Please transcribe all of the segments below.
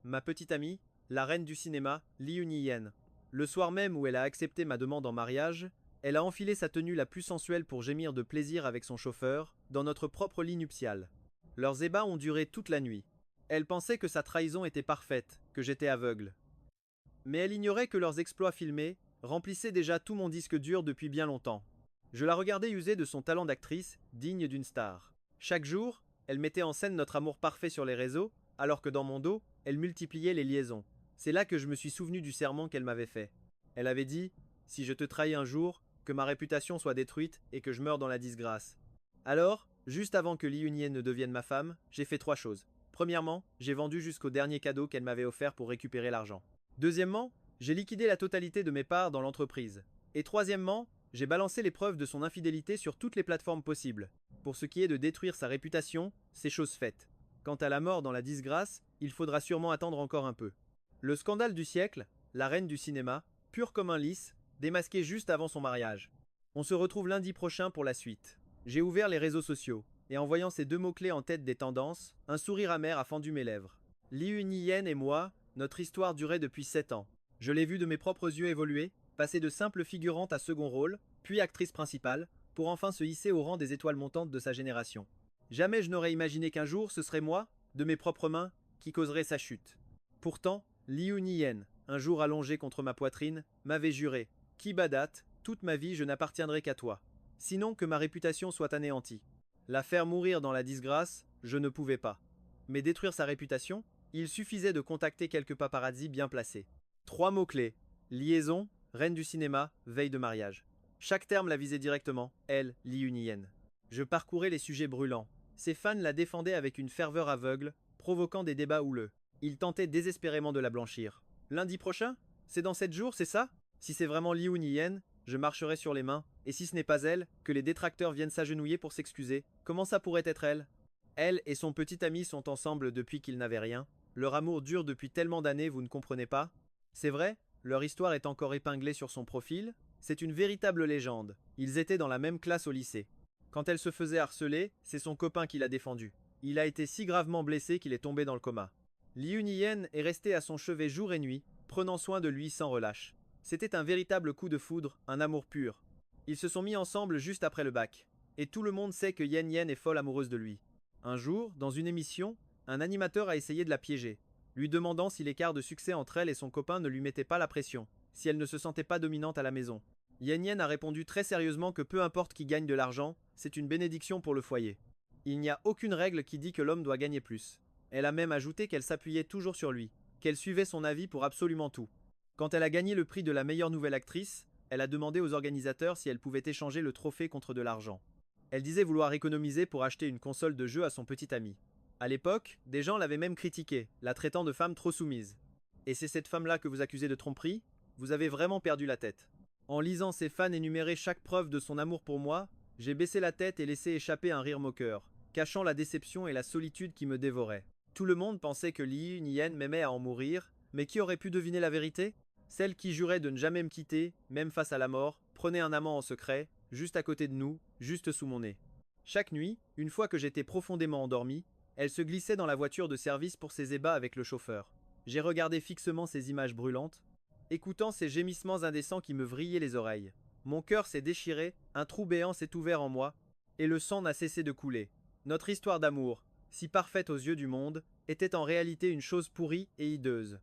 ma petite amie, la reine du cinéma, Lee Eun-hyen. Le soir même où elle a accepté ma demande en mariage, elle a enfilé sa tenue la plus sensuelle pour gémir de plaisir avec son chauffeur, dans notre propre lit nuptial. Leurs ébats ont duré toute la nuit. Elle pensait que sa trahison était parfaite, que j'étais aveugle. Mais elle ignorait que leurs exploits filmés remplissaient déjà tout mon disque dur depuis bien longtemps. Je la regardais user de son talent d'actrice, digne d'une star. Chaque jour, elle mettait en scène notre amour parfait sur les réseaux, alors que dans mon dos, elle multipliait les liaisons. C'est là que je me suis souvenu du serment qu'elle m'avait fait. Elle avait dit: si je te trahis un jour, que ma réputation soit détruite et que je meure dans la disgrâce. Alors, juste avant que Lee Eun-hye ne devienne ma femme, j'ai fait trois choses. Premièrement, j'ai vendu jusqu'au dernier cadeau qu'elle m'avait offert pour récupérer l'argent. Deuxièmement, j'ai liquidé la totalité de mes parts dans l'entreprise. Et troisièmement, j'ai balancé les preuves de son infidélité sur toutes les plateformes possibles. Pour ce qui est de détruire sa réputation, c'est chose faite. Quant à la mort dans la disgrâce, il faudra sûrement attendre encore un peu. Le scandale du siècle, la reine du cinéma, pure comme un lys, démasqué juste avant son mariage. On se retrouve lundi prochain pour la suite. J'ai ouvert les réseaux sociaux, et en voyant ces deux mots-clés en tête des tendances, un sourire amer a fendu mes lèvres. Lee Eun-hye et moi, notre histoire durait depuis 7 ans. Je l'ai vue de mes propres yeux évoluer, passer de simple figurante à second rôle, puis actrice principale, pour enfin se hisser au rang des étoiles montantes de sa génération. Jamais je n'aurais imaginé qu'un jour ce serait moi, de mes propres mains, qui causerait sa chute. Pourtant, Lee Eun-hye, un jour allongé contre ma poitrine, m'avait juré: Kibadat, toute ma vie je n'appartiendrai qu'à toi. Sinon que ma réputation soit anéantie. La faire mourir dans la disgrâce, je ne pouvais pas. Mais détruire sa réputation, il suffisait de contacter quelques paparazzis bien placés. Trois mots-clés: liaison, reine du cinéma, veille de mariage. Chaque terme la visait directement, elle, Lee Eun-hye. Je parcourais les sujets brûlants. Ses fans la défendaient avec une ferveur aveugle, provoquant des débats houleux. Ils tentaient désespérément de la blanchir. Lundi prochain? C'est dans 7 jours, c'est ça? Si c'est vraiment Lee Eun-hye, je marcherai sur les mains, et si ce n'est pas elle, que les détracteurs viennent s'agenouiller pour s'excuser. Comment ça pourrait être elle? Elle et son petit ami sont ensemble depuis qu'ils n'avaient rien. Leur amour dure depuis tellement d'années, vous ne comprenez pas? C'est vrai, leur histoire est encore épinglée sur son profil. C'est une véritable légende. Ils étaient dans la même classe au lycée. Quand elle se faisait harceler, c'est son copain qui l'a défendue. Il a été si gravement blessé qu'il est tombé dans le coma. Lee Eun-hye est resté à son chevet jour et nuit, prenant soin de lui sans relâche. C'était un véritable coup de foudre, un amour pur. Ils se sont mis ensemble juste après le bac. Et tout le monde sait que Yen est folle amoureuse de lui. Un jour, dans une émission, un animateur a essayé de la piéger, lui demandant si l'écart de succès entre elle et son copain ne lui mettait pas la pression, si elle ne se sentait pas dominante à la maison. Yen a répondu très sérieusement que peu importe qui gagne de l'argent, c'est une bénédiction pour le foyer. Il n'y a aucune règle qui dit que l'homme doit gagner plus. Elle a même ajouté qu'elle s'appuyait toujours sur lui, qu'elle suivait son avis pour absolument tout. Quand elle a gagné le prix de la meilleure nouvelle actrice, elle a demandé aux organisateurs si elle pouvait échanger le trophée contre de l'argent. Elle disait vouloir économiser pour acheter une console de jeu à son petit ami. À l'époque, des gens l'avaient même critiquée, la traitant de femme trop soumise. Et c'est cette femme-là que vous accusez de tromperie? Vous avez vraiment perdu la tête. En lisant ses fans énumérer chaque preuve de son amour pour moi, j'ai baissé la tête et laissé échapper un rire moqueur, cachant la déception et la solitude qui me dévoraient. Tout le monde pensait que Lee Eun-hye m'aimait à en mourir, mais qui aurait pu deviner la vérité? Celle qui jurait de ne jamais me quitter, même face à la mort, prenait un amant en secret, juste à côté de nous, juste sous mon nez. Chaque nuit, une fois que j'étais profondément endormi, elle se glissait dans la voiture de service pour ses ébats avec le chauffeur. J'ai regardé fixement ces images brûlantes, écoutant ces gémissements indécents qui me vrillaient les oreilles. Mon cœur s'est déchiré, un trou béant s'est ouvert en moi, et le sang n'a cessé de couler. Notre histoire d'amour, si parfaite aux yeux du monde, était en réalité une chose pourrie et hideuse.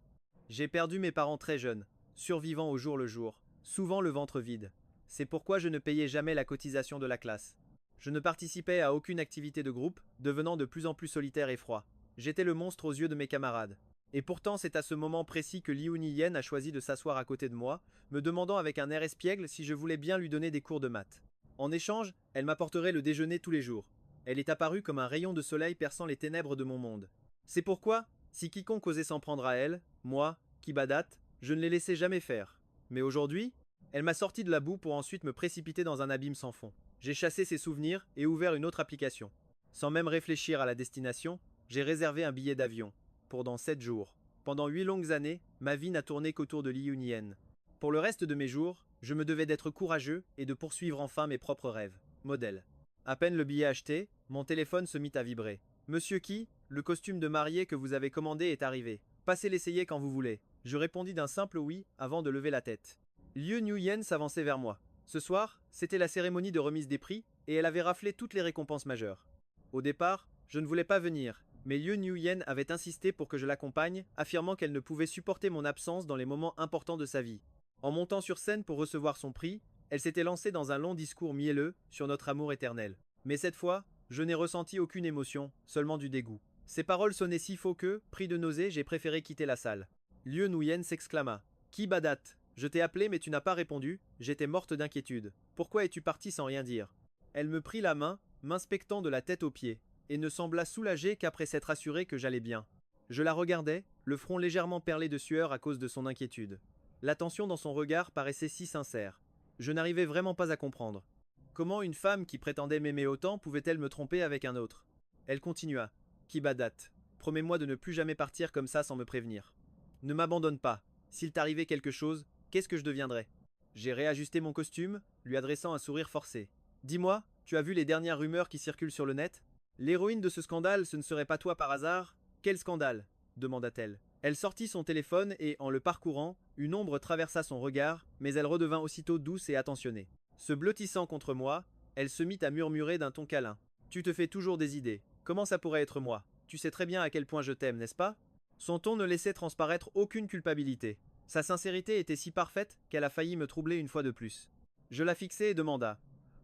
J'ai perdu mes parents très jeunes, survivant au jour le jour, souvent le ventre vide. C'est pourquoi je ne payais jamais la cotisation de la classe. Je ne participais à aucune activité de groupe, devenant de plus en plus solitaire et froid. J'étais le monstre aux yeux de mes camarades. Et pourtant c'est à ce moment précis que Lee Eun-hye a choisi de s'asseoir à côté de moi, me demandant avec un air espiègle si je voulais bien lui donner des cours de maths. En échange, elle m'apporterait le déjeuner tous les jours. Elle est apparue comme un rayon de soleil perçant les ténèbres de mon monde. C'est pourquoi, si quiconque osait s'en prendre à elle, moi, Kibadat, je ne les laissais jamais faire. Mais aujourd'hui, elle m'a sorti de la boue pour ensuite me précipiter dans un abîme sans fond. J'ai chassé ses souvenirs et ouvert une autre application. Sans même réfléchir à la destination, j'ai réservé un billet d'avion. Pour dans 7 jours. Pendant 8 longues années, ma vie n'a tourné qu'autour de Lee Eun-hye. Pour le reste de mes jours, je me devais d'être courageux et de poursuivre enfin mes propres rêves. Modèle. À peine le billet acheté, mon téléphone se mit à vibrer. Monsieur Ki, le costume de mariée que vous avez commandé est arrivé. Passez l'essayer quand vous voulez. Je répondis d'un simple oui avant de lever la tête. Liu Nuyen s'avançait vers moi. Ce soir, c'était la cérémonie de remise des prix, et elle avait raflé toutes les récompenses majeures. Au départ, je ne voulais pas venir, mais Liu Nuyen avait insisté pour que je l'accompagne, affirmant qu'elle ne pouvait supporter mon absence dans les moments importants de sa vie. En montant sur scène pour recevoir son prix, elle s'était lancée dans un long discours mielleux sur notre amour éternel. Mais cette fois, je n'ai ressenti aucune émotion, seulement du dégoût. Ses paroles sonnaient si faux que, pris de nausée, j'ai préféré quitter la salle. Liu Nuyen s'exclama. Qui Badat? Je t'ai appelé mais tu n'as pas répondu, j'étais morte d'inquiétude. Pourquoi es-tu partie sans rien dire? Elle me prit la main, m'inspectant de la tête aux pieds, et ne sembla soulagée qu'après s'être assurée que j'allais bien. Je la regardais, le front légèrement perlé de sueur à cause de son inquiétude. L'attention dans son regard paraissait si sincère. Je n'arrivais vraiment pas à comprendre. Comment une femme qui prétendait m'aimer autant pouvait-elle me tromper avec un autre? Elle continua. Kibadat, promets-moi de ne plus jamais partir comme ça sans me prévenir. Ne m'abandonne pas. S'il t'arrivait quelque chose, qu'est-ce que je deviendrais? J'ai réajusté mon costume, lui adressant un sourire forcé. Dis-moi, tu as vu les dernières rumeurs qui circulent sur le net? L'héroïne de ce scandale, ce ne serait pas toi par hasard? Quel scandale? Demanda-t-elle. Elle sortit son téléphone et, en le parcourant, une ombre traversa son regard, mais elle redevint aussitôt douce et attentionnée. Se blottissant contre moi, elle se mit à murmurer d'un ton câlin. Tu te fais toujours des idées. Comment ça pourrait être moi? Tu sais très bien à quel point je t'aime, n'est-ce pas? Son ton ne laissait transparaître aucune culpabilité. Sa sincérité était si parfaite qu'elle a failli me troubler une fois de plus. Je la fixai et demanda.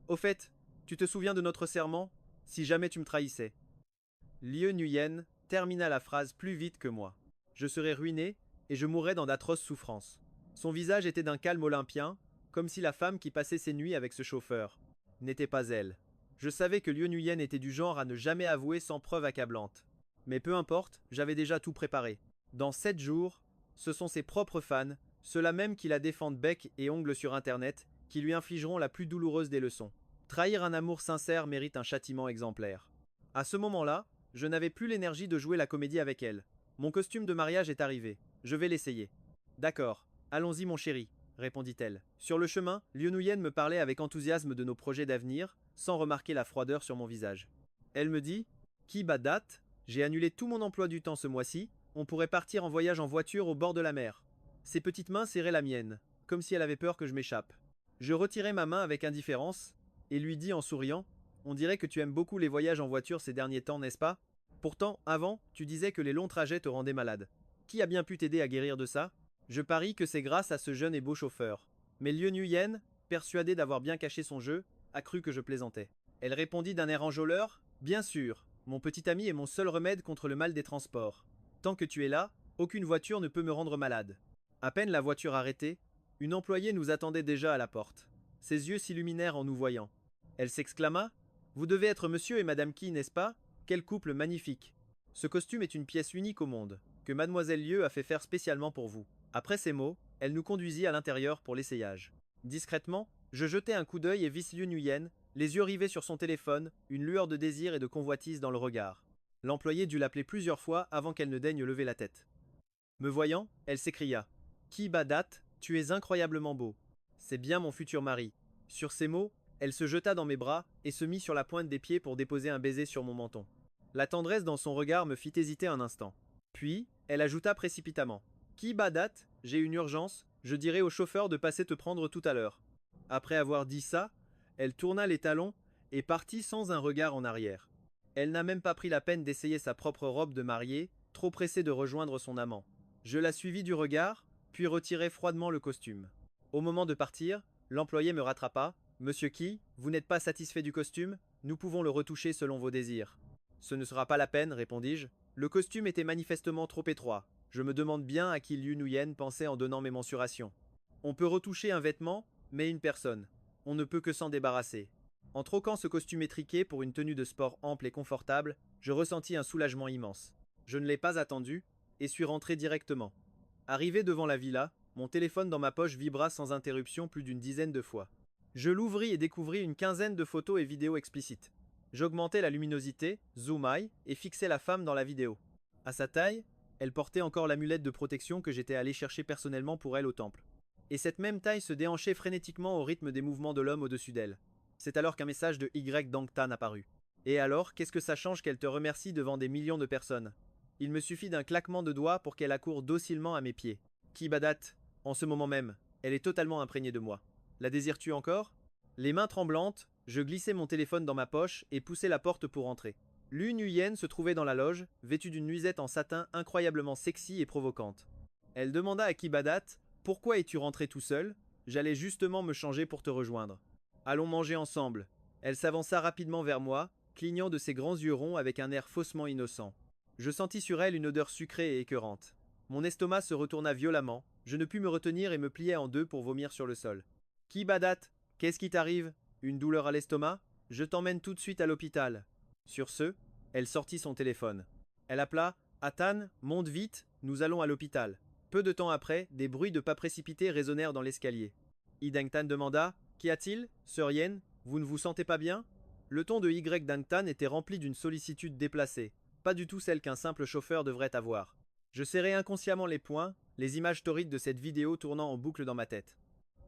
Au fait, tu te souviens de notre serment? Si jamais tu me trahissais. Liu Nuyen termina la phrase plus vite que moi. Je serais ruiné, et je mourrais dans d'atroces souffrances. Son visage était d'un calme olympien, comme si la femme qui passait ses nuits avec ce chauffeur n'était pas elle. Je savais que Liu Nuyen était du genre à ne jamais avouer sans preuve accablante. Mais peu importe, j'avais déjà tout préparé. Dans 7 jours, ce sont ses propres fans, ceux-là même qui la défendent bec et ongles sur internet, qui lui infligeront la plus douloureuse des leçons. Trahir un amour sincère mérite un châtiment exemplaire. À ce moment-là, je n'avais plus l'énergie de jouer la comédie avec elle. Mon costume de mariage est arrivé. Je vais l'essayer. D'accord. Allons-y mon chéri, répondit-elle. Sur le chemin, Liu Nuyen me parlait avec enthousiasme de nos projets d'avenir, sans remarquer la froideur sur mon visage. Elle me dit « Qui Badat, j'ai annulé tout mon emploi du temps ce mois-ci, on pourrait partir en voyage en voiture au bord de la mer. » Ses petites mains serraient la mienne, comme si elle avait peur que je m'échappe. Je retirai ma main avec indifférence, et lui dis en souriant « On dirait que tu aimes beaucoup les voyages en voiture ces derniers temps, n'est-ce pas? Pourtant, avant, tu disais que les longs trajets te rendaient malade. Qui a bien pu t'aider à guérir de ça? Je parie que c'est grâce à ce jeune et beau chauffeur. » Mais Liu Nuyen, persuadée d'avoir bien caché son jeu, a cru que je plaisantais. Elle répondit d'un air enjôleur « Bien sûr, mon petit ami est mon seul remède contre le mal des transports. Tant que tu es là, aucune voiture ne peut me rendre malade. » À peine la voiture arrêtée, une employée nous attendait déjà à la porte. Ses yeux s'illuminèrent en nous voyant. Elle s'exclama « Vous devez être monsieur et madame Qui, n'est-ce pas? Quel couple magnifique! Ce costume est une pièce unique au monde, que mademoiselle Lieu a fait faire spécialement pour vous. » Après ces mots, elle nous conduisit à l'intérieur pour l'essayage. Discrètement, je jetai un coup d'œil et vis Liu Nuyen, les yeux rivés sur son téléphone, une lueur de désir et de convoitise dans le regard. L'employé dut l'appeler plusieurs fois avant qu'elle ne daigne lever la tête. Me voyant, elle s'écria « Qui Badat, tu es incroyablement beau. C'est bien mon futur mari. » Sur ces mots, elle se jeta dans mes bras et se mit sur la pointe des pieds pour déposer un baiser sur mon menton. La tendresse dans son regard me fit hésiter un instant. Puis, elle ajouta précipitamment « Qui Badat, j'ai une urgence, je dirai au chauffeur de passer te prendre tout à l'heure. » Après avoir dit ça, elle tourna les talons et partit sans un regard en arrière. Elle n'a même pas pris la peine d'essayer sa propre robe de mariée, trop pressée de rejoindre son amant. Je la suivis du regard, puis retirai froidement le costume. Au moment de partir, l'employé me rattrapa. « Monsieur Qui, vous n'êtes pas satisfait du costume? Nous pouvons le retoucher selon vos désirs. » « Ce ne sera pas la peine, répondis-je. Le costume était manifestement trop étroit. Je me demande bien à qui Liu Nuyen pensait en donnant mes mensurations. On peut retoucher un vêtement, mais une personne. On ne peut que s'en débarrasser. En troquant ce costume étriqué pour une tenue de sport ample et confortable, je ressentis un soulagement immense. Je ne l'ai pas attendu, et suis rentré directement. Arrivé devant la villa, mon téléphone dans ma poche vibra sans interruption plus d'une dizaine de fois. Je l'ouvris et découvris une quinzaine de photos et vidéos explicites. J'augmentai la luminosité, zoom high, et fixai la femme dans la vidéo. À sa taille, elle portait encore l'amulette de protection que j'étais allé chercher personnellement pour elle au temple. Et cette même taille se déhanchait frénétiquement au rythme des mouvements de l'homme au-dessus d'elle. C'est alors qu'un message de Y Dangtan apparut. Et alors, qu'est-ce que ça change qu'elle te remercie devant des millions de personnes? Il me suffit d'un claquement de doigts pour qu'elle accourt docilement à mes pieds. Kibadat, en ce moment même, elle est totalement imprégnée de moi. La désires-tu encore? Les mains tremblantes, je glissai mon téléphone dans ma poche et poussai la porte pour entrer. Lu Nguyen se trouvait dans la loge, vêtue d'une nuisette en satin incroyablement sexy et provocante. Elle demanda à Kibadat: Pourquoi es-tu rentré tout seul? J'allais justement me changer pour te rejoindre. Allons manger ensemble. Elle s'avança rapidement vers moi, clignant de ses grands yeux ronds avec un air faussement innocent. Je sentis sur elle une odeur sucrée et écœurante. Mon estomac se retourna violemment, je ne pus me retenir et me pliai en deux pour vomir sur le sol. Kibadat, qu'est-ce qui t'arrive? Une douleur à l'estomac? Je t'emmène tout de suite à l'hôpital. Sur ce, elle sortit son téléphone. Elle appela: Atan, monte vite, nous allons à l'hôpital. Peu de temps après, des bruits de pas précipités résonnèrent dans l'escalier. Dangtan demanda: Qu'y a-t-il, Sœur Yen? Vous ne vous sentez pas bien? Le ton de Dangtan était rempli d'une sollicitude déplacée, pas du tout celle qu'un simple chauffeur devrait avoir. Je serrai inconsciemment les poings, les images torrides de cette vidéo tournant en boucle dans ma tête.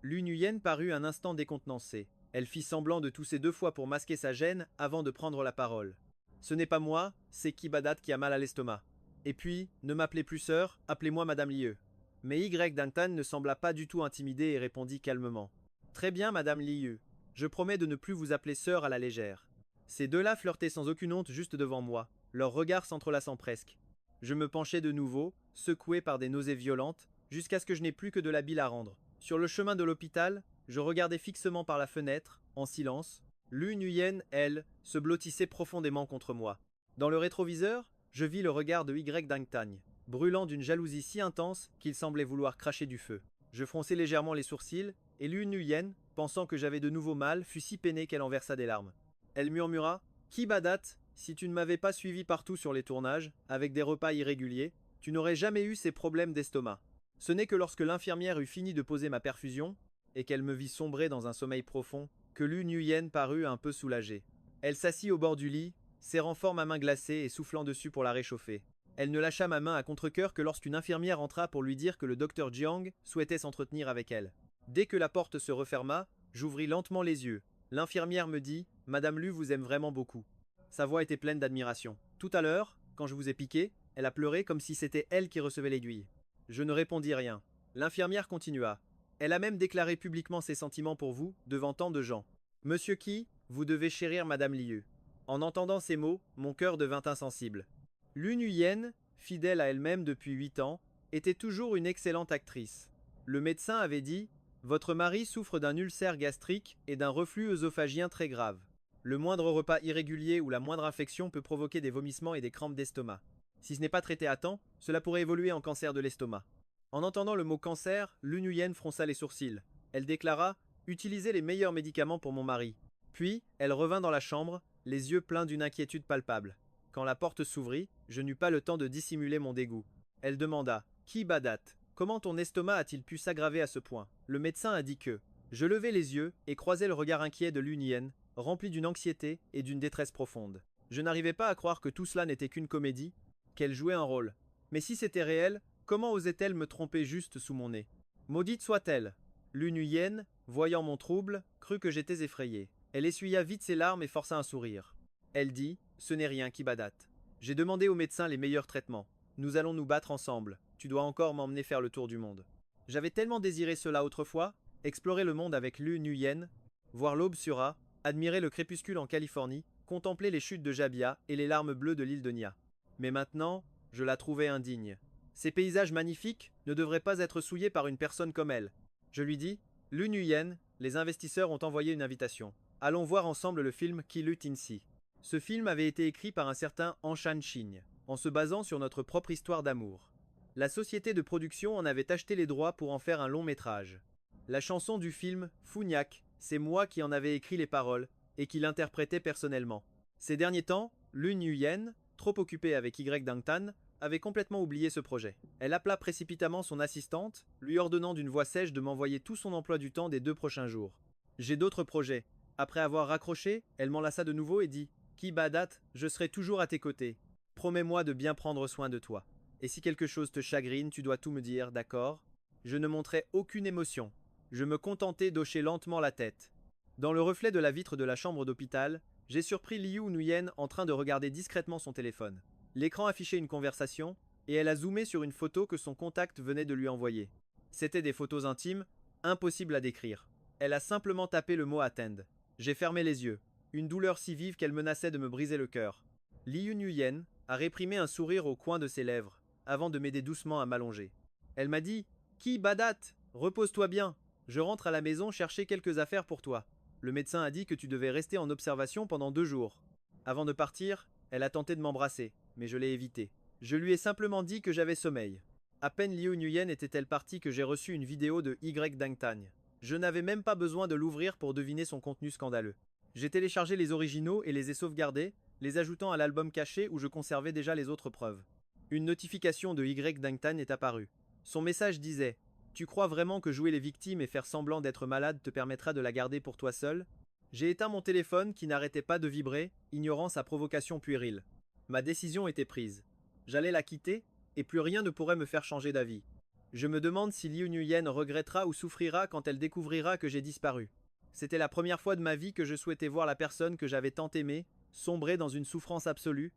Lu Nguyen parut un instant décontenancée. Elle fit semblant de tousser 2 fois pour masquer sa gêne avant de prendre la parole. Ce n'est pas moi, c'est Kibadat qui a mal à l'estomac. Et puis, ne m'appelez plus sœur, appelez-moi Madame Lieu. Mais Dangtan ne sembla pas du tout intimidé et répondit calmement: Très bien, Madame Liu. Je promets de ne plus vous appeler sœur à la légère. Ces deux-là flirtaient sans aucune honte juste devant moi, leurs regards s'entrelaçant presque. Je me penchai de nouveau, secoué par des nausées violentes, jusqu'à ce que je n'ai plus que de la bile à rendre. Sur le chemin de l'hôpital, je regardais fixement par la fenêtre, en silence. Lu Nguyen, elle, se blottissait profondément contre moi. Dans le rétroviseur, je vis le regard de Dangtan, brûlant d'une jalousie si intense qu'il semblait vouloir cracher du feu. Je fronçai légèrement les sourcils, et Lu Nguyen, pensant que j'avais de nouveau mal, fut si peinée qu'elle en versa des larmes. Elle murmura: Kibadat, si tu ne m'avais pas suivi partout sur les tournages, avec des repas irréguliers, tu n'aurais jamais eu ces problèmes d'estomac. Ce n'est que lorsque l'infirmière eut fini de poser ma perfusion, et qu'elle me vit sombrer dans un sommeil profond, que Lu Nguyen parut un peu soulagée. Elle s'assit au bord du lit, serrant fort ma main glacée et soufflant dessus pour la réchauffer. Elle ne lâcha ma main à contre-cœur que lorsqu'une infirmière entra pour lui dire que le docteur Jiang souhaitait s'entretenir avec elle. Dès que la porte se referma, j'ouvris lentement les yeux. L'infirmière me dit: Madame Lu vous aime vraiment beaucoup. Sa voix était pleine d'admiration. Tout à l'heure, quand je vous ai piqué, elle a pleuré comme si c'était elle qui recevait l'aiguille. Je ne répondis rien. L'infirmière continua: Elle a même déclaré publiquement ses sentiments pour vous, devant tant de gens. Monsieur Qi, vous devez chérir Madame Liu. En entendant ces mots, mon cœur devint insensible. Lu Nguyen, fidèle à elle-même depuis 8 ans, était toujours une excellente actrice. Le médecin avait dit: Votre mari souffre d'un ulcère gastrique et d'un reflux œsophagien très grave. Le moindre repas irrégulier ou la moindre infection peut provoquer des vomissements et des crampes d'estomac. Si ce n'est pas traité à temps, cela pourrait évoluer en cancer de l'estomac. En entendant le mot cancer, Lu Nguyen fronça les sourcils. Elle déclara: Utilisez les meilleurs médicaments pour mon mari. Puis, elle revint dans la chambre, les yeux pleins d'une inquiétude palpable. Quand la porte s'ouvrit, je n'eus pas le temps de dissimuler mon dégoût. Elle demanda: Kibadat, comment ton estomac a-t-il pu s'aggraver à ce point? Le médecin a dit que. Je levai les yeux et croisai le regard inquiet de Lu Nguyen, rempli d'une anxiété et d'une détresse profonde. Je n'arrivais pas à croire que tout cela n'était qu'une comédie, qu'elle jouait un rôle. Mais si c'était réel, comment osait-elle me tromper juste sous mon nez? Maudite soit-elle! Lu Nguyen, voyant mon trouble, crut que j'étais effrayé. Elle essuya vite ses larmes et força un sourire. Elle dit: Ce n'est rien, Kibadat. J'ai demandé au médecin les meilleurs traitements. Nous allons nous battre ensemble. Tu dois encore m'emmener faire le tour du monde. J'avais tellement désiré cela autrefois, explorer le monde avec Lu Nguyen, voir l'aube sur A, admirer le crépuscule en Californie, contempler les chutes de Jabia et les larmes bleues de l'île de Nia. Mais maintenant, je la trouvais indigne. Ces paysages magnifiques ne devraient pas être souillés par une personne comme elle. Je lui dis: Lu Nguyen, les investisseurs ont envoyé une invitation. Allons voir ensemble le film Kilu Tinsi. Ce film avait été écrit par un certain Han Shan-Ching, en se basant sur notre propre histoire d'amour. La société de production en avait acheté les droits pour en faire un long métrage. La chanson du film, Fougnac, c'est moi qui en avais écrit les paroles, et qui l'interprétais personnellement. Ces derniers temps, Lu Nguyen, trop occupée avec Dangtan, avait complètement oublié ce projet. Elle appela précipitamment son assistante, lui ordonnant d'une voix sèche de m'envoyer tout son emploi du temps des 2 prochains jours. J'ai d'autres projets. Après avoir raccroché, elle m'enlaça de nouveau et dit: Kibadat, je serai toujours à tes côtés. Promets-moi de bien prendre soin de toi. Et si quelque chose te chagrine, tu dois tout me dire, d'accord? Je ne montrai aucune émotion. Je me contentai d'hocher lentement la tête. Dans le reflet de la vitre de la chambre d'hôpital, j'ai surpris Liu Nguyen en train de regarder discrètement son téléphone. L'écran affichait une conversation, et elle a zoomé sur une photo que son contact venait de lui envoyer. C'était des photos intimes, impossibles à décrire. Elle a simplement tapé le mot attend. J'ai fermé les yeux, une douleur si vive qu'elle menaçait de me briser le cœur. Liu Nguyen a réprimé un sourire au coin de ses lèvres, avant de m'aider doucement à m'allonger. Elle m'a dit Ki Badat, repose-toi bien. Je rentre à la maison chercher quelques affaires pour toi. Le médecin a dit que tu devais rester en observation pendant 2 jours. Avant de partir, elle a tenté de m'embrasser, mais je l'ai évité. Je lui ai simplement dit que j'avais sommeil. À peine Liu Nguyen était-elle partie que j'ai reçu une vidéo de Y Dangtan. Je n'avais même pas besoin de l'ouvrir pour deviner son contenu scandaleux. J'ai téléchargé les originaux et les ai sauvegardés, les ajoutant à l'album caché où je conservais déjà les autres preuves. Une notification de Y Dangtan est apparue. Son message disait « Tu crois vraiment que jouer les victimes et faire semblant d'être malade te permettra de la garder pour toi seul ?» J'ai éteint mon téléphone qui n'arrêtait pas de vibrer, ignorant sa provocation puérile. Ma décision était prise. J'allais la quitter, et plus rien ne pourrait me faire changer d'avis. Je me demande si Liu Nguyen regrettera ou souffrira quand elle découvrira que j'ai disparu. C'était la première fois de ma vie que je souhaitais voir la personne que j'avais tant aimée sombrer dans une souffrance absolue.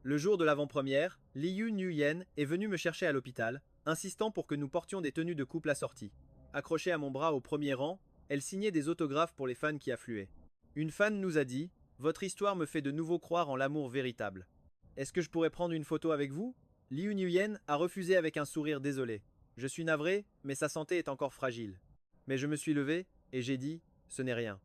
Le jour de l'avant-première, Liu Nguyen est venue me chercher à l'hôpital, insistant pour que nous portions des tenues de couple assorties. Accrochée à mon bras au premier rang, elle signait des autographes pour les fans qui affluaient. Une fan nous a dit « Votre histoire me fait de nouveau croire en l'amour véritable. Est-ce que je pourrais prendre une photo avec vous ?» Liu Nguyen a refusé avec un sourire désolé. Je suis navré, mais sa santé est encore fragile. Mais je me suis levé, et j'ai dit « Ce n'est rien ».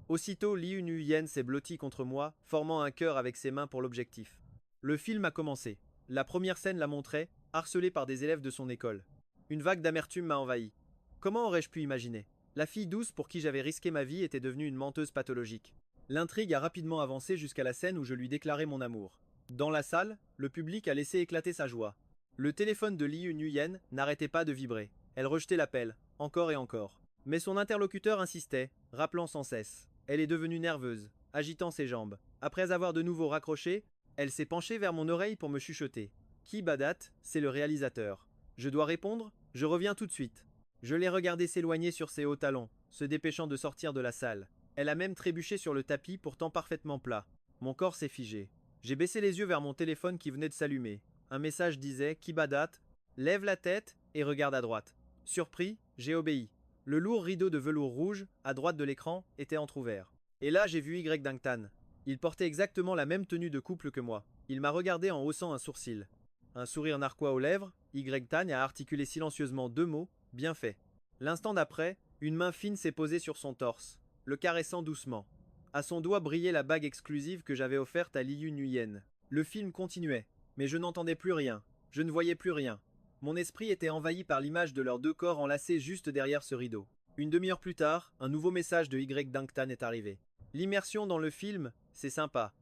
Aussitôt, Liu Nguyen s'est blotti contre moi, formant un cœur avec ses mains pour l'objectif. Le film a commencé. La première scène la montrait, harcelée par des élèves de son école. Une vague d'amertume m'a envahi. Comment aurais-je pu imaginer? La fille douce pour qui j'avais risqué ma vie était devenue une menteuse pathologique. L'intrigue a rapidement avancé jusqu'à la scène où je lui déclarais mon amour. Dans la salle, le public a laissé éclater sa joie. Le téléphone de Liu Nguyen n'arrêtait pas de vibrer. Elle rejetait l'appel, encore et encore. Mais son interlocuteur insistait, rappelant sans cesse. Elle est devenue nerveuse, agitant ses jambes. Après avoir de nouveau raccroché, elle s'est penchée vers mon oreille pour me chuchoter. Ki Badat, c'est le réalisateur. Je dois répondre? Je reviens tout de suite. Je l'ai regardée s'éloigner sur ses hauts talons, se dépêchant de sortir de la salle. Elle a même trébuché sur le tapis pourtant parfaitement plat. Mon corps s'est figé. J'ai baissé les yeux vers mon téléphone qui venait de s'allumer. Un message disait « Ki Badat, lève la tête et regarde à droite ». Surpris, j'ai obéi. Le lourd rideau de velours rouge, à droite de l'écran, était entrouvert. Et là, j'ai vu Y Dangtan. Il portait exactement la même tenue de couple que moi. Il m'a regardé en haussant un sourcil. Un sourire narquois aux lèvres, Y Tan a articulé silencieusement 2 mots, bien fait. L'instant d'après, une main fine s'est posée sur son torse, le caressant doucement. À son doigt brillait la bague exclusive que j'avais offerte à Liu Nguyen. Le film continuait, mais je n'entendais plus rien, je ne voyais plus rien. Mon esprit était envahi par l'image de leurs 2 corps enlacés juste derrière ce rideau. Une demi-heure plus tard, un nouveau message de Y Dangtan est arrivé. L'immersion dans le film, c'est sympa.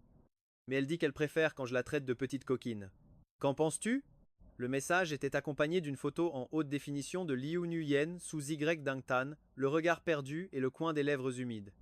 Mais elle dit qu'elle préfère quand je la traite de petite coquine. Qu'en penses-tu? Le message était accompagné d'une photo en haute définition de Liu Nguyen sous Y Dangtan, le regard perdu et le coin des lèvres humides.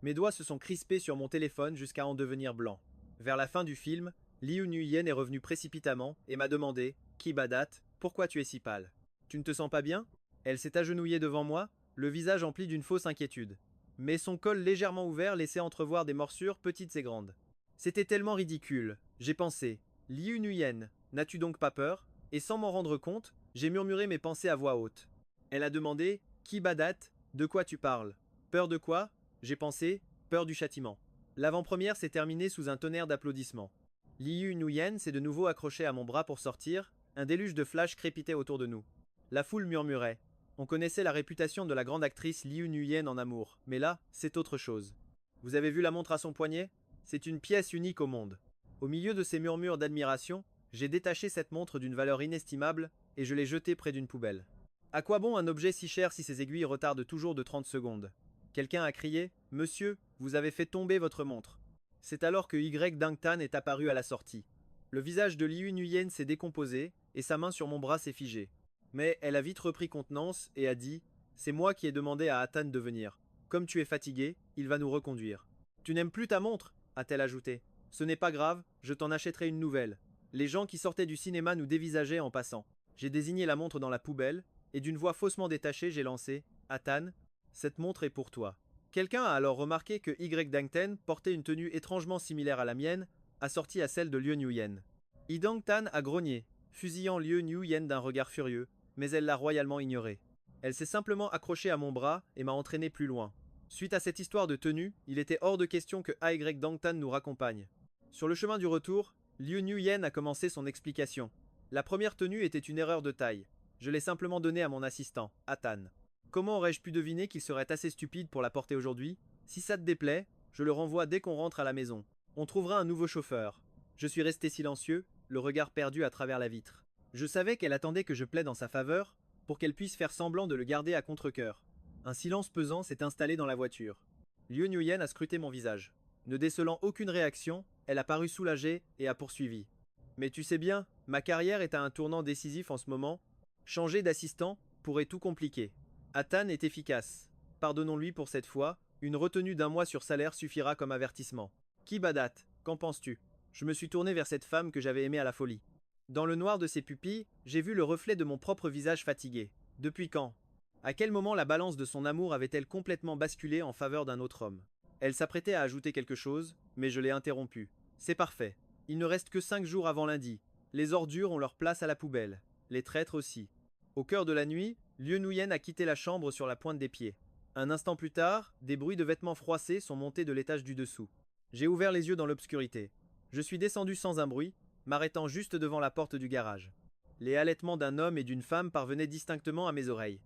Mes doigts se sont crispés sur mon téléphone jusqu'à en devenir blanc. Vers la fin du film, Liu Nguyen est revenu précipitamment et m'a demandé « Ki Badat, pourquoi tu es si pâle? Tu ne te sens pas bien ?» Elle s'est agenouillée devant moi, le visage empli d'une fausse inquiétude. Mais son col légèrement ouvert laissait entrevoir des morsures petites et grandes. C'était tellement ridicule. J'ai pensé « Liu Nguyen, n'as-tu donc pas peur ?» Et sans m'en rendre compte, j'ai murmuré mes pensées à voix haute. Elle a demandé « Ki Badat, de quoi tu parles? Peur de quoi ?» J'ai pensé « Peur du châtiment ». L'avant-première s'est terminée sous un tonnerre d'applaudissements. Liu Nguyen s'est de nouveau accroché à mon bras pour sortir, un déluge de flash crépitait autour de nous. La foule murmurait. On connaissait la réputation de la grande actrice Liu Nguyen en amour, mais là, c'est autre chose. Vous avez vu la montre à son poignet? C'est une pièce unique au monde. Au milieu de ces murmures d'admiration, j'ai détaché cette montre d'une valeur inestimable et je l'ai jetée près d'une poubelle. À quoi bon un objet si cher si ses aiguilles retardent toujours de 30 secondes? Quelqu'un a crié « Monsieur, vous avez fait tomber votre montre ». C'est alors que Y Dangtan est apparu à la sortie. Le visage de Liu Nguyen s'est décomposé et sa main sur mon bras s'est figée. Mais elle a vite repris contenance et a dit « C'est moi qui ai demandé à Atan de venir. Comme tu es fatigué, il va nous reconduire. »« Tu n'aimes plus ta montre ?» a-t-elle ajouté. « Ce n'est pas grave, je t'en achèterai une nouvelle. » Les gens qui sortaient du cinéma nous dévisageaient en passant. J'ai désigné la montre dans la poubelle et d'une voix faussement détachée, j'ai lancé « Atan, cette montre est pour toi. » Quelqu'un a alors remarqué que Y Dangtan portait une tenue étrangement similaire à la mienne, assortie à celle de Liu Nguyen. Idang Tan a grogné, fusillant Liu Nuyen d'un regard furieux, mais elle l'a royalement ignoré. Elle s'est simplement accrochée à mon bras et m'a entraîné plus loin. Suite à cette histoire de tenue, il était hors de question que AY Dangtan nous raccompagne. Sur le chemin du retour, Liu Nuyen a commencé son explication. La première tenue était une erreur de taille. Je l'ai simplement donnée à mon assistant, Atan. Comment aurais-je pu deviner qu'il serait assez stupide pour la porter aujourd'hui? Si ça te déplaît, je le renvoie dès qu'on rentre à la maison. On trouvera un nouveau chauffeur. Je suis resté silencieux, le regard perdu à travers la vitre. Je savais qu'elle attendait que je plaide en sa faveur, pour qu'elle puisse faire semblant de le garder à contre-cœur. Un silence pesant s'est installé dans la voiture. Liu Nuyen a scruté mon visage. Ne décelant aucune réaction, elle a paru soulagée et a poursuivi. Mais tu sais bien, ma carrière est à un tournant décisif en ce moment. Changer d'assistant pourrait tout compliquer. Atan est efficace. Pardonnons-lui pour cette fois, une retenue d'un mois sur salaire suffira comme avertissement. Kibadat, qu'en penses-tu? Je me suis tourné vers cette femme que j'avais aimée à la folie. Dans le noir de ses pupilles, j'ai vu le reflet de mon propre visage fatigué. Depuis quand? À quel moment la balance de son amour avait-elle complètement basculé en faveur d'un autre homme? Elle s'apprêtait à ajouter quelque chose, mais je l'ai interrompue. C'est parfait. Il ne reste que 5 jours avant lundi. Les ordures ont leur place à la poubelle. Les traîtres aussi. Au cœur de la nuit, Liu Nuyen a quitté la chambre sur la pointe des pieds. Un instant plus tard, des bruits de vêtements froissés sont montés de l'étage du dessous. J'ai ouvert les yeux dans l'obscurité. Je suis descendu sans un bruit, m'arrêtant juste devant la porte du garage. Les halètements d'un homme et d'une femme parvenaient distinctement à mes oreilles.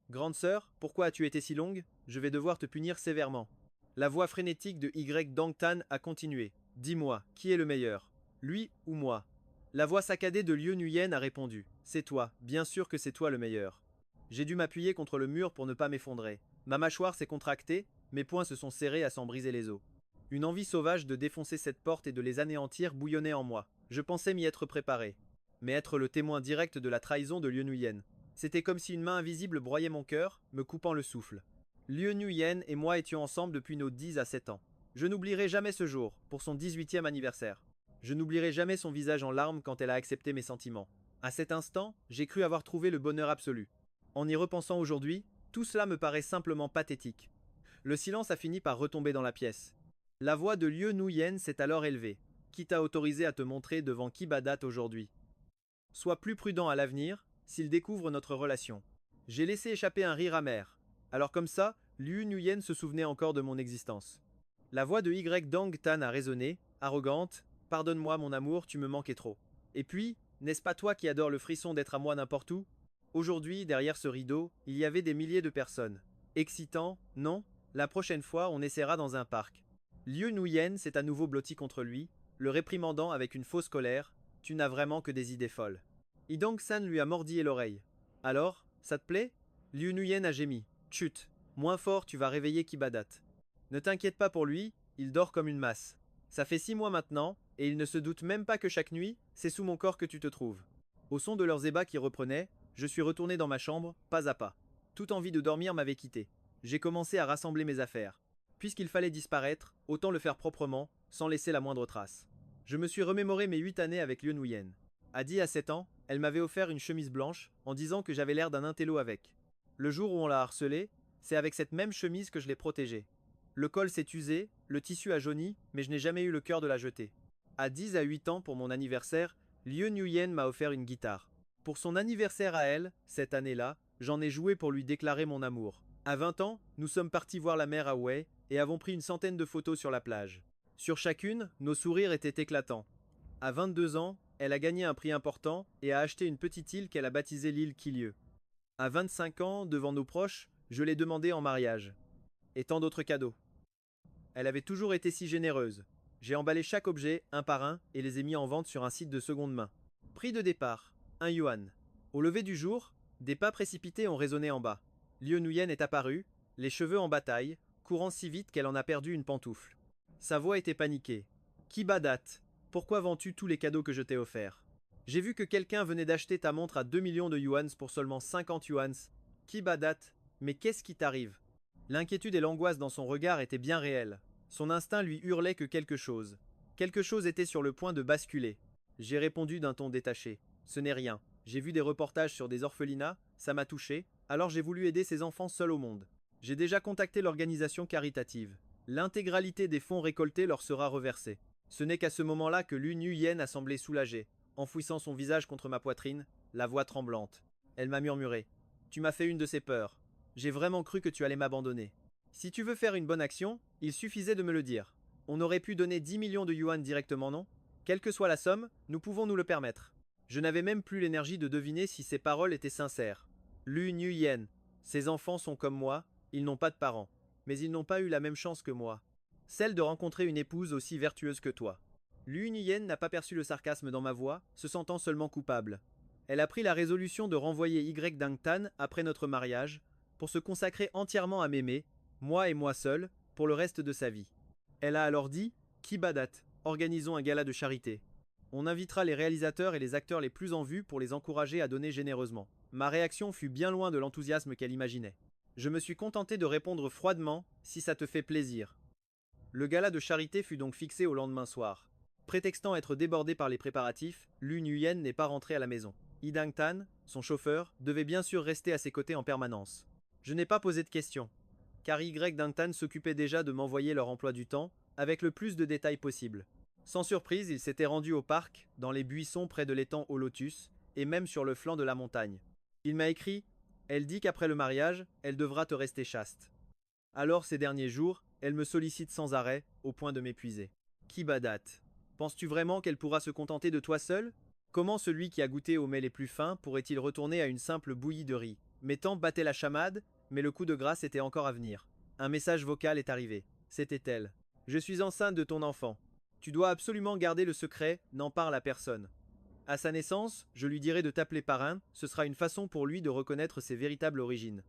Grande sœur, pourquoi as-tu été si longue? Je vais devoir te punir sévèrement. La voix frénétique de Y Dangtan a continué. Dis-moi, qui est le meilleur? Lui ou moi? La voix saccadée de Liu Nuyen a répondu. C'est toi, bien sûr que c'est toi le meilleur. J'ai dû m'appuyer contre le mur pour ne pas m'effondrer. Ma mâchoire s'est contractée, mes poings se sont serrés à s'en briser les os. Une envie sauvage de défoncer cette porte et de les anéantir bouillonnait en moi. Je pensais m'y être préparé. Mais être le témoin direct de la trahison de Liu Nuyen. C'était comme si une main invisible broyait mon cœur, me coupant le souffle. Liu Nuyen et moi étions ensemble depuis nos 10 à 7 ans. Je n'oublierai jamais ce jour, pour son 18e anniversaire. Je n'oublierai jamais son visage en larmes quand elle a accepté mes sentiments. À cet instant, j'ai cru avoir trouvé le bonheur absolu. En y repensant aujourd'hui, tout cela me paraît simplement pathétique. Le silence a fini par retomber dans la pièce. La voix de Liu Nuyen s'est alors élevée. Qui t'a autorisé à te montrer devant Kibadat aujourd'hui? Sois plus prudent à l'avenir, s'il découvre notre relation. J'ai laissé échapper un rire amer. Alors comme ça, Liu Nuyen se souvenait encore de mon existence. La voix de Y Dang Tan a résonné, arrogante. Pardonne-moi mon amour, tu me manquais trop. Et puis, n'est-ce pas toi qui adore le frisson d'être à moi n'importe où? Aujourd'hui, derrière ce rideau, il y avait des milliers de personnes. Excitant, non? La prochaine fois, on essaiera dans un parc. Liu Nuyen s'est à nouveau blotti contre lui, le réprimandant avec une fausse colère. Tu n'as vraiment que des idées folles. Idang San lui a mordillé l'oreille. Alors, ça te plaît? Liu Nuyen a gémi. Chut, moins fort, tu vas réveiller Kibadat. Ne t'inquiète pas pour lui, il dort comme une masse. Ça fait 6 mois maintenant, et il ne se doute même pas que chaque nuit, c'est sous mon corps que tu te trouves. Au son de leurs ébats qui reprenaient, je suis retourné dans ma chambre, pas à pas. Toute envie de dormir m'avait quitté. J'ai commencé à rassembler mes affaires. Puisqu'il fallait disparaître, autant le faire proprement, sans laisser la moindre trace. Je me suis remémoré mes 8 années avec Liu Nuyen. À 10 à 7 ans, elle m'avait offert une chemise blanche, en disant que j'avais l'air d'un intello avec. Le jour où on l'a harcelée, c'est avec cette même chemise que je l'ai protégée. Le col s'est usé, le tissu a jauni, mais je n'ai jamais eu le cœur de la jeter. À 10 à 8 ans pour mon anniversaire, Liu Nuyen m'a offert une guitare. Pour son anniversaire à elle, cette année-là, j'en ai joué pour lui déclarer mon amour. À 20 ans, nous sommes partis voir la mer à Hue et avons pris une centaine de photos sur la plage. Sur chacune, nos sourires étaient éclatants. À 22 ans, elle a gagné un prix important et a acheté une petite île qu'elle a baptisée l'île Kilieu. À 25 ans, devant nos proches, je l'ai demandée en mariage. Et tant d'autres cadeaux. Elle avait toujours été si généreuse. J'ai emballé chaque objet, un par un, et les ai mis en vente sur un site de seconde main. Prix de départ, 1 yuan. Au lever du jour, des pas précipités ont résonné en bas. Liu Nuyen est apparue, les cheveux en bataille, courant si vite qu'elle en a perdu une pantoufle. Sa voix était paniquée. Kibadat, pourquoi vends-tu tous les cadeaux que je t'ai offerts? J'ai vu que quelqu'un venait d'acheter ta montre à 2 millions de yuans pour seulement 50 yuans. Kibadat, mais qu'est-ce qui t'arrive? L'inquiétude et l'angoisse dans son regard étaient bien réelles. Son instinct lui hurlait que quelque chose. Quelque chose était sur le point de basculer. J'ai répondu d'un ton détaché. Ce n'est rien. J'ai vu des reportages sur des orphelinats, ça m'a touché, alors j'ai voulu aider ces enfants seuls au monde. J'ai déjà contacté l'organisation caritative. L'intégralité des fonds récoltés leur sera reversée. Ce n'est qu'à ce moment-là que Liu Nuyen a semblé soulagé. enfouissant son visage contre ma poitrine, la voix tremblante. Elle m'a murmuré. Tu m'as fait une de ces peurs. J'ai vraiment cru que tu allais m'abandonner. Si tu veux faire une bonne action, il suffisait de me le dire. On aurait pu donner 10 millions de yuan directement, non? Quelle que soit la somme, nous pouvons nous le permettre. Je n'avais même plus l'énergie de deviner si ces paroles étaient sincères. Lu Nguyen. Ces enfants sont comme moi, ils n'ont pas de parents. Mais ils n'ont pas eu la même chance que moi. Celle de rencontrer une épouse aussi vertueuse que toi. Lu Nguyen n'a pas perçu le sarcasme dans ma voix, se sentant seulement coupable. Elle a pris la résolution de renvoyer Y Dang Tan après notre mariage, pour se consacrer entièrement à m'aimer, moi et moi seul, pour le reste de sa vie. Elle a alors dit Kibadat, organisons un gala de charité. On invitera les réalisateurs et les acteurs les plus en vue pour les encourager à donner généreusement. Ma réaction fut bien loin de l'enthousiasme qu'elle imaginait. Je me suis contenté de répondre froidement si ça te fait plaisir. Le gala de charité fut donc fixé au lendemain soir. Prétextant être débordé par les préparatifs, Lu Nguyen n'est pas rentré à la maison. Dang Tan, son chauffeur, devait bien sûr rester à ses côtés en permanence. Je n'ai pas posé de questions, car Y Dang Tan s'occupait déjà de m'envoyer leur emploi du temps, avec le plus de détails possible. Sans surprise, il s'était rendu au parc, dans les buissons près de l'étang au lotus, et même sur le flanc de la montagne. Il m'a écrit « Elle dit qu'après le mariage, elle devra te rester chaste. » Alors ces derniers jours, elle me sollicite sans arrêt, au point de m'épuiser. Kibadat. Penses-tu vraiment qu'elle pourra se contenter de toi seul? Comment celui qui a goûté aux mets les plus fins pourrait-il retourner à une simple bouillie de riz? Mes tempes battaient la chamade, mais le coup de grâce était encore à venir. Un message vocal est arrivé. C'était elle. Je suis enceinte de ton enfant. Tu dois absolument garder le secret, n'en parle à personne. À sa naissance, je lui dirai de t'appeler parrain, ce sera une façon pour lui de reconnaître ses véritables origines.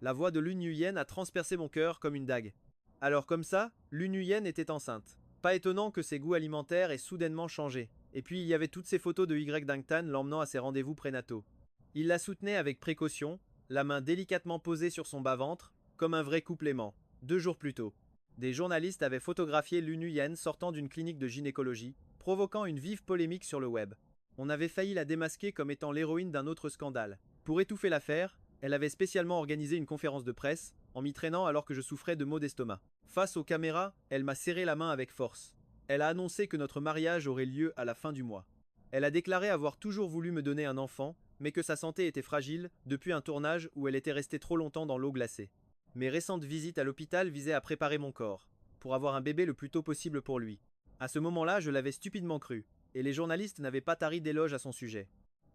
La voix de Lu Nguyen a transpercé mon cœur comme une dague. Alors comme ça, Lu Nguyen était enceinte. Pas étonnant que ses goûts alimentaires aient soudainement changé. Et puis il y avait toutes ces photos de Y Dang Tan l'emmenant à ses rendez-vous prénataux. Il la soutenait avec précaution, la main délicatement posée sur son bas-ventre, comme un vrai couple aimant. 2 jours plus tôt, des journalistes avaient photographié Lu Nguyen sortant d'une clinique de gynécologie, provoquant une vive polémique sur le web. On avait failli la démasquer comme étant l'héroïne d'un autre scandale. Pour étouffer l'affaire, elle avait spécialement organisé une conférence de presse, en m'y traînant alors que je souffrais de maux d'estomac. Face aux caméras, elle m'a serré la main avec force. Elle a annoncé que notre mariage aurait lieu à la fin du mois. Elle a déclaré avoir toujours voulu me donner un enfant, mais que sa santé était fragile depuis un tournage où elle était restée trop longtemps dans l'eau glacée. Mes récentes visites à l'hôpital visaient à préparer mon corps, pour avoir un bébé le plus tôt possible pour lui. À ce moment-là, je l'avais stupidement cru, et les journalistes n'avaient pas tari d'éloges à son sujet.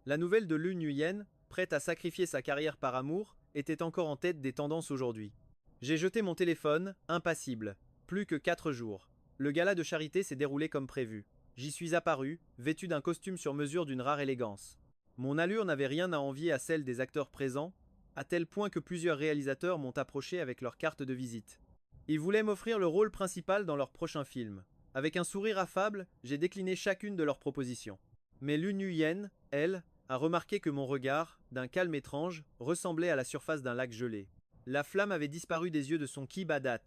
La nouvelle de Lu Nguyen, prête à sacrifier sa carrière par amour, était encore en tête des tendances aujourd'hui. J'ai jeté mon téléphone, impassible. Plus que 4 jours. Le gala de charité s'est déroulé comme prévu. J'y suis apparu, vêtu d'un costume sur mesure d'une rare élégance. Mon allure n'avait rien à envier à celle des acteurs présents, à tel point que plusieurs réalisateurs m'ont approché avec leur carte de visite. Ils voulaient m'offrir le rôle principal dans leur prochain film. Avec un sourire affable, j'ai décliné chacune de leurs propositions. Mais Lu Nguyen, elle, a remarqué que mon regard, d'un calme étrange, ressemblait à la surface d'un lac gelé. La flamme avait disparu des yeux de son Kibadat.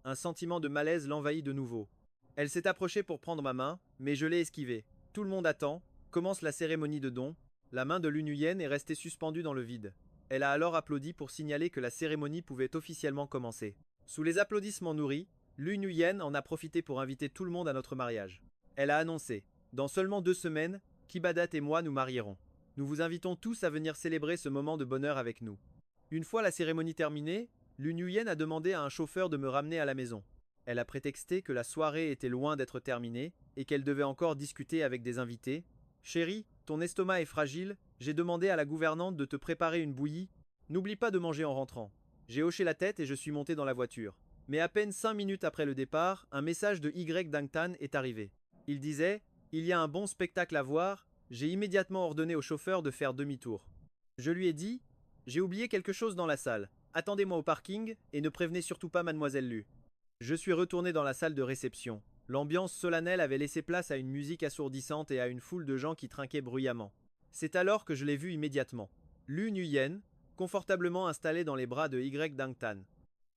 Un sentiment de malaise l'envahit de nouveau. Elle s'est approchée pour prendre ma main, mais je l'ai esquivée. Tout le monde attend, commence la cérémonie de don. La main de Lu Nguyen est restée suspendue dans le vide. Elle a alors applaudi pour signaler que la cérémonie pouvait officiellement commencer. Sous les applaudissements nourris, Lu Nguyen en a profité pour inviter tout le monde à notre mariage. Elle a annoncé « Dans seulement 2 semaines, Kibadat et moi nous marierons. Nous vous invitons tous à venir célébrer ce moment de bonheur avec nous. » Une fois la cérémonie terminée, Lu Nguyen a demandé à un chauffeur de me ramener à la maison. Elle a prétexté que la soirée était loin d'être terminée et qu'elle devait encore discuter avec des invités. « Chérie, ton estomac est fragile, j'ai demandé à la gouvernante de te préparer une bouillie. N'oublie pas de manger en rentrant. » J'ai hoché la tête et je suis monté dans la voiture. Mais à peine 5 minutes après le départ, un message de Y Dang Tan est arrivé. Il disait « Il y a un bon spectacle à voir. » J'ai immédiatement ordonné au chauffeur de faire demi-tour. Je lui ai dit « J'ai oublié quelque chose dans la salle. Attendez-moi au parking et ne prévenez surtout pas mademoiselle Lu. » Je suis retourné dans la salle de réception. L'ambiance solennelle avait laissé place à une musique assourdissante et à une foule de gens qui trinquaient bruyamment. C'est alors que je l'ai vu immédiatement. Lu Nguyen, confortablement installé dans les bras de Y Dang Tan.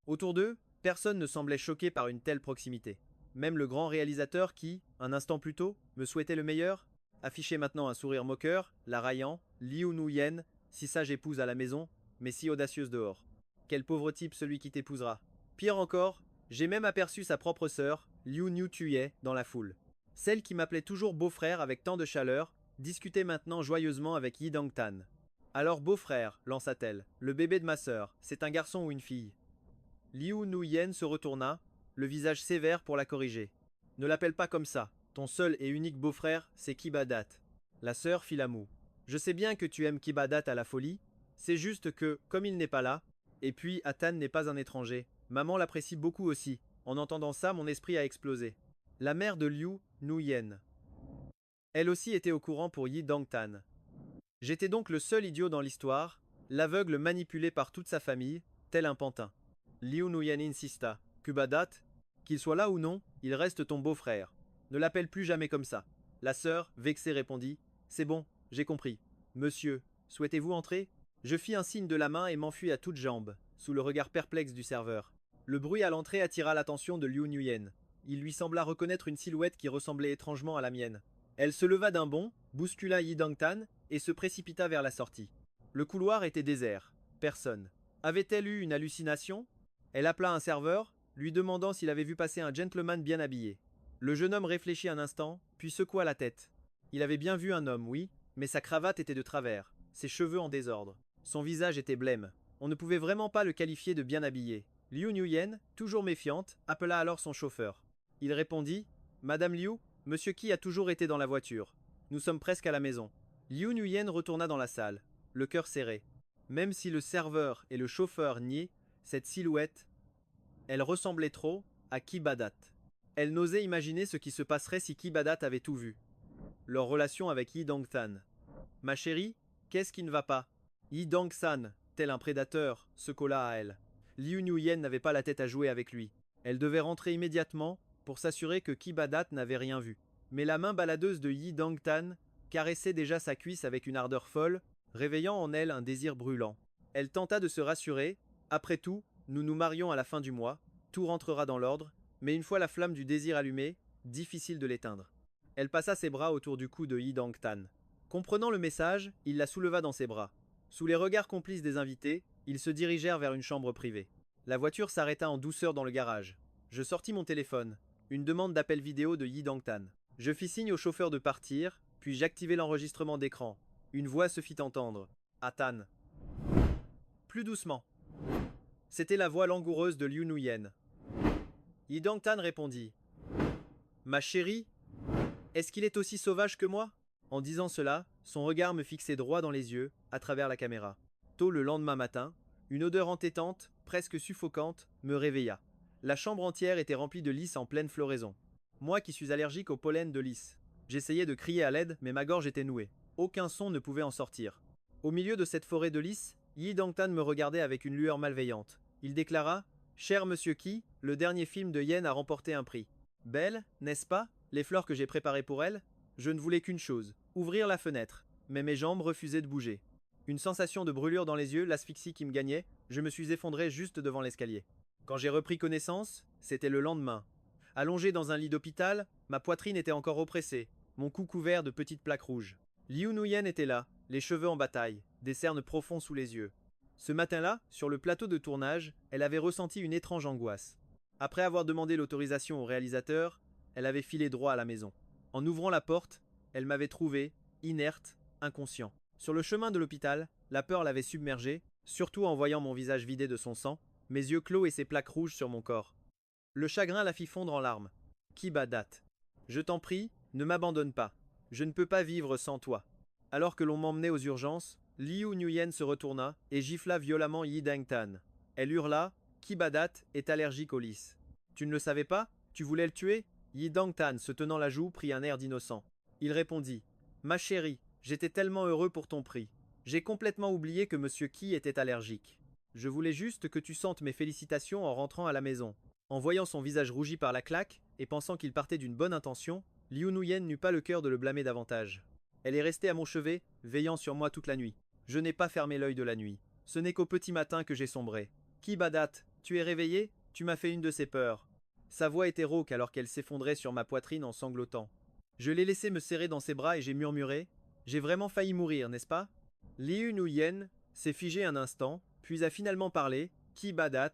Autour d'eux, personne ne semblait choqué par une telle proximité. Même le grand réalisateur qui, un instant plus tôt, me souhaitait le meilleur, affichait maintenant un sourire moqueur, la raillant, Liu Nguyen, si sage épouse à la maison, mais si audacieuse dehors. Quel pauvre type celui qui t'épousera. Pire encore, j'ai même aperçu sa propre sœur, Liu Nhu Tuye, dans la foule. Celle qui m'appelait toujours beau-frère avec tant de chaleur, discutait maintenant joyeusement avec Yi Dong-tan. Alors beau-frère, lança-t-elle, le bébé de ma sœur, c'est un garçon ou une fille? Liu Nuyen se retourna, le visage sévère pour la corriger. Ne l'appelle pas comme ça, ton seul et unique beau-frère, c'est Kibadat. La sœur fit la moue. Je sais bien que tu aimes Kibadat à la folie, c'est juste que, comme il n'est pas là, et puis Atan n'est pas un étranger, maman l'apprécie beaucoup aussi. En entendant ça, mon esprit a explosé. La mère de Liu Nuyen. Elle aussi était au courant pour Yi Dong-tan. J'étais donc le seul idiot dans l'histoire, l'aveugle manipulé par toute sa famille, tel un pantin. Liu Nuyen insista. Kibadat, qu'il soit là ou non, il reste ton beau-frère. Ne l'appelle plus jamais comme ça. La sœur, vexée, répondit. C'est bon, j'ai compris. Monsieur, souhaitez-vous entrer? Je fis un signe de la main et m'enfuis à toutes jambes, sous le regard perplexe du serveur. Le bruit à l'entrée attira l'attention de Liu Nuyen. Il lui sembla reconnaître une silhouette qui ressemblait étrangement à la mienne. Elle se leva d'un bond, bouscula Yi Dong-tan et se précipita vers la sortie. Le couloir était désert. Personne. Avait-elle eu une hallucination? Elle appela un serveur, lui demandant s'il avait vu passer un gentleman bien habillé. Le jeune homme réfléchit un instant, puis secoua la tête. Il avait bien vu un homme, oui, mais sa cravate était de travers, ses cheveux en désordre. Son visage était blême. On ne pouvait vraiment pas le qualifier de bien habillé. Liu Nuyen, toujours méfiante, appela alors son chauffeur. Il répondit « Madame Liu, Monsieur Qi a toujours été dans la voiture. Nous sommes presque à la maison. » Liu Nuyen retourna dans la salle, le cœur serré. Même si le serveur et le chauffeur niaient, cette silhouette, elle ressemblait trop à Kibadat. Elle n'osait imaginer ce qui se passerait si Kibadat avait tout vu. Leur relation avec Yi Dong-tan. Ma chérie, qu'est-ce qui ne va pas? Yi Dong-san, tel un prédateur, se colla à elle. Liu Nuyen n'avait pas la tête à jouer avec lui. Elle devait rentrer immédiatement pour s'assurer que Kibadat n'avait rien vu. Mais la main baladeuse de Yi Dong-tan caressait déjà sa cuisse avec une ardeur folle, réveillant en elle un désir brûlant. Elle tenta de se rassurer. Après tout, nous nous marions à la fin du mois, tout rentrera dans l'ordre, mais une fois la flamme du désir allumée, difficile de l'éteindre. Elle passa ses bras autour du cou de Yi Dong-tan. Comprenant le message, il la souleva dans ses bras. Sous les regards complices des invités, ils se dirigèrent vers une chambre privée. La voiture s'arrêta en douceur dans le garage. Je sortis mon téléphone. Une demande d'appel vidéo de Yi Dong-tan. Je fis signe au chauffeur de partir, puis j'activai l'enregistrement d'écran. Une voix se fit entendre. Atan. Plus doucement. C'était la voix langoureuse de Liu Nuyen. Yi Dong-tan répondit. Ma chérie, est-ce qu'il est aussi sauvage que moi? En disant cela, son regard me fixait droit dans les yeux, à travers la caméra. Tôt le lendemain matin, une odeur entêtante, presque suffocante, me réveilla. La chambre entière était remplie de lys en pleine floraison. Moi qui suis allergique au pollen de lys. J'essayais de crier à l'aide, mais ma gorge était nouée. Aucun son ne pouvait en sortir. Au milieu de cette forêt de lys, Yi Dong-tan me regardait avec une lueur malveillante. Il déclara « Cher Monsieur Qi, le dernier film de Yen a remporté un prix. Belle, n'est-ce pas, les fleurs que j'ai préparées pour elle? Je ne voulais qu'une chose, ouvrir la fenêtre. Mais mes jambes refusaient de bouger. Une sensation de brûlure dans les yeux, l'asphyxie qui me gagnait, je me suis effondré juste devant l'escalier. Quand j'ai repris connaissance, c'était le lendemain. Allongé dans un lit d'hôpital, ma poitrine était encore oppressée, mon cou couvert de petites plaques rouges. Liu Nuyen était là, les cheveux en bataille, des cernes profonds sous les yeux. Ce matin-là, sur le plateau de tournage, elle avait ressenti une étrange angoisse. Après avoir demandé l'autorisation au réalisateur, elle avait filé droit à la maison. En ouvrant la porte, elle m'avait trouvé, inerte, inconscient. Sur le chemin de l'hôpital, la peur l'avait submergé, surtout en voyant mon visage vidé de son sang, mes yeux clos et ses plaques rouges sur mon corps. Le chagrin la fit fondre en larmes. Kibadat. Je t'en prie, ne m'abandonne pas. Je ne peux pas vivre sans toi. Alors que l'on m'emmenait aux urgences, Liu Nuyen se retourna et gifla violemment Yi Dong-tan. Elle hurla « Kibadat est allergique au lys. »« Tu ne le savais pas? Tu voulais le tuer ?» Yi Dong-tan, se tenant la joue, prit un air d'innocent. Il répondit « Ma chérie, j'étais tellement heureux pour ton prix. J'ai complètement oublié que Monsieur Qi était allergique. Je voulais juste que tu sentes mes félicitations en rentrant à la maison. » En voyant son visage rougi par la claque, et pensant qu'il partait d'une bonne intention, Liu Nuyen n'eut pas le cœur de le blâmer davantage. Elle est restée à mon chevet, veillant sur moi toute la nuit. Je n'ai pas fermé l'œil de la nuit. Ce n'est qu'au petit matin que j'ai sombré. Kibadat, tu es réveillé? Tu m'as fait une de ces peurs. Sa voix était rauque alors qu'elle s'effondrait sur ma poitrine en sanglotant. Je l'ai laissé me serrer dans ses bras et j'ai murmuré « J'ai vraiment failli mourir, n'est-ce pas ?» Liu Nuyen s'est figé un instant, puis a finalement parlé « Kibadat,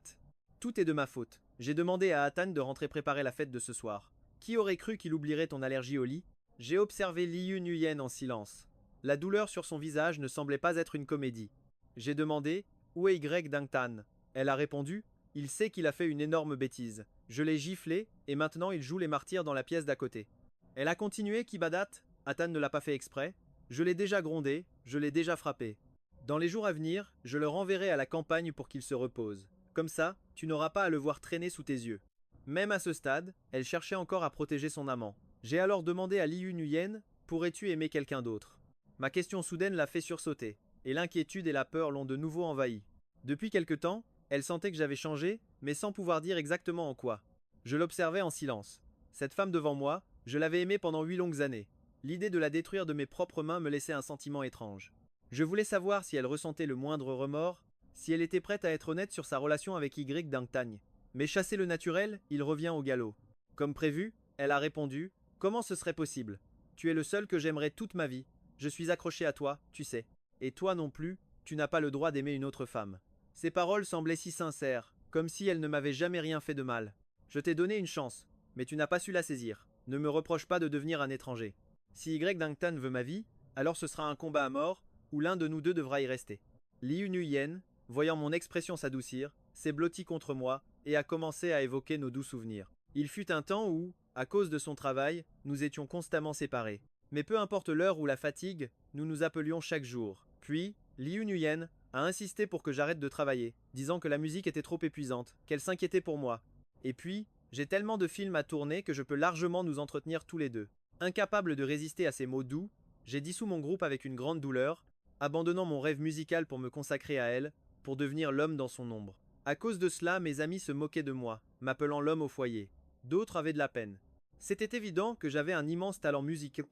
tout est de ma faute. J'ai demandé à Atan de rentrer préparer la fête de ce soir. Qui aurait cru qu'il oublierait ton allergie au lit? J'ai observé Liu Nuyen en silence. La douleur sur son visage ne semblait pas être une comédie. J'ai demandé où est Y Dangtan. Elle a répondu il sait qu'il a fait une énorme bêtise. Je l'ai giflé, et maintenant il joue les martyrs dans la pièce d'à côté. Elle a continué Kibadat. Atan ne l'a pas fait exprès. Je l'ai déjà grondé, je l'ai déjà frappé. Dans les jours à venir, je le renverrai à la campagne pour qu'il se repose. Comme ça, tu n'auras pas à le voir traîner sous tes yeux. Même à ce stade, elle cherchait encore à protéger son amant. J'ai alors demandé à Liu Nuyen pourrais-tu aimer quelqu'un d'autre? Ma question soudaine l'a fait sursauter, et l'inquiétude et la peur l'ont de nouveau envahi. Depuis quelque temps, elle sentait que j'avais changé, mais sans pouvoir dire exactement en quoi. Je l'observais en silence. Cette femme devant moi, je l'avais aimée pendant 8 longues années. L'idée de la détruire de mes propres mains me laissait un sentiment étrange. Je voulais savoir si elle ressentait le moindre remords, si elle était prête à être honnête sur sa relation avec Y Dangtan. Mais chasser le naturel, il revient au galop. Comme prévu, elle a répondu comment ce serait possible? Tu es le seul que j'aimerais toute ma vie. Je suis accroché à toi, tu sais. Et toi non plus, tu n'as pas le droit d'aimer une autre femme. Ces paroles semblaient si sincères, comme si elles ne m'avaient jamais rien fait de mal. Je t'ai donné une chance, mais tu n'as pas su la saisir. Ne me reproche pas de devenir un étranger. Si Y Dangtan veut ma vie, alors ce sera un combat à mort, où l'un de nous deux devra y rester. Liu Nuyen, voyant mon expression s'adoucir, s'est blotti contre moi et a commencé à évoquer nos doux souvenirs. Il fut un temps où, à cause de son travail, nous étions constamment séparés. Mais peu importe l'heure ou la fatigue, nous nous appelions chaque jour. Puis, Liu Nuyen a insisté pour que j'arrête de travailler, disant que la musique était trop épuisante, qu'elle s'inquiétait pour moi. Et puis, j'ai tellement de films à tourner que je peux largement nous entretenir tous les deux. Incapable de résister à ces mots doux, j'ai dissous mon groupe avec une grande douleur, abandonnant mon rêve musical pour me consacrer à elle, pour devenir l'homme dans son ombre. À cause de cela, mes amis se moquaient de moi, m'appelant l'homme au foyer. D'autres avaient de la peine. C'était évident que j'avais un immense talent musical,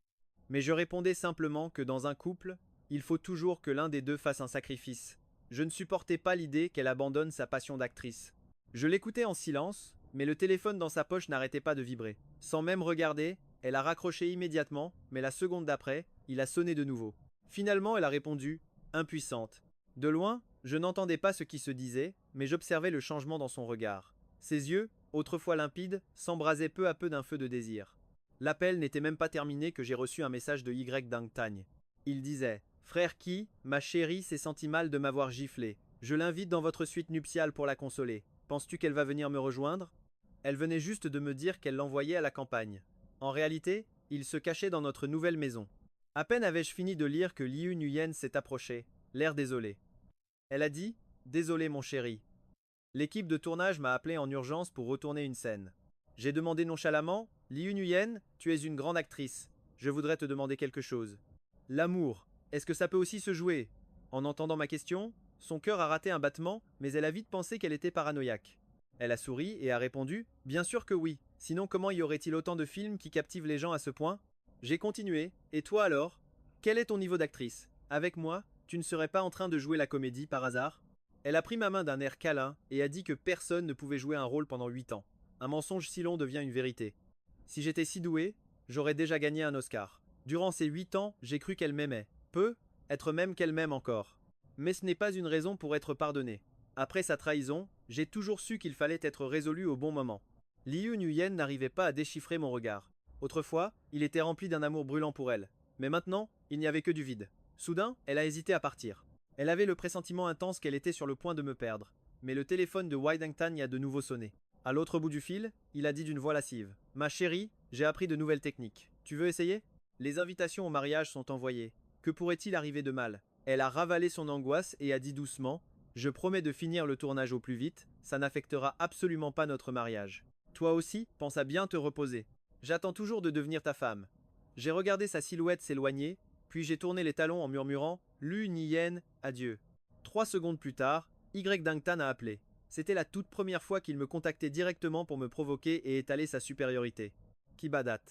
mais je répondais simplement que dans un couple, il faut toujours que l'un des deux fasse un sacrifice. Je ne supportais pas l'idée qu'elle abandonne sa passion d'actrice. Je l'écoutais en silence, mais le téléphone dans sa poche n'arrêtait pas de vibrer. Sans même regarder, elle a raccroché immédiatement, mais la seconde d'après, il a sonné de nouveau. Finalement, elle a répondu, impuissante. De loin, je n'entendais pas ce qui se disait, mais j'observais le changement dans son regard. Ses yeux, autrefois limpides, s'embrasaient peu à peu d'un feu de désir. L'appel n'était même pas terminé que j'ai reçu un message de Y Dangtan. Il disait frère Ki, ma chérie s'est sentie mal de m'avoir giflé. Je l'invite dans votre suite nuptiale pour la consoler. Penses-tu qu'elle va venir me rejoindre? Elle venait juste de me dire qu'elle l'envoyait à la campagne. En réalité, il se cachait dans notre nouvelle maison. À peine avais-je fini de lire que Liu Nuyen s'est approché, l'air désolé. Elle a dit désolé mon chéri. L'équipe de tournage m'a appelé en urgence pour retourner une scène. J'ai demandé nonchalamment Liu Nuyen, tu es une grande actrice. Je voudrais te demander quelque chose. L'amour, est-ce que ça peut aussi se jouer? En entendant ma question, son cœur a raté un battement, mais elle a vite pensé qu'elle était paranoïaque. Elle a souri et a répondu bien sûr que oui, sinon comment y aurait-il autant de films qui captivent les gens à ce point? J'ai continué, et toi alors? Quel est ton niveau d'actrice? Avec moi, tu ne serais pas en train de jouer la comédie par hasard? Elle a pris ma main d'un air câlin et a dit que personne ne pouvait jouer un rôle pendant 8 ans. Un mensonge si long devient une vérité. Si j'étais si doué, j'aurais déjà gagné un Oscar. Durant ces 8 ans, j'ai cru qu'elle m'aimait. Peu, être même qu'elle m'aime encore. Mais ce n'est pas une raison pour être pardonné. Après sa trahison, j'ai toujours su qu'il fallait être résolu au bon moment. Liu Nuyen n'arrivait pas à déchiffrer mon regard. Autrefois, il était rempli d'un amour brûlant pour elle. Mais maintenant, il n'y avait que du vide. Soudain, elle a hésité à partir. Elle avait le pressentiment intense qu'elle était sur le point de me perdre. Mais le téléphone de Y Dangtan y a de nouveau sonné. À l'autre bout du fil, il a dit d'une voix lascive ma chérie, j'ai appris de nouvelles techniques. Tu veux essayer? Les invitations au mariage sont envoyées. Que pourrait-il arriver de mal? Elle a ravalé son angoisse et a dit doucement je promets de finir le tournage au plus vite, ça n'affectera absolument pas notre mariage. Toi aussi, pense à bien te reposer. J'attends toujours de devenir ta femme. J'ai regardé sa silhouette s'éloigner, puis j'ai tourné les talons en murmurant Lu Niyen, adieu. 3 secondes plus tard, Y Dangtan a appelé. C'était la toute première fois qu'il me contactait directement pour me provoquer et étaler sa supériorité. Kibadat.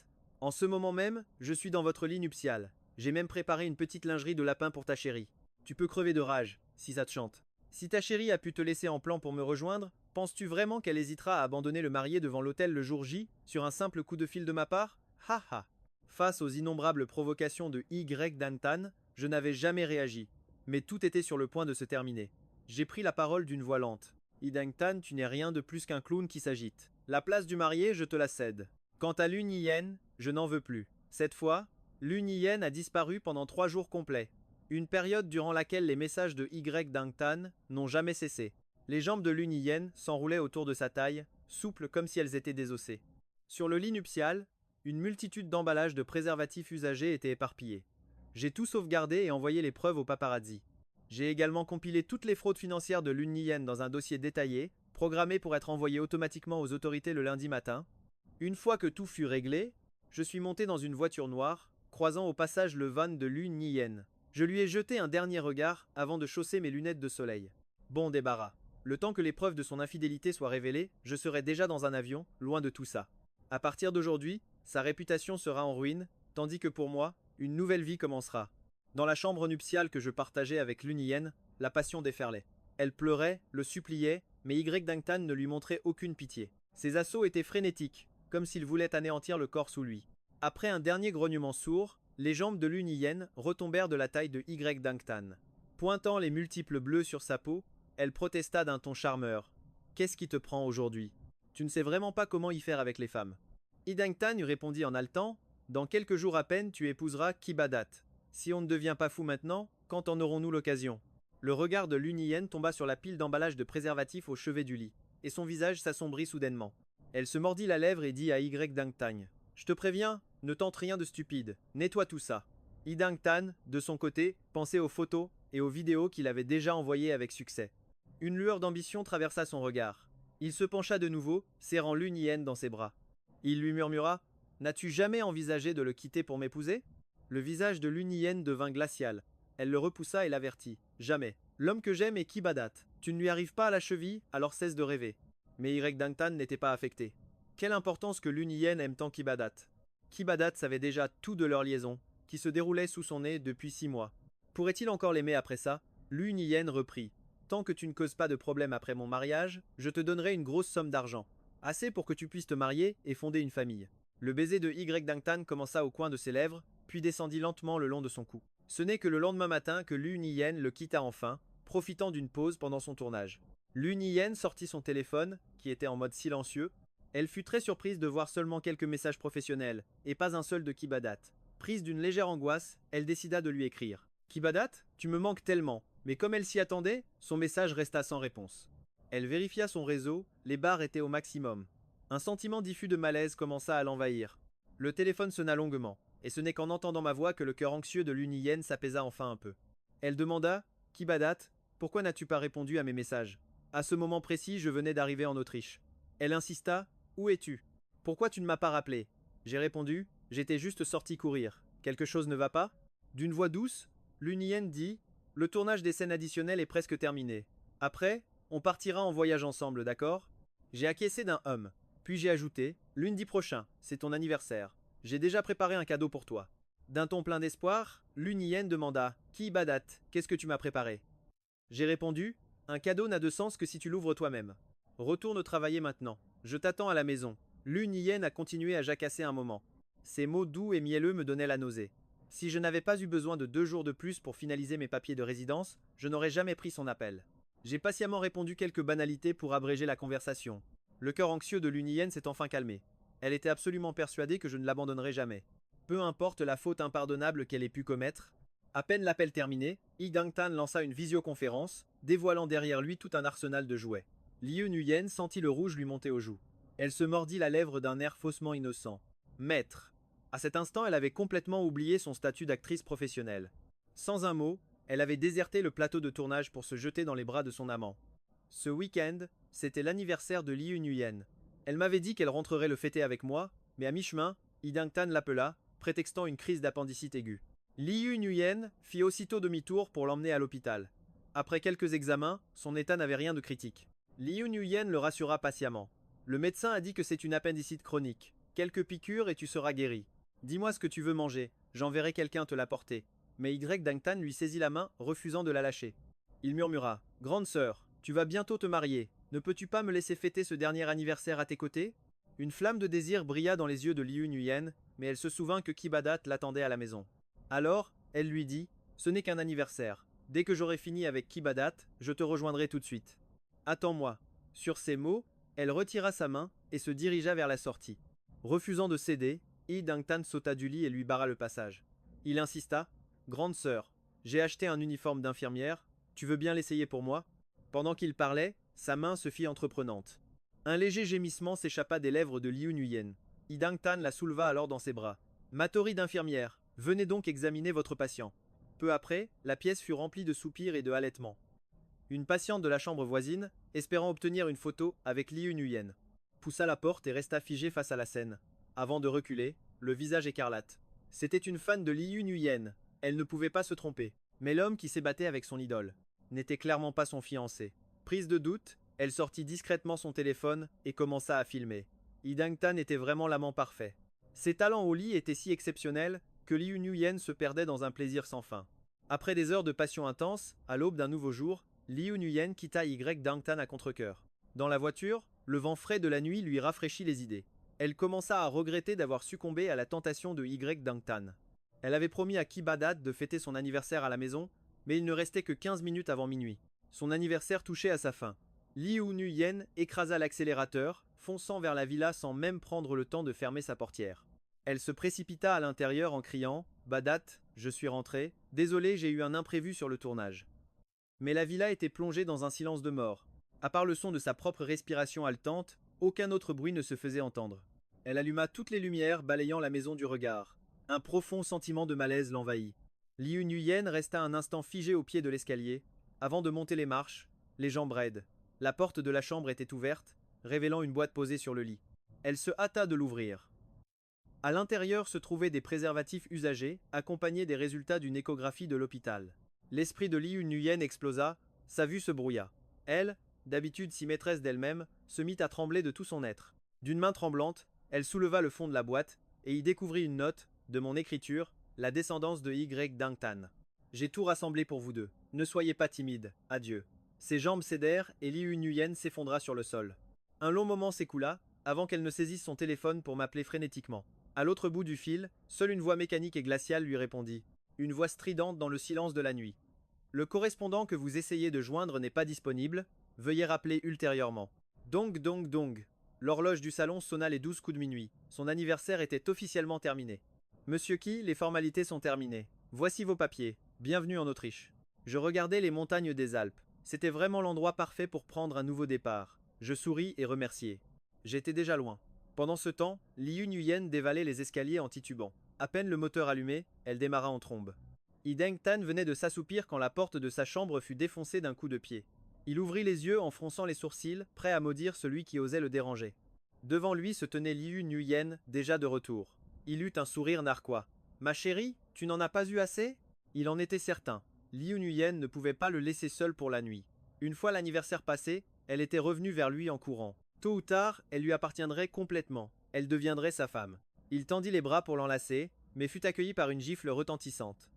En ce moment même, je suis dans votre lit nuptial. J'ai même préparé une petite lingerie de lapin pour ta chérie. Tu peux crever de rage, si ça te chante. Si ta chérie a pu te laisser en plan pour me rejoindre, penses-tu vraiment qu'elle hésitera à abandonner le marié devant l'hôtel le jour J, sur un simple coup de fil de ma part? Ha ha. Face aux innombrables provocations de Y Dangtan, je n'avais jamais réagi. Mais tout était sur le point de se terminer. J'ai pris la parole d'une voix lente. Dangtan, tu n'es rien de plus qu'un clown qui s'agite. La place du marié, je te la cède. Quant à Lu Niyen, je n'en veux plus. Cette fois, Lun Yen a disparu pendant 3 jours complets. Une période durant laquelle les messages de Y Dangtan n'ont jamais cessé. Les jambes de Lun Yen s'enroulaient autour de sa taille, souples comme si elles étaient désossées. Sur le lit nuptial, une multitude d'emballages de préservatifs usagés étaient éparpillés. J'ai tout sauvegardé et envoyé les preuves aux paparazzi. J'ai également compilé toutes les fraudes financières de Lun Yen dans un dossier détaillé, programmé pour être envoyé automatiquement aux autorités le lundi matin. Une fois que tout fut réglé, je suis monté dans une voiture noire, croisant au passage le van de Lun Yen. Je lui ai jeté un dernier regard avant de chausser mes lunettes de soleil. Bon débarras. Le temps que les preuves de son infidélité soient révélées, je serai déjà dans un avion, loin de tout ça. À partir d'aujourd'hui, sa réputation sera en ruine, tandis que pour moi, une nouvelle vie commencera. Dans la chambre nuptiale que je partageais avec Lun Yen, la passion déferlait. Elle pleurait, le suppliait, mais Y Dangtan ne lui montrait aucune pitié. Ses assauts étaient frénétiques, comme s'il voulait anéantir le corps sous lui. Après un dernier grognement sourd, les jambes de Lun Yen retombèrent de la taille de Y Dangtan. Pointant les multiples bleus sur sa peau, elle protesta d'un ton charmeur. « Qu'est-ce qui te prend aujourd'hui? Tu ne sais vraiment pas comment y faire avec les femmes. » Y Dangtan lui répondit en haletant. « Dans quelques jours à peine, tu épouseras Kibadat. Si on ne devient pas fou maintenant, quand en aurons-nous l'occasion ?» Le regard de Lun Yen tomba sur la pile d'emballages de préservatifs au chevet du lit, et son visage s'assombrit soudainement. Elle se mordit la lèvre et dit à Y Dangtan. « Je te préviens, ne tente rien de stupide, nettoie tout ça. » Y Dangtan, de son côté, pensait aux photos et aux vidéos qu'il avait déjà envoyées avec succès. Une lueur d'ambition traversa son regard. Il se pencha de nouveau, serrant Lun Yen dans ses bras. Il lui murmura « N'as-tu jamais envisagé de le quitter pour m'épouser ?» Le visage de Lun Yen devint glacial. Elle le repoussa et l'avertit. « Jamais. L'homme que j'aime est Kibadat. Tu ne lui arrives pas à la cheville, alors cesse de rêver. » Mais Y Dangtan n'était pas affecté. Quelle importance que Lun Yen aime tant Kibadat. Kibadat savait déjà tout de leur liaison, qui se déroulait sous son nez depuis 6 mois. Pourrait-il encore l'aimer après ça? Lun Yen reprit. Tant que tu ne causes pas de problème après mon mariage, je te donnerai une grosse somme d'argent. Assez pour que tu puisses te marier et fonder une famille. Le baiser de Y Dangtan commença au coin de ses lèvres, puis descendit lentement le long de son cou. Ce n'est que le lendemain matin que Lun Yen le quitta enfin, profitant d'une pause pendant son tournage. Lun Yen sortit son téléphone, qui était en mode silencieux. Elle fut très surprise de voir seulement quelques messages professionnels, et pas un seul de Kibadat. Prise d'une légère angoisse, elle décida de lui écrire. « Kibadat, tu me manques tellement. » Mais comme elle s'y attendait, son message resta sans réponse. Elle vérifia son réseau, les barres étaient au maximum. Un sentiment diffus de malaise commença à l'envahir. Le téléphone sonna longuement, et ce n'est qu'en entendant ma voix que le cœur anxieux de Lun Yen s'apaisa enfin un peu. Elle demanda « Kibadat, pourquoi n'as-tu pas répondu à mes messages? À ce moment précis, je venais d'arriver en Autriche. » Elle insista « Où es-tu? Pourquoi tu ne m'as pas rappelé ?» J'ai répondu « J'étais juste sorti courir. Quelque chose ne va pas ?» D'une voix douce, Lun Yen dit « Le tournage des scènes additionnelles est presque terminé. Après, on partira en voyage ensemble, d'accord ?» J'ai acquiescé d'un hum. Puis j'ai ajouté « Lundi prochain, c'est ton anniversaire. J'ai déjà préparé un cadeau pour toi. » D'un ton plein d'espoir, Lun Yen demanda « Kibadat, qu'est-ce que tu m'as préparé ?» J'ai répondu « Un cadeau n'a de sens que si tu l'ouvres toi-même. Retourne travailler maintenant. Je t'attends à la maison. » Lun Yen a continué à jacasser un moment. Ses mots doux et mielleux me donnaient la nausée. Si je n'avais pas eu besoin de 2 jours de plus pour finaliser mes papiers de résidence, je n'aurais jamais pris son appel. J'ai patiemment répondu quelques banalités pour abréger la conversation. Le cœur anxieux de Lun Yen s'est enfin calmé. Elle était absolument persuadée que je ne l'abandonnerais jamais. Peu importe la faute impardonnable qu'elle ait pu commettre. À peine l'appel terminé, Y Dangtan lança une visioconférence, dévoilant derrière lui tout un arsenal de jouets. Lun Yen sentit le rouge lui monter aux joues. Elle se mordit la lèvre d'un air faussement innocent. Maître. À cet instant, elle avait complètement oublié son statut d'actrice professionnelle. Sans un mot, elle avait déserté le plateau de tournage pour se jeter dans les bras de son amant. Ce week-end, c'était l'anniversaire de Lun Yen. Elle m'avait dit qu'elle rentrerait le fêter avec moi, mais à mi-chemin, Y Dangtan l'appela, prétextant une crise d'appendicite aiguë. Lun Yen fit aussitôt demi-tour pour l'emmener à l'hôpital. Après quelques examens, son état n'avait rien de critique. Lun Yen le rassura patiemment. Le médecin a dit que c'est une appendicite chronique. Quelques piqûres et tu seras guéri. Dis-moi ce que tu veux manger, j'enverrai quelqu'un te l'apporter. Mais Y Dangtan lui saisit la main, refusant de la lâcher. Il murmura « Grande sœur, tu vas bientôt te marier. Ne peux-tu pas me laisser fêter ce dernier anniversaire à tes côtés ?» Une flamme de désir brilla dans les yeux de Lun Yen, mais elle se souvint que Kibadat l'attendait à la maison. Alors, elle lui dit « Ce n'est qu'un anniversaire. Dès que j'aurai fini avec Kibadat, je te rejoindrai tout de suite. Attends-moi. » Sur ces mots, elle retira sa main et se dirigea vers la sortie. Refusant de céder, Yi Dangtan sauta du lit et lui barra le passage. Il insista. Grande sœur, j'ai acheté un uniforme d'infirmière, tu veux bien l'essayer pour moi? Pendant qu'il parlait, sa main se fit entreprenante. Un léger gémissement s'échappa des lèvres de Liu Nuyen. Yi Dangtan la souleva alors dans ses bras. Matori d'infirmière, venez donc examiner votre patient. Peu après, la pièce fut remplie de soupirs et de halètements. Une patiente de la chambre voisine, espérant obtenir une photo avec Liu Nuyen, poussa la porte et resta figée face à la scène, avant de reculer, le visage écarlate. C'était une fan de Liu Nuyen, elle ne pouvait pas se tromper. Mais l'homme qui s'ébattait avec son idole n'était clairement pas son fiancé. Prise de doute, elle sortit discrètement son téléphone et commença à filmer. Yi Dangtan était vraiment l'amant parfait. Ses talents au lit étaient si exceptionnels que Liu Nuyen se perdait dans un plaisir sans fin. Après des heures de passion intense, à l'aube d'un nouveau jour, Liu Nuyen quitta Y Dangtan à contre-cœur. Dans la voiture, le vent frais de la nuit lui rafraîchit les idées. Elle commença à regretter d'avoir succombé à la tentation de Y Dangtan. Elle avait promis à Kibadat de fêter son anniversaire à la maison, mais il ne restait que 15 minutes avant minuit. Son anniversaire touchait à sa fin. Liu Nuyen écrasa l'accélérateur, fonçant vers la villa sans même prendre le temps de fermer sa portière. Elle se précipita à l'intérieur en criant « Badat, je suis rentrée. Désolé, j'ai eu un imprévu sur le tournage. » Mais la villa était plongée dans un silence de mort. À part le son de sa propre respiration haletante, aucun autre bruit ne se faisait entendre. Elle alluma toutes les lumières, balayant la maison du regard. Un profond sentiment de malaise l'envahit. Liu Nuyen resta un instant figé au pied de l'escalier, avant de monter les marches, les jambes raides. La porte de la chambre était ouverte, révélant une boîte posée sur le lit. Elle se hâta de l'ouvrir. À l'intérieur se trouvaient des préservatifs usagés, accompagnés des résultats d'une échographie de l'hôpital. L'esprit de Liu Nuyen explosa, sa vue se brouilla. Elle, d'habitude si maîtresse d'elle-même, se mit à trembler de tout son être. D'une main tremblante, elle souleva le fond de la boîte, et y découvrit une note, de mon écriture, la descendance de Y Dangtan. J'ai tout rassemblé pour vous deux. Ne soyez pas timide. Adieu. Ses jambes cédèrent et Liu Nuyen s'effondra sur le sol. Un long moment s'écoula, avant qu'elle ne saisisse son téléphone pour m'appeler frénétiquement. À l'autre bout du fil, seule une voix mécanique et glaciale lui répondit. Une voix stridente dans le silence de la nuit. Le correspondant que vous essayez de joindre n'est pas disponible. Veuillez rappeler ultérieurement. Dong dong dong. L'horloge du salon sonna les 12 coups de minuit. Son anniversaire était officiellement terminé. Monsieur Key, les formalités sont terminées. Voici vos papiers. Bienvenue en Autriche. Je regardais les montagnes des Alpes. C'était vraiment l'endroit parfait pour prendre un nouveau départ. Je souris et remerciai. J'étais déjà loin. Pendant ce temps, Liu Nuyen dévalait les escaliers en titubant. À peine le moteur allumé, elle démarra en trombe. Yi Dangtan venait de s'assoupir quand la porte de sa chambre fut défoncée d'un coup de pied. Il ouvrit les yeux en fronçant les sourcils, prêt à maudire celui qui osait le déranger. Devant lui se tenait Liu Nuyen, déjà de retour. Il eut un sourire narquois. « Ma chérie, tu n'en as pas eu assez ?» Il en était certain. Liu Nuyen ne pouvait pas le laisser seul pour la nuit. Une fois l'anniversaire passé, elle était revenue vers lui en courant. Tôt ou tard, elle lui appartiendrait complètement. Elle deviendrait sa femme. Il tendit les bras pour l'enlacer, mais fut accueilli par une gifle retentissante.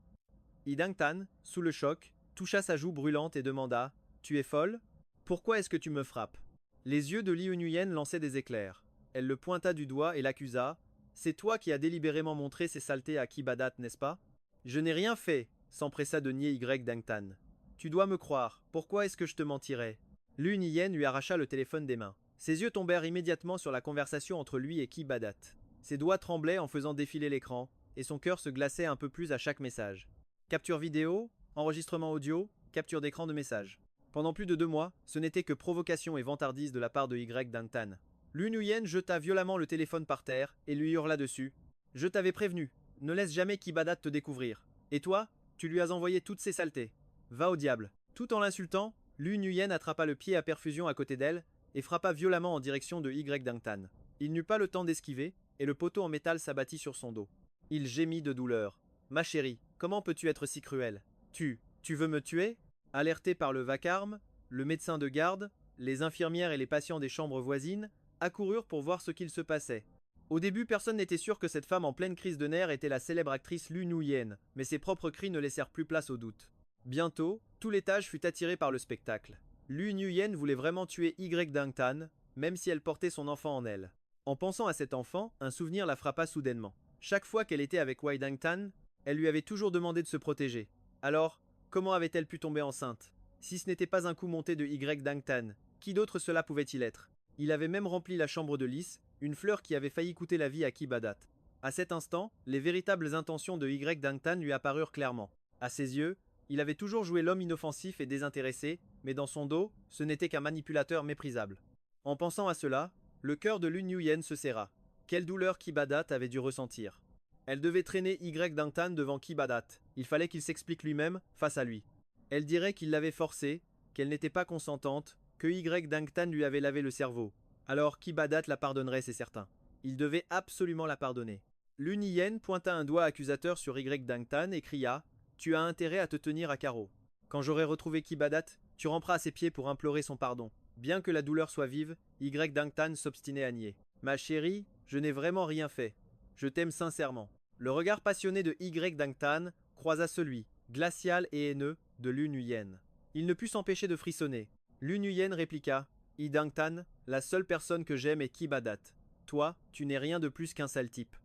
Yi Dangtan, sous le choc, toucha sa joue brûlante et demanda « Tu es folle? Pourquoi est-ce que tu me frappes ?» Les yeux de Liu Nuyen lançaient des éclairs. Elle le pointa du doigt et l'accusa. « C'est toi qui as délibérément montré ces saletés à Kibadat, n'est-ce pas ?»« Je n'ai rien fait !» s'empressa de nier Y Dangtan. « Tu dois me croire, pourquoi est-ce que je te mentirais ?» Liu Nuyen lui arracha le téléphone des mains. Ses yeux tombèrent immédiatement sur la conversation entre lui et Kibadat. Ses doigts tremblaient en faisant défiler l'écran, et son cœur se glaçait un peu plus à chaque message. Capture vidéo, enregistrement audio, capture d'écran de message. Pendant plus de 2 mois, ce n'était que provocation et vantardise de la part de Y Dangtan. Liu Nuyen jeta violemment le téléphone par terre et lui hurla dessus. « Je t'avais prévenu, ne laisse jamais Kibadat te découvrir. Et toi, tu lui as envoyé toutes ces saletés. Va au diable. » Tout en l'insultant, Liu Nuyen attrapa le pied à perfusion à côté d'elle et frappa violemment en direction de Y Dangtan. Il n'eut pas le temps d'esquiver, et le poteau en métal s'abattit sur son dos. Il gémit de douleur. « Ma chérie, comment peux-tu être si cruelle? Tu veux me tuer ?» Alertés par le vacarme, le médecin de garde, les infirmières et les patients des chambres voisines accoururent pour voir ce qu'il se passait. Au début, personne n'était sûr que cette femme en pleine crise de nerfs était la célèbre actrice Liu Nuyen, mais ses propres cris ne laissèrent plus place au doute. Bientôt, tout l'étage fut attiré par le spectacle. Liu Nuyen voulait vraiment tuer Y Dangtan, même si elle portait son enfant en elle. En pensant à cet enfant, un souvenir la frappa soudainement. Chaque fois qu'elle était avec Y Dangtan, elle lui avait toujours demandé de se protéger. Alors, comment avait-elle pu tomber enceinte? Si ce n'était pas un coup monté de Y Dangtan, qui d'autre cela pouvait-il être? Il avait même rempli la chambre de lys, une fleur qui avait failli coûter la vie à Kibadat. À cet instant, les véritables intentions de Y Dangtan lui apparurent clairement. À ses yeux, il avait toujours joué l'homme inoffensif et désintéressé, mais dans son dos, ce n'était qu'un manipulateur méprisable. En pensant à cela, le cœur de Lu Nguyen se serra. Quelle douleur Kibadat avait dû ressentir. Elle devait traîner Y Dangtan devant Kibadat. Il fallait qu'il s'explique lui-même face à lui. Elle dirait qu'il l'avait forcée, qu'elle n'était pas consentante, que Y Dangtan lui avait lavé le cerveau. Alors Kibadat la pardonnerait, c'est certain. Il devait absolument la pardonner. Lu Nguyen pointa un doigt accusateur sur Y Dangtan et cria « Tu as intérêt à te tenir à carreau. Quand j'aurai retrouvé Kibadat, tu ramperas à ses pieds pour implorer son pardon. » Bien que la douleur soit vive, Y Dangtan s'obstinait à nier. « Ma chérie, je n'ai vraiment rien fait. Je t'aime sincèrement. » Le regard passionné de Y Dangtan croisa celui, glacial et haineux, de Lu Nguyen. Il ne put s'empêcher de frissonner. Lu Nguyen répliqua « Y Dangtan, la seule personne que j'aime est Kibadat. Toi, tu n'es rien de plus qu'un sale type.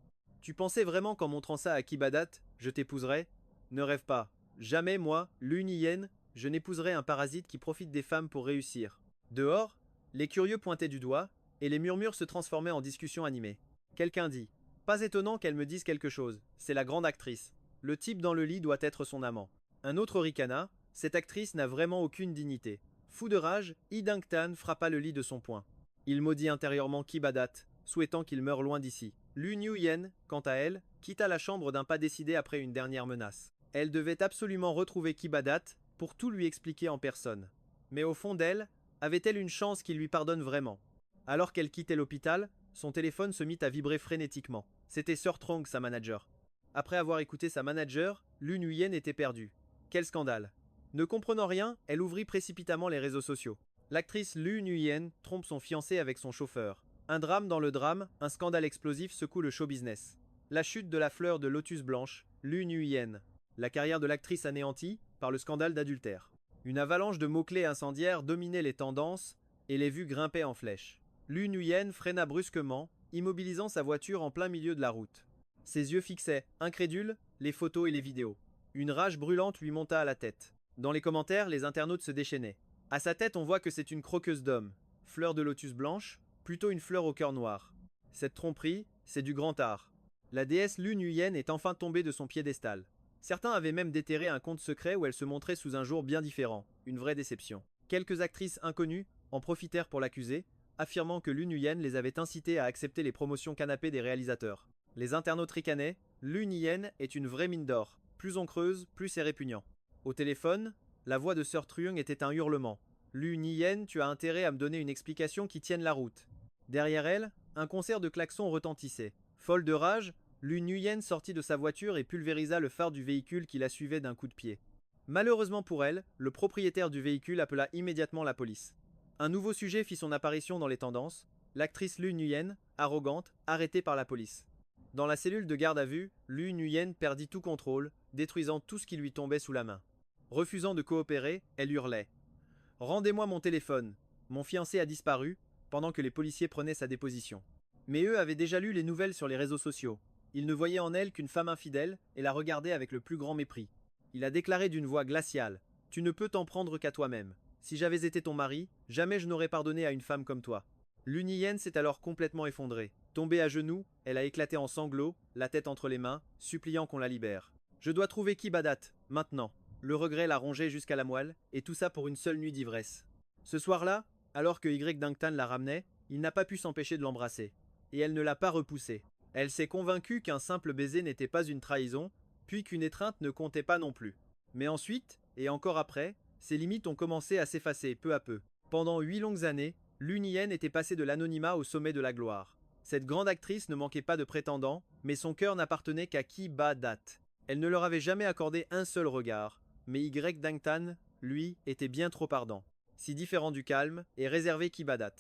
Tu pensais vraiment qu'en montrant ça à Kibadat, je t'épouserais? Ne rêve pas. Jamais, moi, Lu Nguyen, je n'épouserai un parasite qui profite des femmes pour réussir. » Dehors, les curieux pointaient du doigt, et les murmures se transformaient en discussions animées. Quelqu'un dit « Pas étonnant qu'elle me dise quelque chose, c'est la grande actrice. Le type dans le lit doit être son amant. » Un autre ricana « Cette actrice n'a vraiment aucune dignité. » Fou de rage, Y Dangtan frappa le lit de son poing. Il maudit intérieurement Kibadat, souhaitant qu'il meure loin d'ici. Lu Nguyen, quant à elle, quitta la chambre d'un pas décidé après une dernière menace. Elle devait absolument retrouver Kibadat pour tout lui expliquer en personne. Mais au fond d'elle, avait-elle une chance qu'il lui pardonne vraiment? Alors qu'elle quittait l'hôpital, son téléphone se mit à vibrer frénétiquement. C'était Sir Trong, sa manager. Après avoir écouté sa manager, Lu Nguyen était perdue. Quel scandale! Ne comprenant rien, elle ouvrit précipitamment les réseaux sociaux. L'actrice Lu Nguyen trompe son fiancé avec son chauffeur. Un drame dans le drame, un scandale explosif secoue le show business. La chute de la fleur de lotus blanche, Lu Nguyen. La carrière de l'actrice anéantie par le scandale d'adultère. Une avalanche de mots-clés incendiaires dominait les tendances et les vues grimpaient en flèche. Lu Nguyen freina brusquement, immobilisant sa voiture en plein milieu de la route. Ses yeux fixaient, incrédules, les photos et les vidéos. Une rage brûlante lui monta à la tête. Dans les commentaires, les internautes se déchaînaient. À sa tête, on voit que c'est une croqueuse d'homme. Fleur de lotus blanche, plutôt une fleur au cœur noir. Cette tromperie, c'est du grand art. La déesse Lu Nguyen est enfin tombée de son piédestal. Certains avaient même déterré un compte secret où elle se montrait sous un jour bien différent, une vraie déception. Quelques actrices inconnues en profitèrent pour l'accuser, affirmant que Lu Nguyen les avait incitées à accepter les promotions canapés des réalisateurs. Les internautes ricanaient, Lu Nguyen est une vraie mine d'or. Plus on creuse, plus c'est répugnant. Au téléphone, la voix de Sir Truong était un hurlement. Lu Nguyen, tu as intérêt à me donner une explication qui tienne la route. Derrière elle, un concert de klaxons retentissait. Folle de rage, Lu Nguyen sortit de sa voiture et pulvérisa le phare du véhicule qui la suivait d'un coup de pied. Malheureusement pour elle, le propriétaire du véhicule appela immédiatement la police. Un nouveau sujet fit son apparition dans les tendances, l'actrice Lu Nguyen, arrogante, arrêtée par la police. Dans la cellule de garde à vue, Lu Nguyen perdit tout contrôle, détruisant tout ce qui lui tombait sous la main. Refusant de coopérer, elle hurlait « Rendez-moi mon téléphone. Mon fiancé a disparu », pendant que les policiers prenaient sa déposition. Mais eux avaient déjà lu les nouvelles sur les réseaux sociaux. Ils ne voyaient en elle qu'une femme infidèle et la regardaient avec le plus grand mépris. Il a déclaré d'une voix glaciale « Tu ne peux t'en prendre qu'à toi-même. Si j'avais été ton mari, jamais je n'aurais pardonné à une femme comme toi. » Lu Nguyen s'est alors complètement effondrée. Tombée à genoux, elle a éclaté en sanglots, la tête entre les mains, suppliant qu'on la libère. « Je dois trouver Kibadat, maintenant. » Le regret l'a rongée jusqu'à la moelle, et tout ça pour une seule nuit d'ivresse. Ce soir-là, alors que Y Dangtan la ramenait, il n'a pas pu s'empêcher de l'embrasser. Et elle ne l'a pas repoussé. Elle s'est convaincue qu'un simple baiser n'était pas une trahison, puis qu'une étreinte ne comptait pas non plus. Mais ensuite, et encore après, ses limites ont commencé à s'effacer peu à peu. Pendant 8 longues années, Lu Nguyen était passée de l'anonymat au sommet de la gloire. Cette grande actrice ne manquait pas de prétendants, mais son cœur n'appartenait qu'à Kibadat. Elle ne leur avait jamais accordé un seul regard. Mais Y Dangtan, lui, était bien trop ardent, si différent du calme et réservé Kibadat.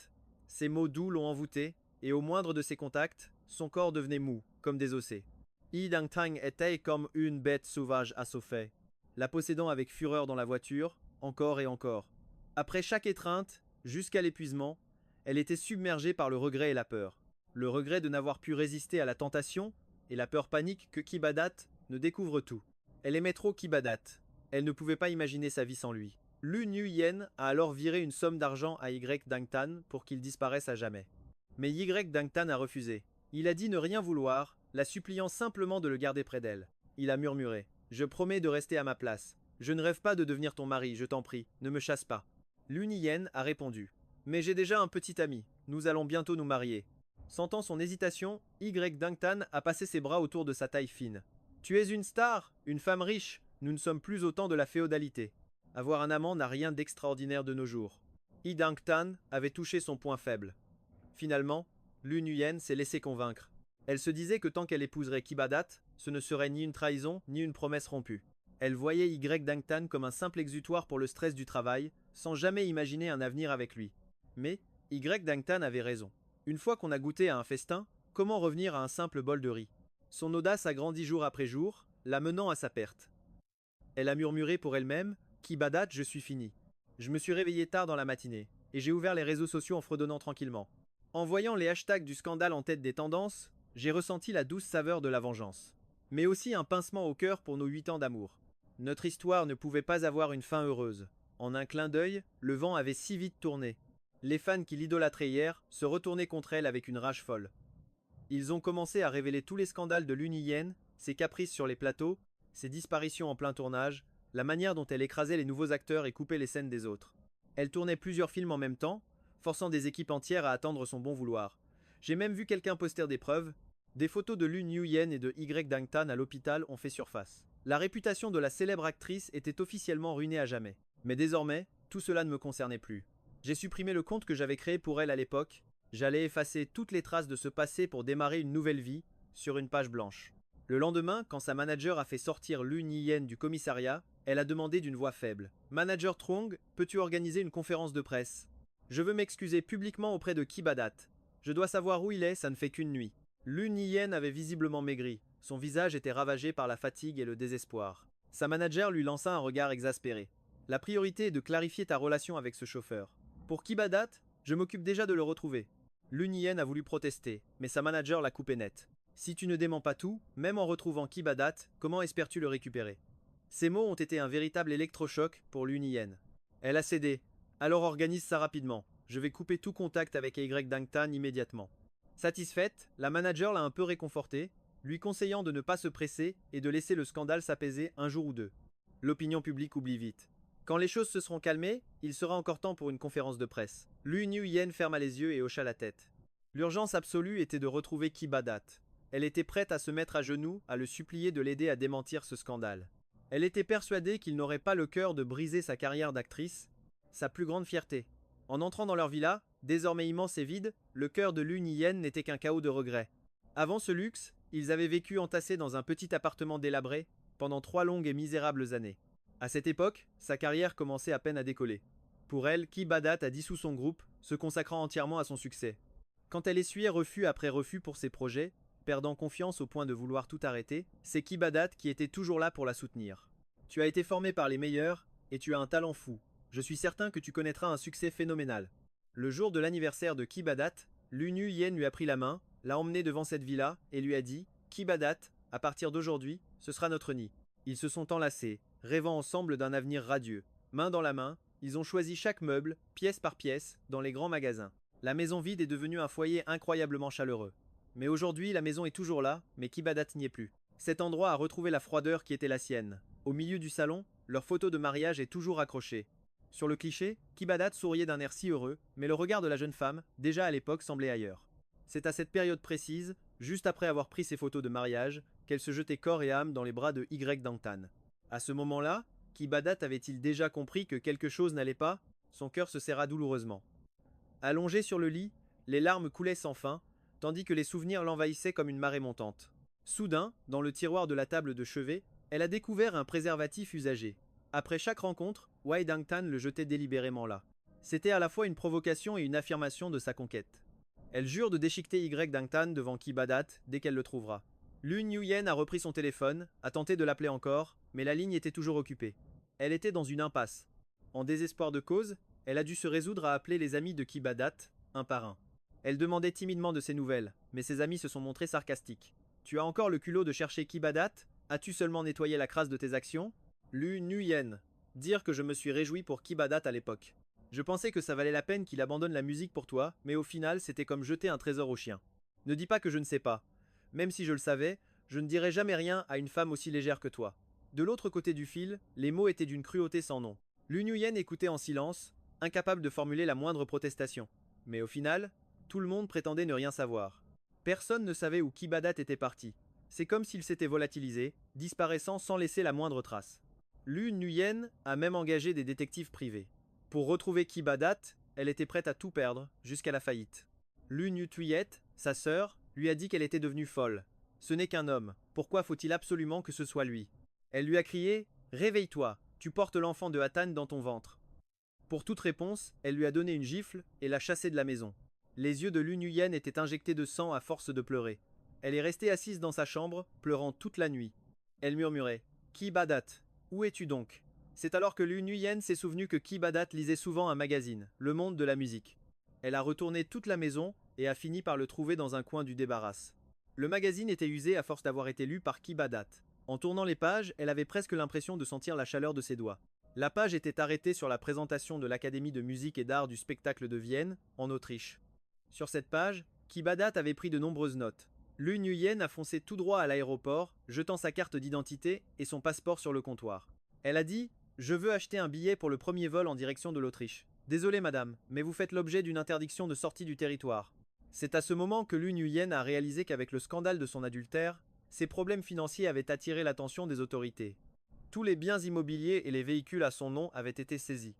Ses mots doux l'ont envoûté, et au moindre de ses contacts, son corps devenait mou, comme désossé. Y Dangtan était comme une bête sauvage assoiffée, la possédant avec fureur dans la voiture, encore et encore. Après chaque étreinte, jusqu'à l'épuisement, elle était submergée par le regret et la peur. Le regret de n'avoir pu résister à la tentation, et la peur panique que Kibadat ne découvre tout. Elle aimait trop Kibadat. Elle ne pouvait pas imaginer sa vie sans lui. Lu Nguyen a alors viré une somme d'argent à Y Dangtan pour qu'il disparaisse à jamais. Mais Y Dangtan a refusé. Il a dit ne rien vouloir, la suppliant simplement de le garder près d'elle. Il a murmuré. Je promets de rester à ma place. Je ne rêve pas de devenir ton mari, je t'en prie, ne me chasse pas. L'Uniyen a répondu. Mais j'ai déjà un petit ami, nous allons bientôt nous marier. Sentant son hésitation, Y. Dangtan a passé ses bras autour de sa taille fine. Tu es une star, une femme riche, nous ne sommes plus au temps de la féodalité. Avoir un amant n'a rien d'extraordinaire de nos jours. I Dangtan avait touché son point faible. Finalement, Lu Nguyen s'est laissé convaincre. Elle se disait que tant qu'elle épouserait Kibadat, ce ne serait ni une trahison, ni une promesse rompue. Elle voyait Y Dangtan comme un simple exutoire pour le stress du travail, sans jamais imaginer un avenir avec lui. Mais Y Dangtan avait raison. Une fois qu'on a goûté à un festin, comment revenir à un simple bol de riz? Son audace a grandi jour après jour, la menant à sa perte. Elle a murmuré pour elle-même « Kibadat, je suis fini ». Je me suis réveillé tard dans la matinée, et j'ai ouvert les réseaux sociaux en fredonnant tranquillement. En voyant les hashtags du scandale en tête des tendances, j'ai ressenti la douce saveur de la vengeance. Mais aussi un pincement au cœur pour nos 8 ans d'amour. Notre histoire ne pouvait pas avoir une fin heureuse. En un clin d'œil, le vent avait si vite tourné. Les fans qui l'idolâtraient hier se retournaient contre elle avec une rage folle. Ils ont commencé à révéler tous les scandales de l'Uniyen, ses caprices sur les plateaux, ses disparitions en plein tournage, la manière dont elle écrasait les nouveaux acteurs et coupait les scènes des autres. Elle tournait plusieurs films en même temps, forçant des équipes entières à attendre son bon vouloir. J'ai même vu quelqu'un poster des preuves. Des photos de Lu Nguyen et de Y Dangtan à l'hôpital ont fait surface. La réputation de la célèbre actrice était officiellement ruinée à jamais. Mais désormais, tout cela ne me concernait plus. J'ai supprimé le compte que j'avais créé pour elle à l'époque. J'allais effacer toutes les traces de ce passé pour démarrer une nouvelle vie, sur une page blanche. Le lendemain, quand sa manager a fait sortir Lu Nguyen du commissariat, elle a demandé d'une voix faible. « Manager Trong, peux-tu organiser une conférence de presse? Je veux m'excuser publiquement auprès de Kibadat. Je dois savoir où il est, ça ne fait qu'une nuit. » Lu Nguyen avait visiblement maigri. Son visage était ravagé par la fatigue et le désespoir. Sa manager lui lança un regard exaspéré. « La priorité est de clarifier ta relation avec ce chauffeur. Pour Kibadat, je m'occupe déjà de le retrouver. » Lu Nguyen a voulu protester, mais sa manager l'a coupé net. « Si tu ne démens pas tout, même en retrouvant Kibadat, comment espères-tu le récupérer ?» Ces mots ont été un véritable électrochoc pour Lu Nguyen. Elle a cédé. « Alors organise ça rapidement. Je vais couper tout contact avec Y Dangtan immédiatement. » Satisfaite, la manager l'a un peu réconfortée, lui conseillant de ne pas se presser et de laisser le scandale s'apaiser un jour ou deux. L'opinion publique oublie vite. Quand les choses se seront calmées, il sera encore temps pour une conférence de presse. Lu Nguyen ferma les yeux et hocha la tête. L'urgence absolue était de retrouver Kibadat. Elle était prête à se mettre à genoux, à le supplier de l'aider à démentir ce scandale. Elle était persuadée qu'il n'aurait pas le cœur de briser sa carrière d'actrice, sa plus grande fierté. En entrant dans leur villa, désormais immense et vide, le cœur de Lu Nguyen n'était qu'un chaos de regrets. Avant ce luxe, ils avaient vécu entassés dans un petit appartement délabré pendant 3 longues et misérables années. À cette époque, sa carrière commençait à peine à décoller. Pour elle, Kibadat a dissous son groupe, se consacrant entièrement à son succès. Quand elle essuyait refus après refus pour ses projets, perdant confiance au point de vouloir tout arrêter, c'est Kibadat qui était toujours là pour la soutenir. Tu as été formé par les meilleurs, et tu as un talent fou. Je suis certain que tu connaîtras un succès phénoménal. Le jour de l'anniversaire de Kibadat, Lu Nguyen lui a pris la main, l'a emmené devant cette villa et lui a dit « Kibadat, à partir d'aujourd'hui, ce sera notre nid. » Ils se sont enlacés, rêvant ensemble d'un avenir radieux. Main dans la main, ils ont choisi chaque meuble, pièce par pièce, dans les grands magasins. La maison vide est devenue un foyer incroyablement chaleureux. Mais aujourd'hui, la maison est toujours là, mais Kibadat n'y est plus. Cet endroit a retrouvé la froideur qui était la sienne. Au milieu du salon, leur photo de mariage est toujours accrochée. Sur le cliché, Kibadat souriait d'un air si heureux, mais le regard de la jeune femme, déjà à l'époque, semblait ailleurs. C'est à cette période précise, juste après avoir pris ses photos de mariage, qu'elle se jetait corps et âme dans les bras de Y Dangtan. À ce moment-là, Kibadat avait-il déjà compris que quelque chose n'allait pas? Son cœur se serra douloureusement. Allongée sur le lit, les larmes coulaient sans fin, tandis que les souvenirs l'envahissaient comme une marée montante. Soudain, dans le tiroir de la table de chevet, elle a découvert un préservatif usagé. Après chaque rencontre, Y Dangtan le jetait délibérément là. C'était à la fois une provocation et une affirmation de sa conquête. Elle jure de déchiqueter Y Dangtan devant Kibadat dès qu'elle le trouvera. Lu Nguyen a repris son téléphone, a tenté de l'appeler encore, mais la ligne était toujours occupée. Elle était dans une impasse. En désespoir de cause, elle a dû se résoudre à appeler les amis de Kibadat, un par un. Elle demandait timidement de ses nouvelles, mais ses amis se sont montrés sarcastiques. « Tu as encore le culot de chercher Kibadat? As-tu seulement nettoyé la crasse de tes actions ?» Lu Nguyen. Dire que je me suis réjoui pour Kibadat à l'époque. Je pensais que ça valait la peine qu'il abandonne la musique pour toi, mais au final, c'était comme jeter un trésor au chien. Ne dis pas que je ne sais pas. Même si je le savais, je ne dirais jamais rien à une femme aussi légère que toi. De l'autre côté du fil, les mots étaient d'une cruauté sans nom. Lu Nguyen écoutait en silence, incapable de formuler la moindre protestation. Mais au final, tout le monde prétendait ne rien savoir. Personne ne savait où Kibadat était parti. C'est comme s'il s'était volatilisé, disparaissant sans laisser la moindre trace. Lu Nguyen a même engagé des détectives privés. Pour retrouver Kibadat, elle était prête à tout perdre, jusqu'à la faillite. Lu Nguyet, sa sœur, lui a dit qu'elle était devenue folle. Ce n'est qu'un homme, pourquoi faut-il absolument que ce soit lui? Elle lui a crié « Réveille-toi, tu portes l'enfant de Hatan dans ton ventre ». Pour toute réponse, elle lui a donné une gifle et l'a chassé de la maison. Les yeux de Lu Nguyen étaient injectés de sang à force de pleurer. Elle est restée assise dans sa chambre, pleurant toute la nuit. Elle murmurait « Kibadat, où es-tu donc ?» C'est alors que Lu Nguyen s'est souvenu que Kibadat lisait souvent un magazine, Le Monde de la musique. Elle a retourné toute la maison et a fini par le trouver dans un coin du débarras. Le magazine était usé à force d'avoir été lu par Kibadat. En tournant les pages, elle avait presque l'impression de sentir la chaleur de ses doigts. La page était arrêtée sur la présentation de l'Académie de musique et d'art du spectacle de Vienne, en Autriche. Sur cette page, Kibadat avait pris de nombreuses notes. Lu Nguyen a foncé tout droit à l'aéroport, jetant sa carte d'identité et son passeport sur le comptoir. Elle a dit « Je veux acheter un billet pour le premier vol en direction de l'Autriche. Désolé madame, mais vous faites l'objet d'une interdiction de sortie du territoire. » C'est à ce moment que Lu Nguyen a réalisé qu'avec le scandale de son adultère, ses problèmes financiers avaient attiré l'attention des autorités. Tous les biens immobiliers et les véhicules à son nom avaient été saisis.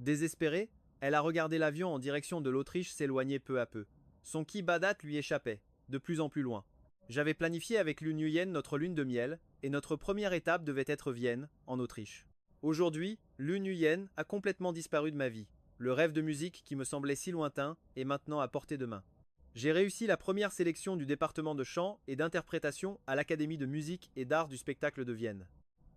Désespérée, elle a regardé l'avion en direction de l'Autriche s'éloigner peu à peu. Son Kibadat lui échappait, de plus en plus loin. J'avais planifié avec Lu Nguyen notre lune de miel, et notre première étape devait être Vienne, en Autriche. Aujourd'hui, Lu Nguyen a complètement disparu de ma vie. Le rêve de musique qui me semblait si lointain est maintenant à portée de main. J'ai réussi la première sélection du département de chant et d'interprétation à l'Académie de musique et d'art du spectacle de Vienne.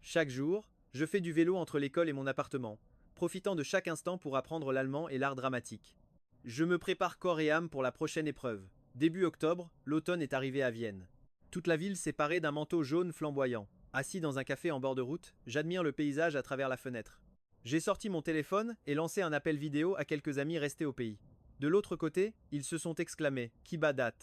Chaque jour, je fais du vélo entre l'école et mon appartement, profitant de chaque instant pour apprendre l'allemand et l'art dramatique. Je me prépare corps et âme pour la prochaine épreuve. Début octobre, l'automne est arrivé à Vienne. Toute la ville s'est parée d'un manteau jaune flamboyant. Assis dans un café en bord de route, j'admire le paysage à travers la fenêtre. J'ai sorti mon téléphone et lancé un appel vidéo à quelques amis restés au pays. De l'autre côté, ils se sont exclamés « Kibadat !»«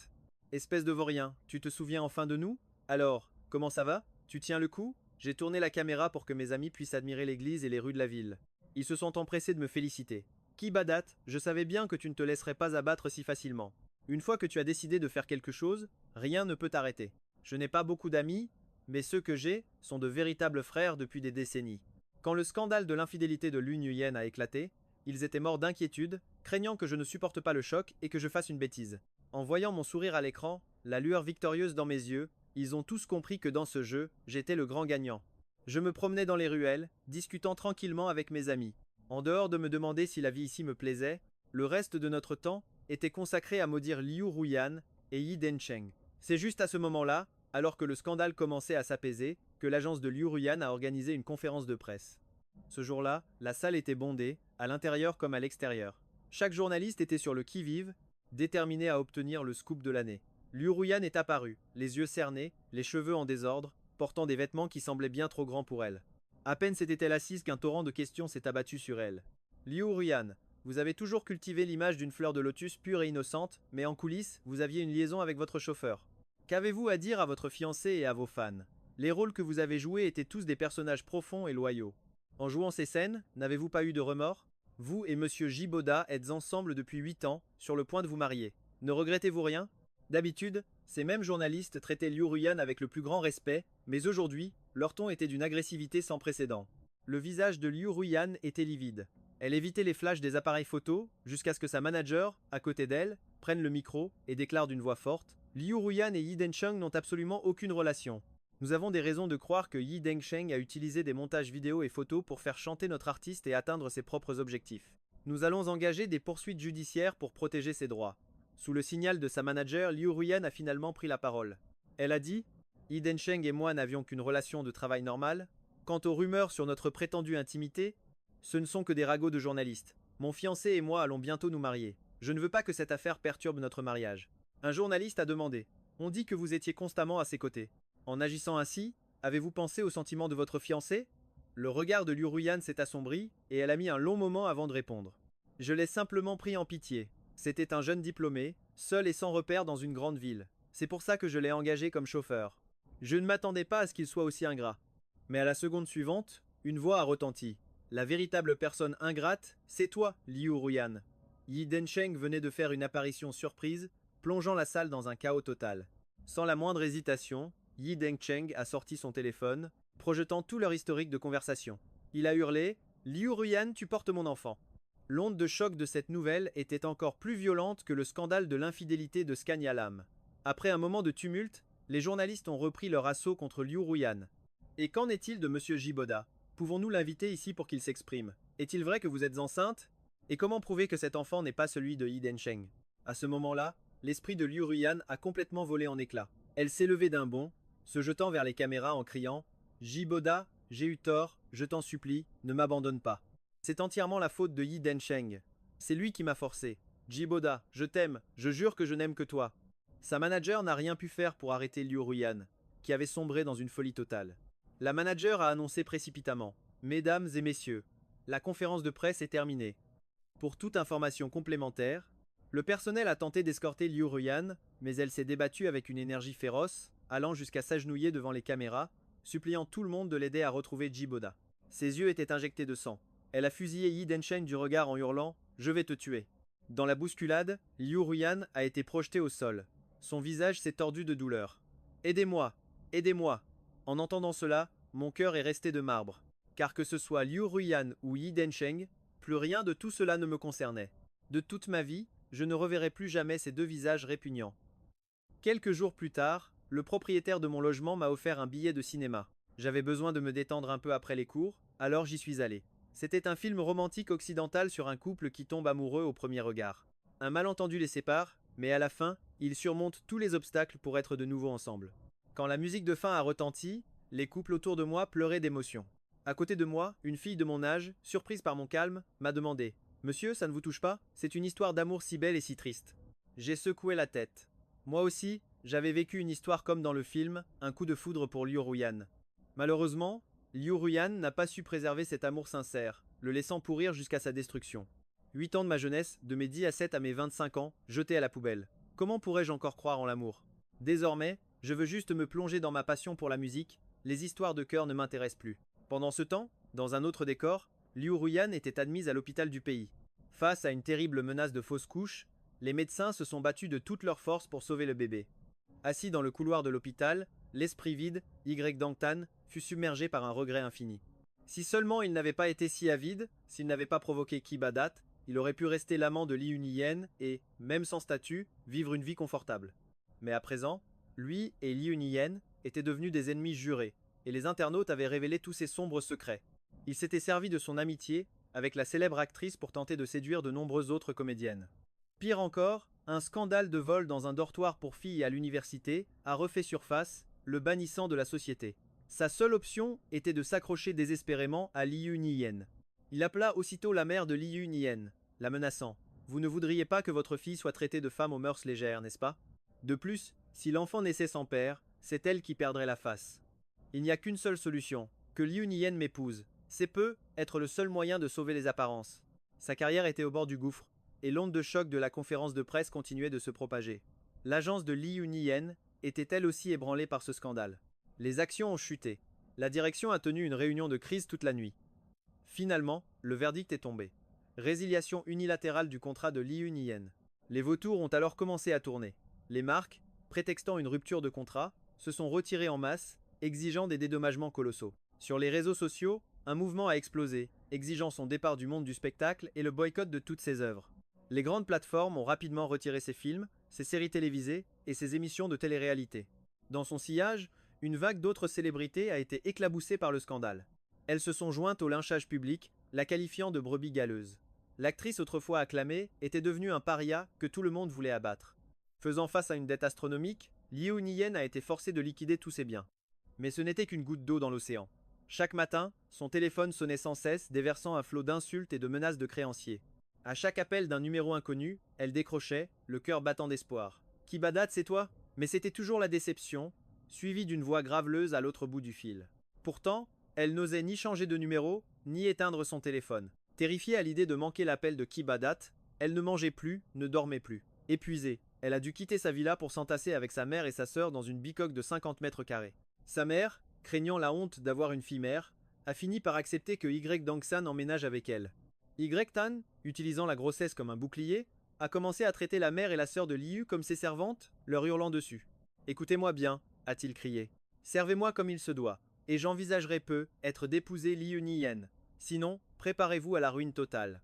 Espèce de vaurien, tu te souviens enfin de nous? Alors, comment ça va? Tu tiens le coup ?» J'ai tourné la caméra pour que mes amis puissent admirer l'église et les rues de la ville. Ils se sont empressés de me féliciter. « Kibadat, je savais bien que tu ne te laisserais pas abattre si facilement. Une fois que tu as décidé de faire quelque chose, rien ne peut t'arrêter. Je n'ai pas beaucoup d'amis, mais ceux que j'ai sont de véritables frères depuis des décennies. » Quand le scandale de l'infidélité de Lu Nguyen a éclaté, ils étaient morts d'inquiétude, craignant que je ne supporte pas le choc et que je fasse une bêtise. En voyant mon sourire à l'écran, la lueur victorieuse dans mes yeux, ils ont tous compris que dans ce jeu, j'étais le grand gagnant. Je me promenais dans les ruelles, discutant tranquillement avec mes amis. En dehors de me demander si la vie ici me plaisait, le reste de notre temps était consacré à maudire Liu Ruyan et Yi Dencheng. C'est juste à ce moment-là, alors que le scandale commençait à s'apaiser, que l'agence de Liu Ruyan a organisé une conférence de presse. Ce jour-là, la salle était bondée, à l'intérieur comme à l'extérieur. Chaque journaliste était sur le qui-vive, déterminé à obtenir le scoop de l'année. Liu Ruyan est apparue, les yeux cernés, les cheveux en désordre, portant des vêtements qui semblaient bien trop grands pour elle. À peine s'était-elle assise qu'un torrent de questions s'est abattu sur elle. Liu Ruyan, vous avez toujours cultivé l'image d'une fleur de lotus pure et innocente, mais en coulisses, vous aviez une liaison avec votre chauffeur. Qu'avez-vous à dire à votre fiancé et à vos fans? Les rôles que vous avez joués étaient tous des personnages profonds et loyaux. En jouant ces scènes, n'avez-vous pas eu de remords? Vous et Monsieur Jiboda êtes ensemble depuis 8 ans, sur le point de vous marier. Ne regrettez-vous rien? D'habitude, ces mêmes journalistes traitaient Liu Ruyan avec le plus grand respect, mais aujourd'hui, leur ton était d'une agressivité sans précédent. Le visage de Liu Ruyan était livide. Elle évitait les flashs des appareils photo, jusqu'à ce que sa manager, à côté d'elle, prenne le micro et déclare d'une voix forte « Liu Ruyan et Yi Dencheng n'ont absolument aucune relation. Nous avons des raisons de croire que Yi Dencheng a utilisé des montages vidéo et photos pour faire chanter notre artiste et atteindre ses propres objectifs. Nous allons engager des poursuites judiciaires pour protéger ses droits. » Sous le signal de sa manager, Liu Ruyan a finalement pris la parole. Elle a dit « Yi Dencheng et moi n'avions qu'une relation de travail normale. Quant aux rumeurs sur notre prétendue intimité, ce ne sont que des ragots de journalistes. Mon fiancé et moi allons bientôt nous marier. Je ne veux pas que cette affaire perturbe notre mariage. » Un journaliste a demandé « On dit que vous étiez constamment à ses côtés. En agissant ainsi, avez-vous pensé aux sentiments de votre fiancé ?» Le regard de Liu Ruyan s'est assombri et elle a mis un long moment avant de répondre. « Je l'ai simplement pris en pitié. C'était un jeune diplômé, seul et sans repère dans une grande ville. C'est pour ça que je l'ai engagé comme chauffeur. Je ne m'attendais pas à ce qu'il soit aussi ingrat. Mais à la seconde suivante, une voix a retenti. La véritable personne ingrate, c'est toi, Liu Ruyan. Yi Densheng venait de faire une apparition surprise, plongeant la salle dans un chaos total. Sans la moindre hésitation, Yi Densheng a sorti son téléphone, projetant tout leur historique de conversation. Il a hurlé « Liu Ruyan, tu portes mon enfant !» L'onde de choc de cette nouvelle était encore plus violente que le scandale de l'infidélité de Scania Lam. Après un moment de tumulte, les journalistes ont repris leur assaut contre Liu Ruyan. Et qu'en est-il de Monsieur Jiboda? Pouvons-nous l'inviter ici pour qu'il s'exprime? Est-il vrai que vous êtes enceinte? Et comment prouver que cet enfant n'est pas celui de Yi Densheng? À ce moment-là, l'esprit de Liu Ruyan a complètement volé en éclats. Elle s'est levée d'un bond, se jetant vers les caméras en criant « Jiboda, j'ai eu tort, je t'en supplie, ne m'abandonne pas. C'est entièrement la faute de Yi Densheng. C'est lui qui m'a forcé. Jiboda, je t'aime, je jure que je n'aime que toi. » Sa manager n'a rien pu faire pour arrêter Liu Ruyan, qui avait sombré dans une folie totale. La manager a annoncé précipitamment « Mesdames et messieurs, la conférence de presse est terminée. Pour toute information complémentaire, le personnel a tenté d'escorter Liu Ruyan, mais elle s'est débattue avec une énergie féroce, allant jusqu'à s'agenouiller devant les caméras, suppliant tout le monde de l'aider à retrouver Jiboda. Ses yeux étaient injectés de sang. Elle a fusillé Yi Densheng du regard en hurlant « Je vais te tuer ». Dans la bousculade, Liu Ruyan a été projeté au sol. Son visage s'est tordu de douleur. « Aidez-moi, aidez-moi !» En entendant cela, mon cœur est resté de marbre. Car que ce soit Liu Ruyan ou Yi Densheng, plus rien de tout cela ne me concernait. De toute ma vie, je ne reverrai plus jamais ces deux visages répugnants. Quelques jours plus tard, le propriétaire de mon logement m'a offert un billet de cinéma. J'avais besoin de me détendre un peu après les cours, alors j'y suis allé. C'était un film romantique occidental sur un couple qui tombe amoureux au premier regard. Un malentendu les sépare, mais à la fin, ils surmontent tous les obstacles pour être de nouveau ensemble. Quand la musique de fin a retenti, les couples autour de moi pleuraient d'émotion. À côté de moi, une fille de mon âge, surprise par mon calme, m'a demandé « Monsieur, ça ne vous touche pas? C'est une histoire d'amour si belle et si triste. » J'ai secoué la tête. Moi aussi, j'avais vécu une histoire comme dans le film, un coup de foudre pour Liu Ruyan. Malheureusement, Liu Ruyan n'a pas su préserver cet amour sincère, le laissant pourrir jusqu'à sa destruction. 8 ans de ma jeunesse, de mes 10 à 7 à mes 25 ans, jetés à la poubelle. Comment pourrais-je encore croire en l'amour? Désormais, je veux juste me plonger dans ma passion pour la musique, les histoires de cœur ne m'intéressent plus. Pendant ce temps, dans un autre décor, Liu Ruyan était admise à l'hôpital du pays. Face à une terrible menace de fausse couche, les médecins se sont battus de toutes leurs forces pour sauver le bébé. Assis dans le couloir de l'hôpital, l'esprit vide, Y Dangtan, fut submergé par un regret infini. Si seulement il n'avait pas été si avide, s'il n'avait pas provoqué Kibadat, il aurait pu rester l'amant de Liu Niyen et, même sans statut, vivre une vie confortable. Mais à présent, lui et Liu Niyen étaient devenus des ennemis jurés, et les internautes avaient révélé tous ses sombres secrets. Il s'était servi de son amitié avec la célèbre actrice pour tenter de séduire de nombreuses autres comédiennes. Pire encore, un scandale de vol dans un dortoir pour filles à l'université a refait surface, le bannissant de la société. Sa seule option était de s'accrocher désespérément à Liu Niyen. Il appela aussitôt la mère de Liu Niyen, la menaçant. « Vous ne voudriez pas que votre fille soit traitée de femme aux mœurs légères, n'est-ce pas? De plus, si l'enfant naissait sans père, c'est elle qui perdrait la face. Il n'y a qu'une seule solution, que Liu Niyen m'épouse. C'est peu être le seul moyen de sauver les apparences. » Sa carrière était au bord du gouffre, et l'onde de choc de la conférence de presse continuait de se propager. L'agence de Liu Niyen était elle aussi ébranlée par ce scandale. Les actions ont chuté. La direction a tenu une réunion de crise toute la nuit. Finalement, le verdict est tombé. Résiliation unilatérale du contrat de Liu Niyen. Les vautours ont alors commencé à tourner. Les marques, prétextant une rupture de contrat, se sont retirées en masse, exigeant des dédommagements colossaux. Sur les réseaux sociaux, un mouvement a explosé, exigeant son départ du monde du spectacle et le boycott de toutes ses œuvres. Les grandes plateformes ont rapidement retiré ses films, ses séries télévisées et ses émissions de télé-réalité. Dans son sillage, une vague d'autres célébrités a été éclaboussée par le scandale. Elles se sont jointes au lynchage public, la qualifiant de brebis galeuse. L'actrice autrefois acclamée était devenue un paria que tout le monde voulait abattre. Faisant face à une dette astronomique, Liu Niyen a été forcé de liquider tous ses biens. Mais ce n'était qu'une goutte d'eau dans l'océan. Chaque matin, son téléphone sonnait sans cesse, déversant un flot d'insultes et de menaces de créanciers. À chaque appel d'un numéro inconnu, elle décrochait, le cœur battant d'espoir. « Kibadat, c'est toi ?» Mais c'était toujours la déception, suivie d'une voix graveleuse à l'autre bout du fil. Pourtant, elle n'osait ni changer de numéro, ni éteindre son téléphone. Terrifiée à l'idée de manquer l'appel de Kibadat, Elle ne mangeait plus, ne dormait plus. Épuisée, elle a dû quitter sa villa pour s'entasser avec sa mère et sa sœur dans une bicoque de 50 mètres carrés. Sa mère, craignant la honte d'avoir une fille mère, a fini par accepter que Y Dangsan emménage avec elle. Y Tan, utilisant la grossesse comme un bouclier, a commencé à traiter la mère et la sœur de Liu comme ses servantes, leur hurlant dessus. Écoutez-moi bien, a-t-il crié. Servez-moi comme il se doit, et j'envisagerai peu être d'épouser Liu Niyen. Sinon, préparez-vous à la ruine totale.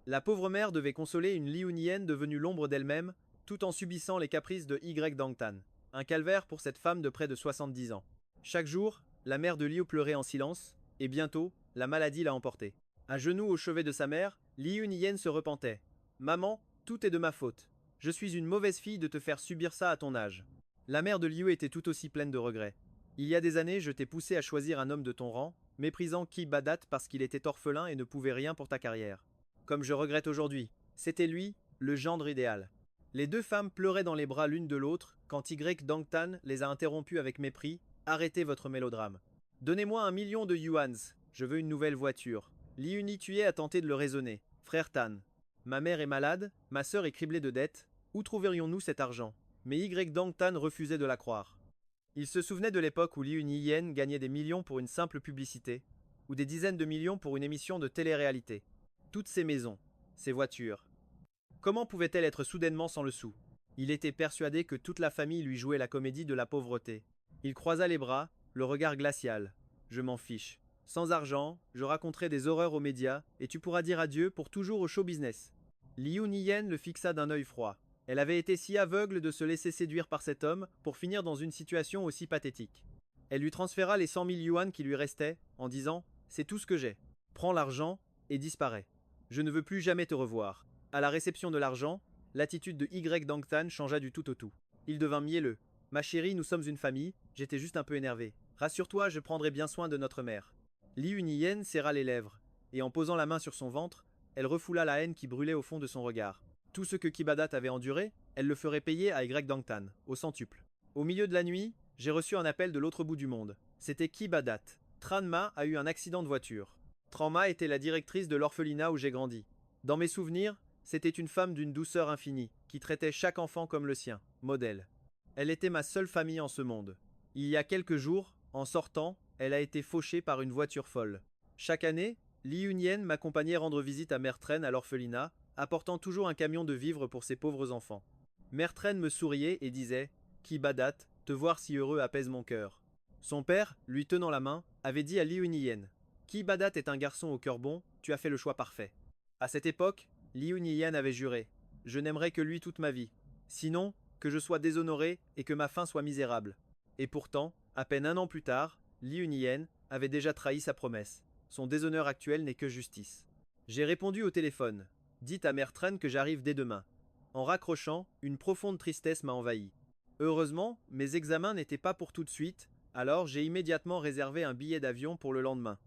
La pauvre mère devait consoler une Liu Niyen devenue l'ombre d'elle-même, tout en subissant les caprices de Y Dangtan. Un calvaire pour cette femme de près de 70 ans. Chaque jour, la mère de Liu pleurait en silence, et bientôt, la maladie l'a emportée. À genoux au chevet de sa mère, Liu Niyen se repentait. Maman, tout est de ma faute. Je suis une mauvaise fille de te faire subir ça à ton âge. La mère de Liu était tout aussi pleine de regrets. Il y a des années, je t'ai poussé à choisir un homme de ton rang, méprisant Ki Badat parce qu'il était orphelin et ne pouvait rien pour ta carrière. Comme je regrette aujourd'hui. C'était lui, le gendre idéal. Les deux femmes pleuraient dans les bras l'une de l'autre quand Y Dangtan les a interrompues avec mépris. Arrêtez votre mélodrame. Donnez-moi 1 million de yuans. Je veux une nouvelle voiture. Liu Nitue a tenté de le raisonner. Frère Tan. Ma mère est malade, ma sœur est criblée de dettes. Où trouverions-nous cet argent? Mais Y Dangtan refusait de la croire. Il se souvenait de l'époque où Liu Niyen gagnait des millions pour une simple publicité, ou des dizaines de millions pour une émission de télé-réalité. Toutes ces maisons, ces voitures. Comment pouvait-elle être soudainement sans le sou? Il était persuadé que toute la famille lui jouait la comédie de la pauvreté. Il croisa les bras, le regard glacial. Je m'en fiche. Sans argent, je raconterai des horreurs aux médias, et tu pourras dire adieu pour toujours au show business. Liu Niyen le fixa d'un œil froid. Elle avait été si aveugle de se laisser séduire par cet homme pour finir dans une situation aussi pathétique. Elle lui transféra les 100 000 yuan qui lui restaient, en disant « C'est tout ce que j'ai. Prends l'argent et disparais. Je ne veux plus jamais te revoir. » À la réception de l'argent, l'attitude de Y Dangtan changea du tout au tout. Il devint mielleux. « Ma chérie, nous sommes une famille, j'étais juste un peu énervé. Rassure-toi, je prendrai bien soin de notre mère. » Liu Niyen serra les lèvres, et en posant la main sur son ventre, elle refoula la haine qui brûlait au fond de son regard. Tout ce que Kibadat avait enduré, elle le ferait payer à Y Dangtan, au centuple. Au milieu de la nuit, j'ai reçu un appel de l'autre bout du monde. C'était Kibadat. Tranma a eu un accident de voiture. Tranma était la directrice de l'orphelinat où j'ai grandi. Dans mes souvenirs, c'était une femme d'une douceur infinie, qui traitait chaque enfant comme le sien, modèle. Elle était ma seule famille en ce monde. Il y a quelques jours, en sortant, elle a été fauchée par une voiture folle. Chaque année, Liu Niyen m'accompagnait rendre visite à Mère Tren à l'orphelinat, apportant toujours un camion de vivres pour ses pauvres enfants. Mère Tren me souriait et disait « Kibadat, te voir si heureux apaise mon cœur. » Son père, lui tenant la main, avait dit à Liu Niyen « Kibadat est un garçon au cœur bon, tu as fait le choix parfait. » À cette époque, Liu Niyen avait juré « Je n'aimerai que lui toute ma vie. Sinon, que je sois déshonoré et que ma fin soit misérable. » Et pourtant, à peine un an plus tard, Liu Niyen avait déjà trahi sa promesse. Son déshonneur actuel n'est que justice. J'ai répondu au téléphone. Dites à Mère Tren que j'arrive dès demain. En raccrochant, une profonde tristesse m'a envahi. Heureusement, mes examens n'étaient pas pour tout de suite, alors j'ai immédiatement réservé un billet d'avion pour le lendemain.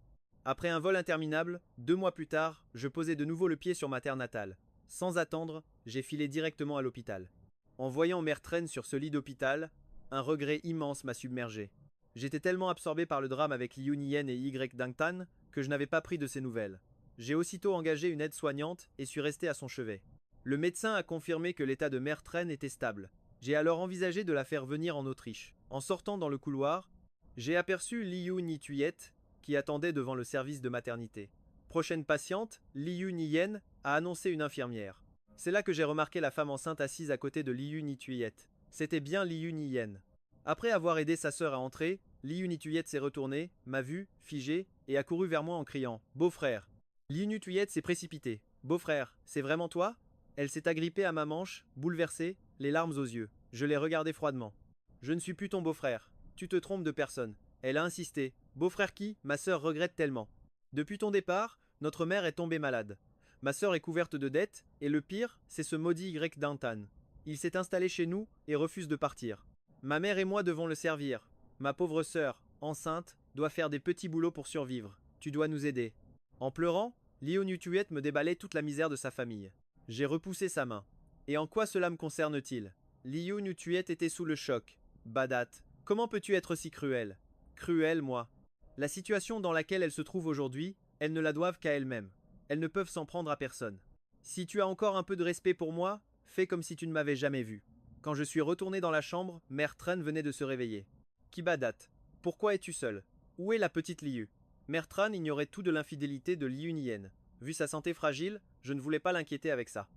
Après un vol interminable, 2 mois plus tard, je posais de nouveau le pied sur ma terre natale. Sans attendre, j'ai filé directement à l'hôpital. En voyant Mère Tren sur ce lit d'hôpital, un regret immense m'a submergé. J'étais tellement absorbé par le drame avec Liu Niyen et Y Dangtan que je n'avais pas pris de ses nouvelles. J'ai aussitôt engagé une aide-soignante et suis resté à son chevet. Le médecin a confirmé que l'état de Mère Tren était stable. J'ai alors envisagé de la faire venir en Autriche. En sortant dans le couloir, j'ai aperçu Liu Nituyet qui attendait devant le service de maternité. Prochaine patiente, Liu Niyen a annoncé une infirmière. C'est là que j'ai remarqué la femme enceinte assise à côté de Liu Nituyet. C'était bien Liu Niyen. Après avoir aidé sa sœur à entrer, Liu Nituyet s'est retournée, m'a vu, figé, et a couru vers moi en criant « Beau-frère !» Liu Nituyet s'est précipitée. « Beau-frère, c'est vraiment toi ?» Elle s'est agrippée à ma manche, bouleversée, les larmes aux yeux. Je l'ai regardée froidement. « Je ne suis plus ton beau-frère. Tu te trompes de personne. » Elle a insisté. « Beau-frère qui? Ma sœur regrette tellement. Depuis ton départ, notre mère est tombée malade. Ma sœur est couverte de dettes, et le pire, c'est ce maudit Y Dangtan. Il s'est installé chez nous et refuse de partir. Ma mère et moi devons le servir. Ma pauvre sœur, enceinte, doit faire des petits boulots pour survivre. Tu dois nous aider. » En pleurant, Liu Nituyet me déballait toute la misère de sa famille. J'ai repoussé sa main. Et en quoi cela me concerne-t-il? Liu Nituyet était sous le choc. Badat, comment peux-tu être si cruel? Cruel, moi. La situation dans laquelle elles se trouvent aujourd'hui, elles ne la doivent qu'à elles-mêmes. Elles ne peuvent s'en prendre à personne. Si tu as encore un peu de respect pour moi, fais comme si tu ne m'avais jamais vu. Quand je suis retourné dans la chambre, Mère Tren venait de se réveiller. Kibadat, pourquoi es-tu seul? Où est la petite Liu? Mère Tran ignorait tout de l'infidélité de Liu Nien. Vu sa santé fragile, je ne voulais pas l'inquiéter avec ça.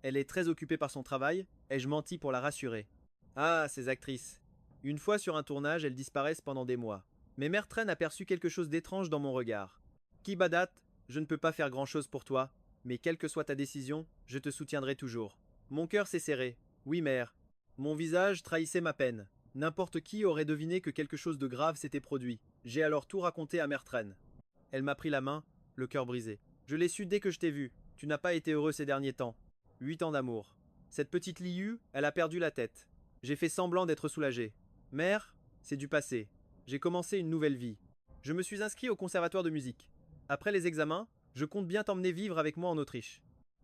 Elle est très occupée par son travail, ai-je menti pour la rassurer. Ah, ces actrices. Une fois sur un tournage, elles disparaissent pendant des mois. Mais Mère Tren aperçut quelque chose d'étrange dans mon regard. Kibadat, je ne peux pas faire grand-chose pour toi, mais quelle que soit ta décision, je te soutiendrai toujours. Mon cœur s'est serré. Oui, mère. Mon visage trahissait ma peine. N'importe qui aurait deviné que quelque chose de grave s'était produit. J'ai alors tout raconté à Mère Tren. Elle m'a pris la main, le cœur brisé. Je l'ai su dès que je t'ai vu. Tu n'as pas été heureux ces derniers temps. 8 ans d'amour. Cette petite Liu, elle a perdu la tête. J'ai fait semblant d'être soulagé. Mère, c'est du passé. J'ai commencé une nouvelle vie. Je me suis inscrit au conservatoire de musique. Après les examens, je compte bien t'emmener vivre avec moi en Autriche.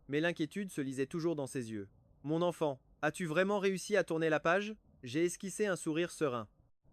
Mais l'inquiétude se lisait toujours dans ses yeux. Mon enfant, as-tu vraiment réussi à tourner la page? J'ai esquissé un sourire serein.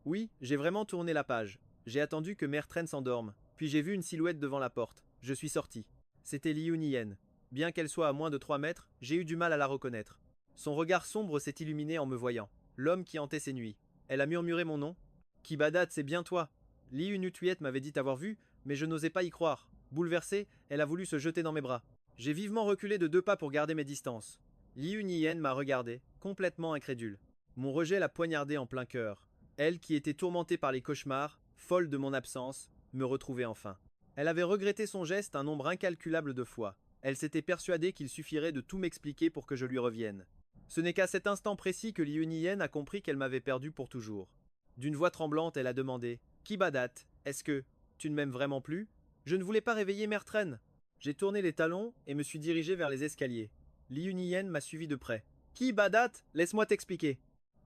Oui, j'ai vraiment tourné la page. J'ai attendu que Mère Tren s'endorme, puis j'ai vu une silhouette devant la porte. Je suis sorti. C'était Liu Nien. Bien qu'elle soit à moins de 3 mètres, j'ai eu du mal à la reconnaître. Son regard sombre s'est illuminé en me voyant. L'homme qui hantait ses nuits. Elle a murmuré mon nom. Kibadat, c'est bien toi. Liu Nutuyet m'avait dit t'avoir vu, mais je n'osais pas y croire. Bouleversée, elle a voulu se jeter dans mes bras. J'ai vivement reculé de 2 pas pour garder mes distances. Liu Nien m'a regardé, complètement incrédule. Mon rejet l'a poignardée en plein cœur. Elle, qui était tourmentée par les cauchemars, folle de mon absence, me retrouvait enfin. Elle avait regretté son geste un nombre incalculable de fois. Elle s'était persuadée qu'il suffirait de tout m'expliquer pour que je lui revienne. Ce n'est qu'à cet instant précis que Liu Nien a compris qu'elle m'avait perdu pour toujours. D'une voix tremblante, elle a demandé « Kibadat, est-ce que tu ne m'aimes vraiment plus ?» Je ne voulais pas réveiller Mère Tren. J'ai tourné les talons et me suis dirigé vers les escaliers. Liu Nien m'a suivi de près. « Kibadat, laisse-moi t'expliquer. »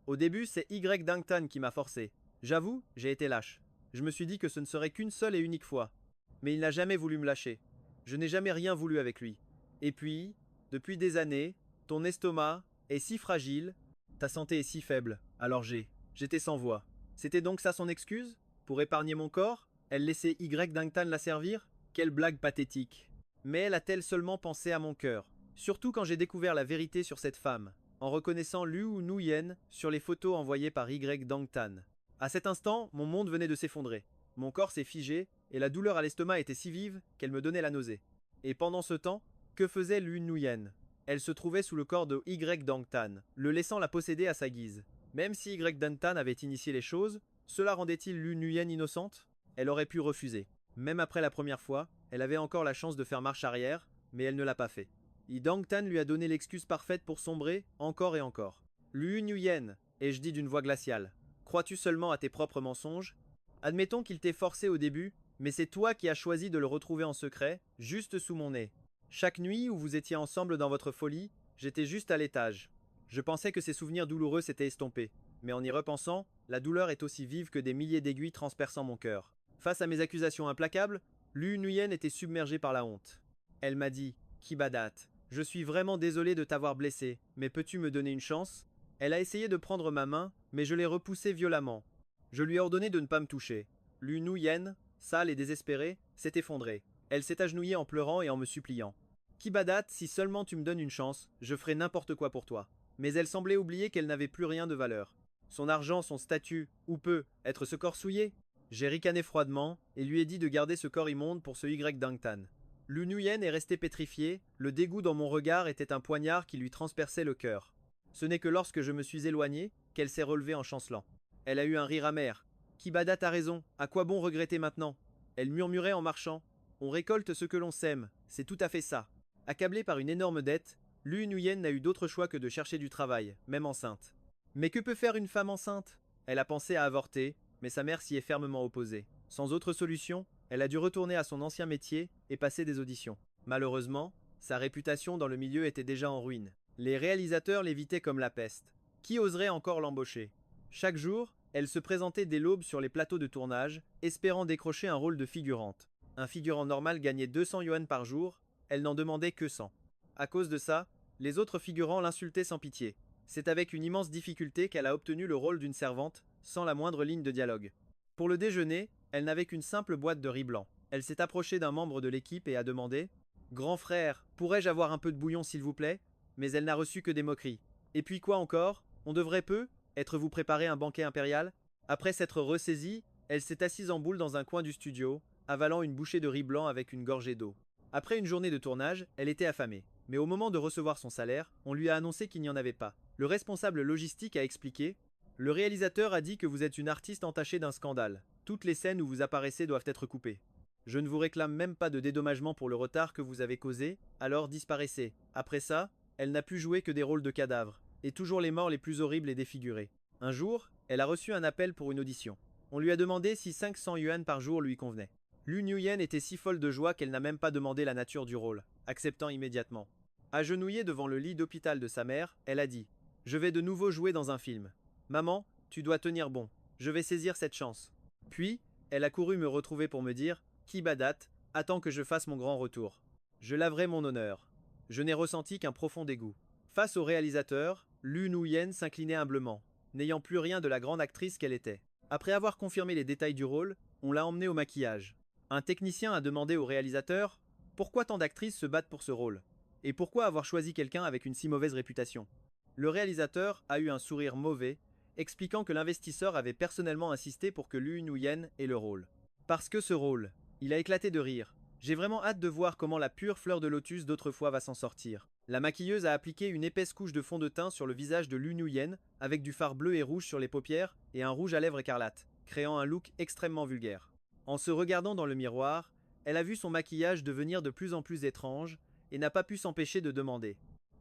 Au début, c'est Y Dangtan qui m'a forcé. J'avoue, j'ai été lâche. Je me suis dit que ce ne serait qu'une seule et unique fois. Mais il n'a jamais voulu me lâcher. Je n'ai jamais rien voulu avec lui. Et puis, depuis des années, ton estomac est si fragile, ta santé est si faible, alors j'étais sans voix. C'était donc ça son excuse? Pour épargner mon corps? Elle laissait Y Dangtan la servir? Quelle blague pathétique. Mais elle a-t-elle seulement pensé à mon cœur? Surtout quand j'ai découvert la vérité sur cette femme, en reconnaissant Liu Nuyen sur les photos envoyées par Y Dangtan. À cet instant, mon monde venait de s'effondrer. Mon corps s'est figé, et la douleur à l'estomac était si vive qu'elle me donnait la nausée. Et pendant ce temps, que faisait Liu Nuyen? Elle se trouvait sous le corps de Y Dangtan, le laissant la posséder à sa guise. Même si Y Dangtan avait initié les choses, cela rendait-il Liu Nuyen innocente? Elle aurait pu refuser. Même après la première fois, elle avait encore la chance de faire marche arrière, mais elle ne l'a pas fait. Y Dangtan lui a donné l'excuse parfaite pour sombrer, encore et encore. Liu Nuyen, ai-je dit d'une voix glaciale, crois-tu seulement à tes propres mensonges? Admettons qu'il t'ait forcé au début, mais c'est toi qui as choisi de le retrouver en secret, juste sous mon nez. Chaque nuit où vous étiez ensemble dans votre folie, j'étais juste à l'étage. Je pensais que ces souvenirs douloureux s'étaient estompés, mais en y repensant, la douleur est aussi vive que des milliers d'aiguilles transperçant mon cœur. Face à mes accusations implacables, Liu Nuyen était submergée par la honte. Elle m'a dit « Kibadat, je suis vraiment désolé de t'avoir blessé, mais peux-tu me donner une chance ?» Elle a essayé de prendre ma main, mais je l'ai repoussée violemment. Je lui ai ordonné de ne pas me toucher. Liu Nuyen, sale et désespérée, s'est effondrée. Elle s'est agenouillée en pleurant et en me suppliant. « Kibadat, si seulement tu me donnes une chance, je ferai n'importe quoi pour toi. » Mais elle semblait oublier qu'elle n'avait plus rien de valeur. Son argent, son statut, ou peut être ce corps souillé? J'ai ricané froidement et lui ai dit de garder ce corps immonde pour ce Y Dangtan. Liu Nuyen est restée pétrifiée, le dégoût dans mon regard était un poignard qui lui transperçait le cœur. Ce n'est que lorsque je me suis éloigné qu'elle s'est relevée en chancelant. Elle a eu un rire amer. Kibadat a raison, à quoi bon regretter maintenant? Elle murmurait en marchant. On récolte ce que l'on sème, c'est tout à fait ça. Accablée par une énorme dette, Liu Nuyen n'a eu d'autre choix que de chercher du travail, même enceinte. Mais que peut faire une femme enceinte? Elle a pensé à avorter, mais sa mère s'y est fermement opposée. Sans autre solution, elle a dû retourner à son ancien métier et passer des auditions. Malheureusement, sa réputation dans le milieu était déjà en ruine. Les réalisateurs l'évitaient comme la peste. Qui oserait encore l'embaucher? Chaque jour, elle se présentait dès l'aube sur les plateaux de tournage, espérant décrocher un rôle de figurante. Un figurant normal gagnait 200 yuan par jour, elle n'en demandait que 100. À cause de ça, les autres figurants l'insultaient sans pitié. C'est avec une immense difficulté qu'elle a obtenu le rôle d'une servante, sans la moindre ligne de dialogue. Pour le déjeuner, elle n'avait qu'une simple boîte de riz blanc. Elle s'est approchée d'un membre de l'équipe et a demandé Grand frère, pourrais-je avoir un peu de bouillon s'il vous plaît? Mais elle n'a reçu que des moqueries. Et puis quoi encore? On devrait peu être-vous préparé un banquet impérial? Après s'être ressaisie, elle s'est assise en boule dans un coin du studio, avalant une bouchée de riz blanc avec une gorgée d'eau. Après une journée de tournage, elle était affamée. Mais au moment de recevoir son salaire, on lui a annoncé qu'il n'y en avait pas. Le responsable logistique a expliqué: le réalisateur a dit que vous êtes une artiste entachée d'un scandale. Toutes les scènes où vous apparaissez doivent être coupées. Je ne vous réclame même pas de dédommagement pour le retard que vous avez causé, alors disparaissez. Après ça, elle n'a pu jouer que des rôles de cadavres, et toujours les morts les plus horribles et défigurés. Un jour, elle a reçu un appel pour une audition. On lui a demandé si 500 yuan par jour lui convenait. Lu Nguyen était si folle de joie qu'elle n'a même pas demandé la nature du rôle, acceptant immédiatement. Agenouillée devant le lit d'hôpital de sa mère, elle a dit: je vais de nouveau jouer dans un film. Maman, tu dois tenir bon. Je vais saisir cette chance. Puis, elle a couru me retrouver pour me dire: Kibadat, attends que je fasse mon grand retour. Je laverai mon honneur. Je n'ai ressenti qu'un profond dégoût. Face au réalisateur, Lu Nguyen s'inclinait humblement, n'ayant plus rien de la grande actrice qu'elle était. Après avoir confirmé les détails du rôle, on l'a emmenée au maquillage. Un technicien a demandé au réalisateur: pourquoi tant d'actrices se battent pour ce rôle? Et pourquoi avoir choisi quelqu'un avec une si mauvaise réputation? Le réalisateur a eu un sourire mauvais, expliquant que l'investisseur avait personnellement insisté pour que Lu Nguyen ait le rôle. Parce que ce rôle, il a éclaté de rire. J'ai vraiment hâte de voir comment la pure fleur de lotus d'autrefois va s'en sortir. La maquilleuse a appliqué une épaisse couche de fond de teint sur le visage de Lu Nguyen, avec du fard bleu et rouge sur les paupières et un rouge à lèvres écarlate, créant un look extrêmement vulgaire. En se regardant dans le miroir, elle a vu son maquillage devenir de plus en plus étrange et n'a pas pu s'empêcher de demander: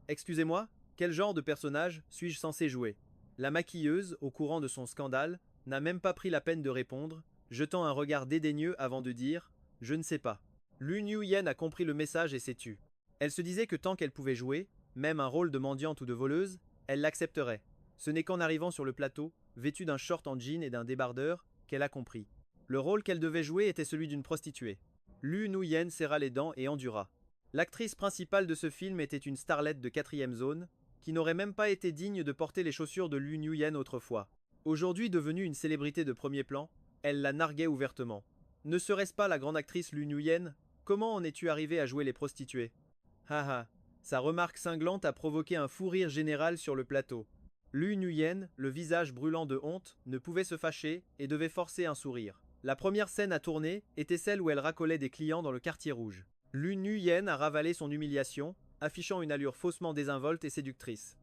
excusez-moi, quel genre de personnage suis-je censé jouer? La maquilleuse, au courant de son scandale, n'a même pas pris la peine de répondre, jetant un regard dédaigneux avant de dire: je ne sais pas. Lu Nguyen a compris le message et s'est tue. Elle se disait que tant qu'elle pouvait jouer, même un rôle de mendiante ou de voleuse, elle l'accepterait. Ce n'est qu'en arrivant sur le plateau, vêtue d'un short en jean et d'un débardeur, qu'elle a compris. Le rôle qu'elle devait jouer était celui d'une prostituée. Lu Nguyen serra les dents et endura. L'actrice principale de ce film était une starlette de 4e zone, qui n'aurait même pas été digne de porter les chaussures de Lu Nguyen autrefois. Aujourd'hui devenue une célébrité de premier plan, elle la narguait ouvertement. Ne serait-ce pas la grande actrice Lu Nguyen? Comment en es-tu arrivé à jouer les prostituées? Haha, sa remarque cinglante a provoqué un fou rire général sur le plateau. Lu Nguyen, le visage brûlant de honte, ne pouvait se fâcher et devait forcer un sourire. La première scène à tourner était celle où elle racolait des clients dans le quartier rouge. Lu Nguyen a ravalé son humiliation, affichant une allure faussement désinvolte et séductrice.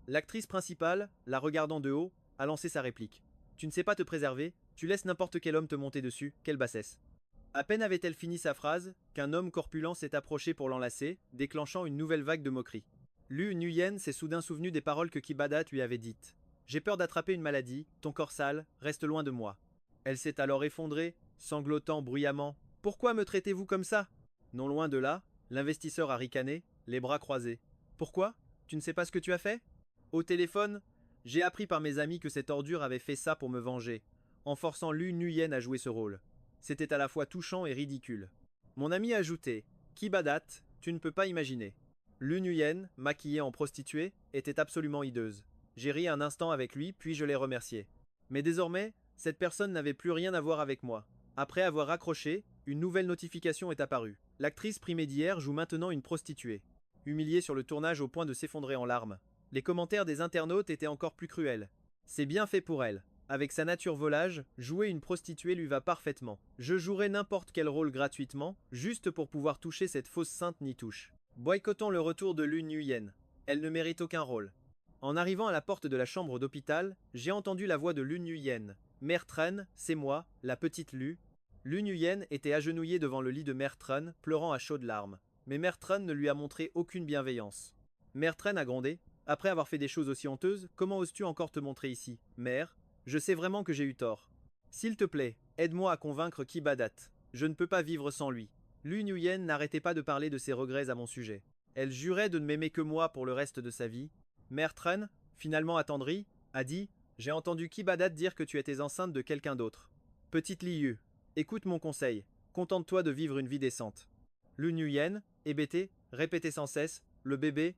L'actrice principale, la regardant de haut, a lancé sa réplique. Tu ne sais pas te préserver, tu laisses n'importe quel homme te monter dessus, quelle bassesse. À peine avait-elle fini sa phrase, qu'un homme corpulent s'est approché pour l'enlacer, déclenchant une nouvelle vague de moqueries. Lu Nguyen s'est soudain souvenu des paroles que Kibadat lui avait dites. J'ai peur d'attraper une maladie, ton corps sale, reste loin de moi. Elle s'est alors effondrée, sanglotant bruyamment. Pourquoi me traitez-vous comme ça? Non loin de là, l'investisseur a ricané, les bras croisés. Pourquoi? Tu ne sais pas ce que tu as fait? Au téléphone, j'ai appris par mes amis que cette ordure avait fait ça pour me venger, en forçant Lu Nguyen à jouer ce rôle. C'était à la fois touchant et ridicule. Mon ami a ajouté: Kibadat, tu ne peux pas imaginer. Lu Nguyen, maquillée en prostituée, était absolument hideuse. J'ai ri un instant avec lui, puis je l'ai remercié. Mais désormais, cette personne n'avait plus rien à voir avec moi. Après avoir raccroché, une nouvelle notification est apparue. L'actrice primée d'hier joue maintenant une prostituée. Humiliée sur le tournage au point de s'effondrer en larmes. Les commentaires des internautes étaient encore plus cruels. C'est bien fait pour elle. Avec sa nature volage, jouer une prostituée lui va parfaitement. Je jouerai n'importe quel rôle gratuitement, juste pour pouvoir toucher cette fausse sainte nitouche. Boycottons le retour de Lu Nguyen. Elle ne mérite aucun rôle. En arrivant à la porte de la chambre d'hôpital, j'ai entendu la voix de Lu Nguyen. Mère Tran, c'est moi, la petite Lu. Lu Nguyen était agenouillée devant le lit de Mère Tran, pleurant à chaudes larmes. Mais Mère Tran ne lui a montré aucune bienveillance. Mère Tran a grondé. Après avoir fait des choses aussi honteuses, comment oses-tu encore te montrer ici, mère? Je sais vraiment que j'ai eu tort. S'il te plaît, aide-moi à convaincre Kibadat. Je ne peux pas vivre sans lui. Lu Nguyen n'arrêtait pas de parler de ses regrets à mon sujet. Elle jurait de ne m'aimer que moi pour le reste de sa vie. Mère Tran, finalement attendrie, a dit: j'ai entendu Kibadat dire que tu étais enceinte de quelqu'un d'autre. Petite Liu, écoute mon conseil. Contente-toi de vivre une vie décente. Lu Nguyen, hébétée, répétait sans cesse: le bébé,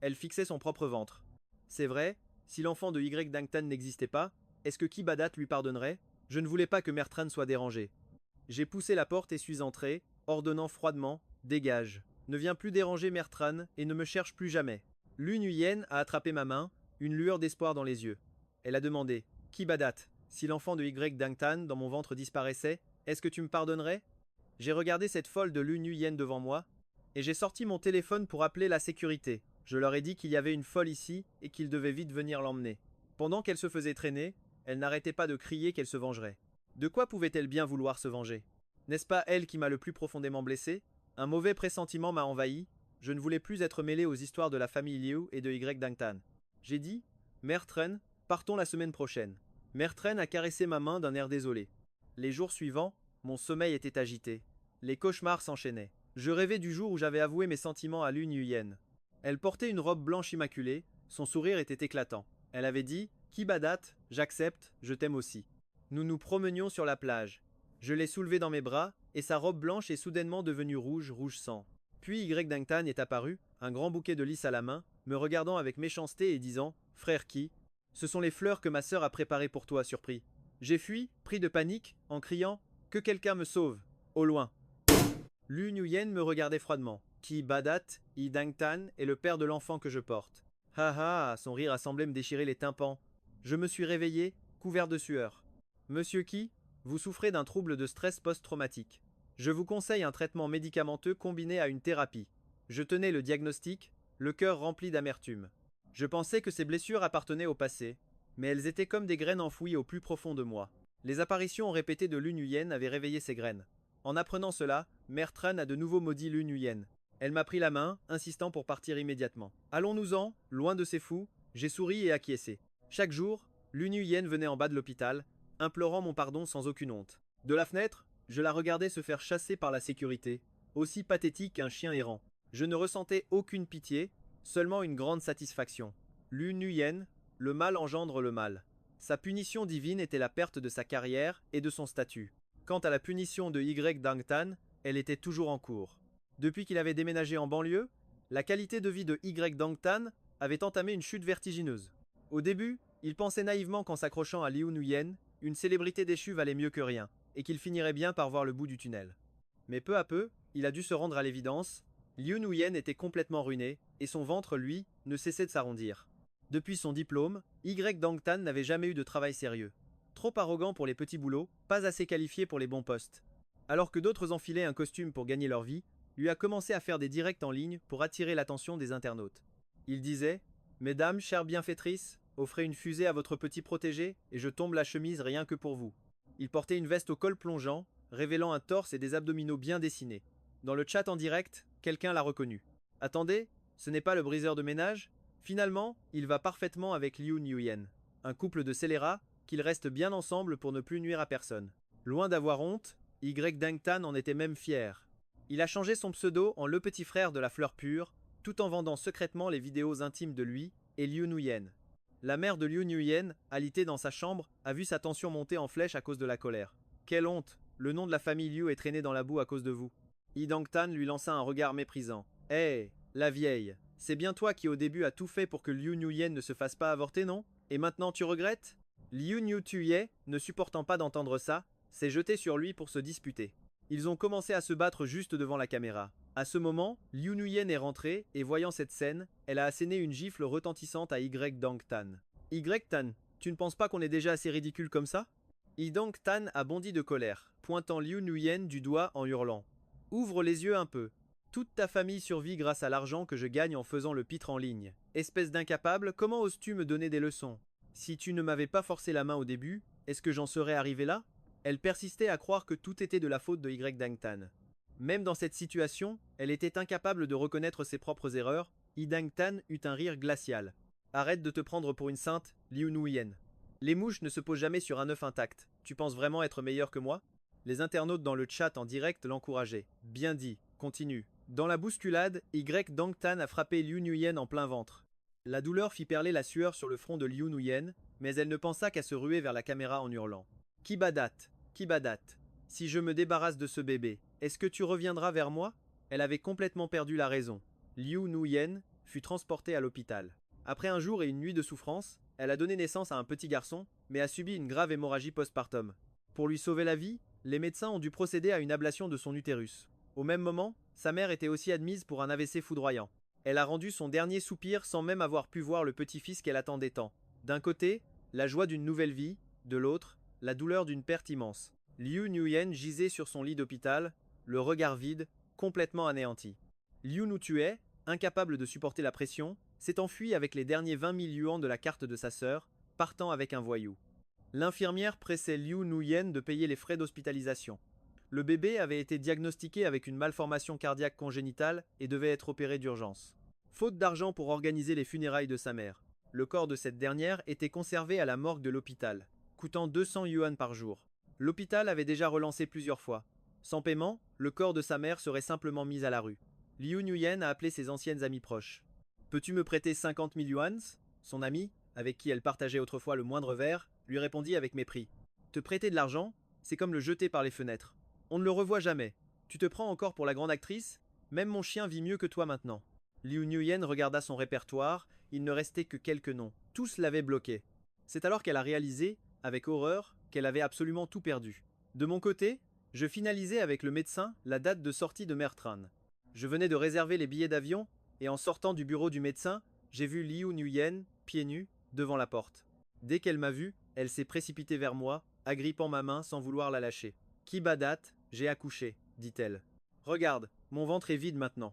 elle fixait son propre ventre. C'est vrai, si l'enfant de Y Dangtan n'existait pas, est-ce que Kibadat lui pardonnerait? Je ne voulais pas que Mère Tran soit dérangée. J'ai poussé la porte et suis entré, ordonnant froidement: Dégage. Ne viens plus déranger Mère Tran et ne me cherche plus jamais. Lu Nguyen a attrapé ma main, une lueur d'espoir dans les yeux. Elle a demandé: Kibadat, si l'enfant de Y Dangtan dans mon ventre disparaissait, est-ce que tu me pardonnerais? J'ai regardé cette folle de Lu Nguyen devant moi, et j'ai sorti mon téléphone pour appeler la sécurité. Je leur ai dit qu'il y avait une folle ici et qu'ils devaient vite venir l'emmener. Pendant qu'elle se faisait traîner, elle n'arrêtait pas de crier qu'elle se vengerait. De quoi pouvait-elle bien vouloir se venger? N'est-ce pas elle qui m'a le plus profondément blessé? Un mauvais pressentiment m'a envahi. Je ne voulais plus être mêlé aux histoires de la famille Liu et de Y Dangtan. J'ai dit: Mère Tren, partons la semaine prochaine. Mère Tren a caressé ma main d'un air désolé. Les jours suivants, mon sommeil était agité. Les cauchemars s'enchaînaient. Je rêvais du jour où j'avais avoué mes sentiments à Lu Nguyen. Elle portait une robe blanche immaculée, son sourire était éclatant. Elle avait dit: Kibadat, j'accepte, je t'aime aussi. Nous nous promenions sur la plage. Je l'ai soulevée dans mes bras, et sa robe blanche est soudainement devenue rouge, rouge sang. Puis Y Dangtan est apparu, un grand bouquet de lys à la main, me regardant avec méchanceté et disant: Frère Ki, ce sont les fleurs que ma sœur a préparées pour toi, surpris. J'ai fui, pris de panique, en criant: Que quelqu'un me sauve. Au loin. Lu Nguyen me regardait froidement. Ki Badat, Y Dangtan est le père de l'enfant que je porte. Ha ha, son rire a semblé me déchirer les tympans. Je me suis réveillé, couvert de sueur. Monsieur Ki, vous souffrez d'un trouble de stress post-traumatique. Je vous conseille un traitement médicamenteux combiné à une thérapie. Je tenais le diagnostic, le cœur rempli d'amertume. Je pensais que ces blessures appartenaient au passé, mais elles étaient comme des graines enfouies au plus profond de moi. Les apparitions répétées de Lu Nguyen avaient réveillé ces graines. En apprenant cela, Mère Tran a de nouveau maudit Lu Nguyen. Elle m'a pris la main, insistant pour partir immédiatement. Allons-nous-en, loin de ces fous. J'ai souri et acquiescé. Chaque jour, Lu Nguyen venait en bas de l'hôpital, implorant mon pardon sans aucune honte. De la fenêtre, je la regardais se faire chasser par la sécurité, aussi pathétique qu'un chien errant. Je ne ressentais aucune pitié, seulement une grande satisfaction. Lu Nguyen, le mal engendre le mal. Sa punition divine était la perte de sa carrière et de son statut. Quant à la punition de Y Dangtan, elle était toujours en cours. Depuis qu'il avait déménagé en banlieue, la qualité de vie de Y Dangtan avait entamé une chute vertigineuse. Au début, il pensait naïvement qu'en s'accrochant à Liu Nguyen, une célébrité déchue valait mieux que rien, et qu'il finirait bien par voir le bout du tunnel. Mais peu à peu, il a dû se rendre à l'évidence: Liu Nguyen était complètement ruiné, et son ventre, lui, ne cessait de s'arrondir. Depuis son diplôme, Y Dangtan n'avait jamais eu de travail sérieux. Trop arrogant pour les petits boulots, pas assez qualifié pour les bons postes. Alors que d'autres enfilaient un costume pour gagner leur vie, lui a commencé à faire des directs en ligne pour attirer l'attention des internautes. Il disait: Mesdames, chères bienfaitrices, offrez une fusée à votre petit protégé et je tombe la chemise rien que pour vous. Il portait une veste au col plongeant, révélant un torse et des abdominaux bien dessinés. Dans le chat en direct, quelqu'un l'a reconnu. Attendez, ce n'est pas le briseur de ménage? Finalement, il va parfaitement avec Liu Nguyen, un couple de scélérats qu'ils restent bien ensemble pour ne plus nuire à personne. Loin d'avoir honte, Y Dangtan en était même fier. Il a changé son pseudo en le petit frère de la fleur pure, tout en vendant secrètement les vidéos intimes de lui et Liu Nguyen. La mère de Liu Nguyen, alitée dans sa chambre, a vu sa tension monter en flèche à cause de la colère. Quelle honte! Le nom de la famille Liu est traîné dans la boue à cause de vous. Y Dangtan lui lança un regard méprisant. Hé, la vieille, c'est bien toi qui au début as tout fait pour que Liu Nguyen ne se fasse pas avorter, non? Et maintenant tu regrettes? Liu Nguyen, ne supportant pas d'entendre ça, s'est jeté sur lui pour se disputer. Ils ont commencé à se battre juste devant la caméra. À ce moment, Liu Nguyen est rentrée et voyant cette scène, elle a asséné une gifle retentissante à Y Dangtan. Y Tan, tu ne penses pas qu'on est déjà assez ridicule comme ça? Y Dangtan a bondi de colère, pointant Liu Nguyen du doigt en hurlant: Ouvre les yeux un peu. Toute ta famille survit grâce à l'argent que je gagne en faisant le pitre en ligne. Espèce d'incapable, comment oses-tu me donner des leçons? Si tu ne m'avais pas forcé la main au début, est-ce que j'en serais arrivé là? Elle persistait à croire que tout était de la faute de Y Dangtan. Même dans cette situation, elle était incapable de reconnaître ses propres erreurs. Y Dangtan eut un rire glacial. Arrête de te prendre pour une sainte, Liu Nguyen. Les mouches ne se posent jamais sur un œuf intact. Tu penses vraiment être meilleur que moi? Les internautes dans le chat en direct l'encourageaient. Bien dit, continue. Dans la bousculade, Y Dangtan a frappé Liu Nguyen en plein ventre. La douleur fit perler la sueur sur le front de Liu Nguyen, mais elle ne pensa qu'à se ruer vers la caméra en hurlant: Kibadat, Kibadat, si je me débarrasse de ce bébé, est-ce que tu reviendras vers moi? Elle avait complètement perdu la raison. Liu Nguyen fut transportée à l'hôpital. Après un jour et une nuit de souffrance, elle a donné naissance à un petit garçon, mais a subi une grave hémorragie postpartum. Pour lui sauver la vie, les médecins ont dû procéder à une ablation de son utérus. Au même moment, Sa mère était aussi admise pour un AVC foudroyant. Elle a rendu son dernier soupir sans même avoir pu voir le petit-fils qu'elle attendait tant. D'un côté, la joie d'une nouvelle vie, de l'autre, la douleur d'une perte immense. Liu Nuyen gisait sur son lit d'hôpital, le regard vide, complètement anéanti. Liu nous tuait, incapable de supporter la pression, s'est enfui avec les derniers 20 000 yuans de la carte de sa sœur, partant avec un voyou. L'infirmière pressait Liu Nuyen de payer les frais d'hospitalisation. Le bébé avait été diagnostiqué avec une malformation cardiaque congénitale et devait être opéré d'urgence. Faute d'argent pour organiser les funérailles de sa mère, le corps de cette dernière était conservé à la morgue de l'hôpital, coûtant 200 yuan par jour. L'hôpital avait déjà relancé plusieurs fois. Sans paiement, le corps de sa mère serait simplement mis à la rue. Liu Nuyen a appelé ses anciennes amies proches. Peux-tu me prêter 50 000 yuans? Son ami, avec qui elle partageait autrefois le moindre verre, lui répondit avec mépris. Te prêter de l'argent, c'est comme le jeter par les fenêtres. On ne le revoit jamais. Tu te prends encore pour la grande actrice? Même mon chien vit mieux que toi maintenant. Liu Nuyen regarda son répertoire, il ne restait que quelques noms. Tous l'avaient bloqué. C'est alors qu'elle a réalisé, avec horreur, qu'elle avait absolument tout perdu. De mon côté, je finalisais avec le médecin la date de sortie de Mertran. Je venais de réserver les billets d'avion, et en sortant du bureau du médecin, j'ai vu Liu Nuyen, pieds nus, devant la porte. Dès qu'elle m'a vu, elle s'est précipitée vers moi, agrippant ma main sans vouloir la lâcher. Kibadat, j'ai accouché, dit-elle. Regarde, mon ventre est vide maintenant.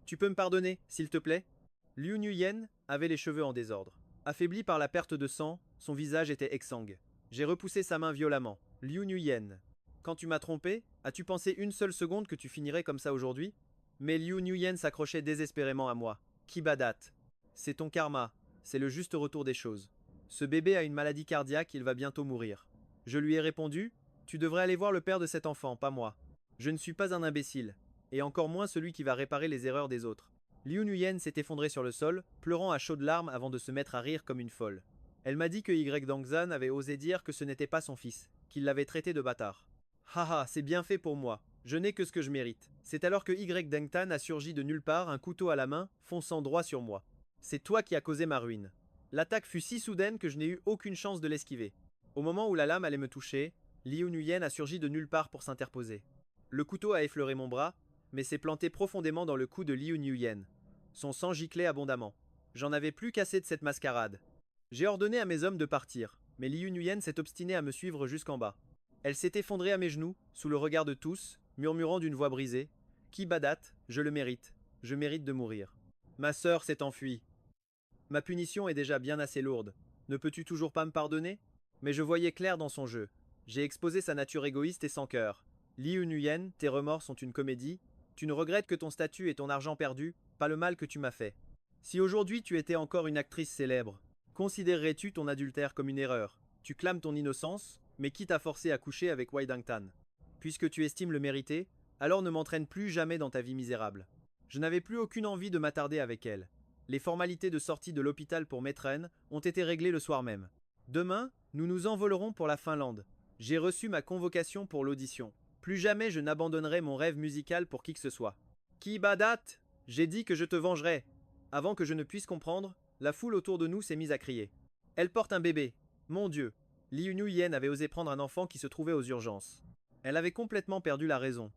Tu peux me pardonner, s'il te plaît? Liu Nuyen avait les cheveux en désordre. Affaibli par la perte de sang, son visage était exsangue. J'ai repoussé sa main violemment. Liu Nuyen. Quand tu m'as trompé, as-tu pensé une seule seconde que tu finirais comme ça aujourd'hui? Mais Liu Nuyen s'accrochait désespérément à moi. Kibadat. C'est ton karma, c'est le juste retour des choses. Ce bébé a une maladie cardiaque, il va bientôt mourir. Je lui ai répondu, tu devrais aller voir le père de cet enfant, pas moi. Je ne suis pas un imbécile, et encore moins celui qui va réparer les erreurs des autres. Liu Nuyen s'est effondrée sur le sol, pleurant à chaudes larmes avant de se mettre à rire comme une folle. Elle m'a dit que Y Dangzan avait osé dire que ce n'était pas son fils, qu'il l'avait traité de bâtard. Haha, c'est bien fait pour moi. Je n'ai que ce que je mérite. C'est alors que Y Dengtan a surgi de nulle part, un couteau à la main, fonçant droit sur moi. C'est toi qui as causé ma ruine. L'attaque fut si soudaine que je n'ai eu aucune chance de l'esquiver. Au moment où la lame allait me toucher, Liu Nuyen a surgi de nulle part pour s'interposer. Le couteau a effleuré mon bras, mais s'est planté profondément dans le cou de Liu Nuyen. Son sang giclait abondamment. J'en avais plus qu'assez de cette mascarade. J'ai ordonné à mes hommes de partir, mais Liu Nuyen s'est obstinée à me suivre jusqu'en bas. Elle s'est effondrée à mes genoux, sous le regard de tous, murmurant d'une voix brisée. Kibadat, je le mérite. Je mérite de mourir. Ma sœur s'est enfuie. Ma punition est déjà bien assez lourde. Ne peux-tu toujours pas me pardonner? Mais je voyais clair dans son jeu. J'ai exposé sa nature égoïste et sans cœur. Liu Nuyen, tes remords sont une comédie. Tu ne regrettes que ton statut et ton argent perdu, pas le mal que tu m'as fait. Si aujourd'hui tu étais encore une actrice célèbre, considérerais-tu ton adultère comme une erreur? Tu clames ton innocence, mais qui t'a forcé à coucher avec Wei Dangtan? Puisque tu estimes le mériter, alors ne m'entraîne plus jamais dans ta vie misérable. Je n'avais plus aucune envie de m'attarder avec elle. Les formalités de sortie de l'hôpital pour Maitreine ont été réglées le soir même. Demain, nous nous envolerons pour la Finlande. J'ai reçu ma convocation pour l'audition. Plus jamais je n'abandonnerai mon rêve musical pour qui que ce soit. Kibadat, j'ai dit que je te vengerai. Avant que je ne puisse comprendre, la foule autour de nous s'est mise à crier. Elle porte un bébé. Mon Dieu. Liu Nuyen avait osé prendre un enfant qui se trouvait aux urgences. Elle avait complètement perdu la raison.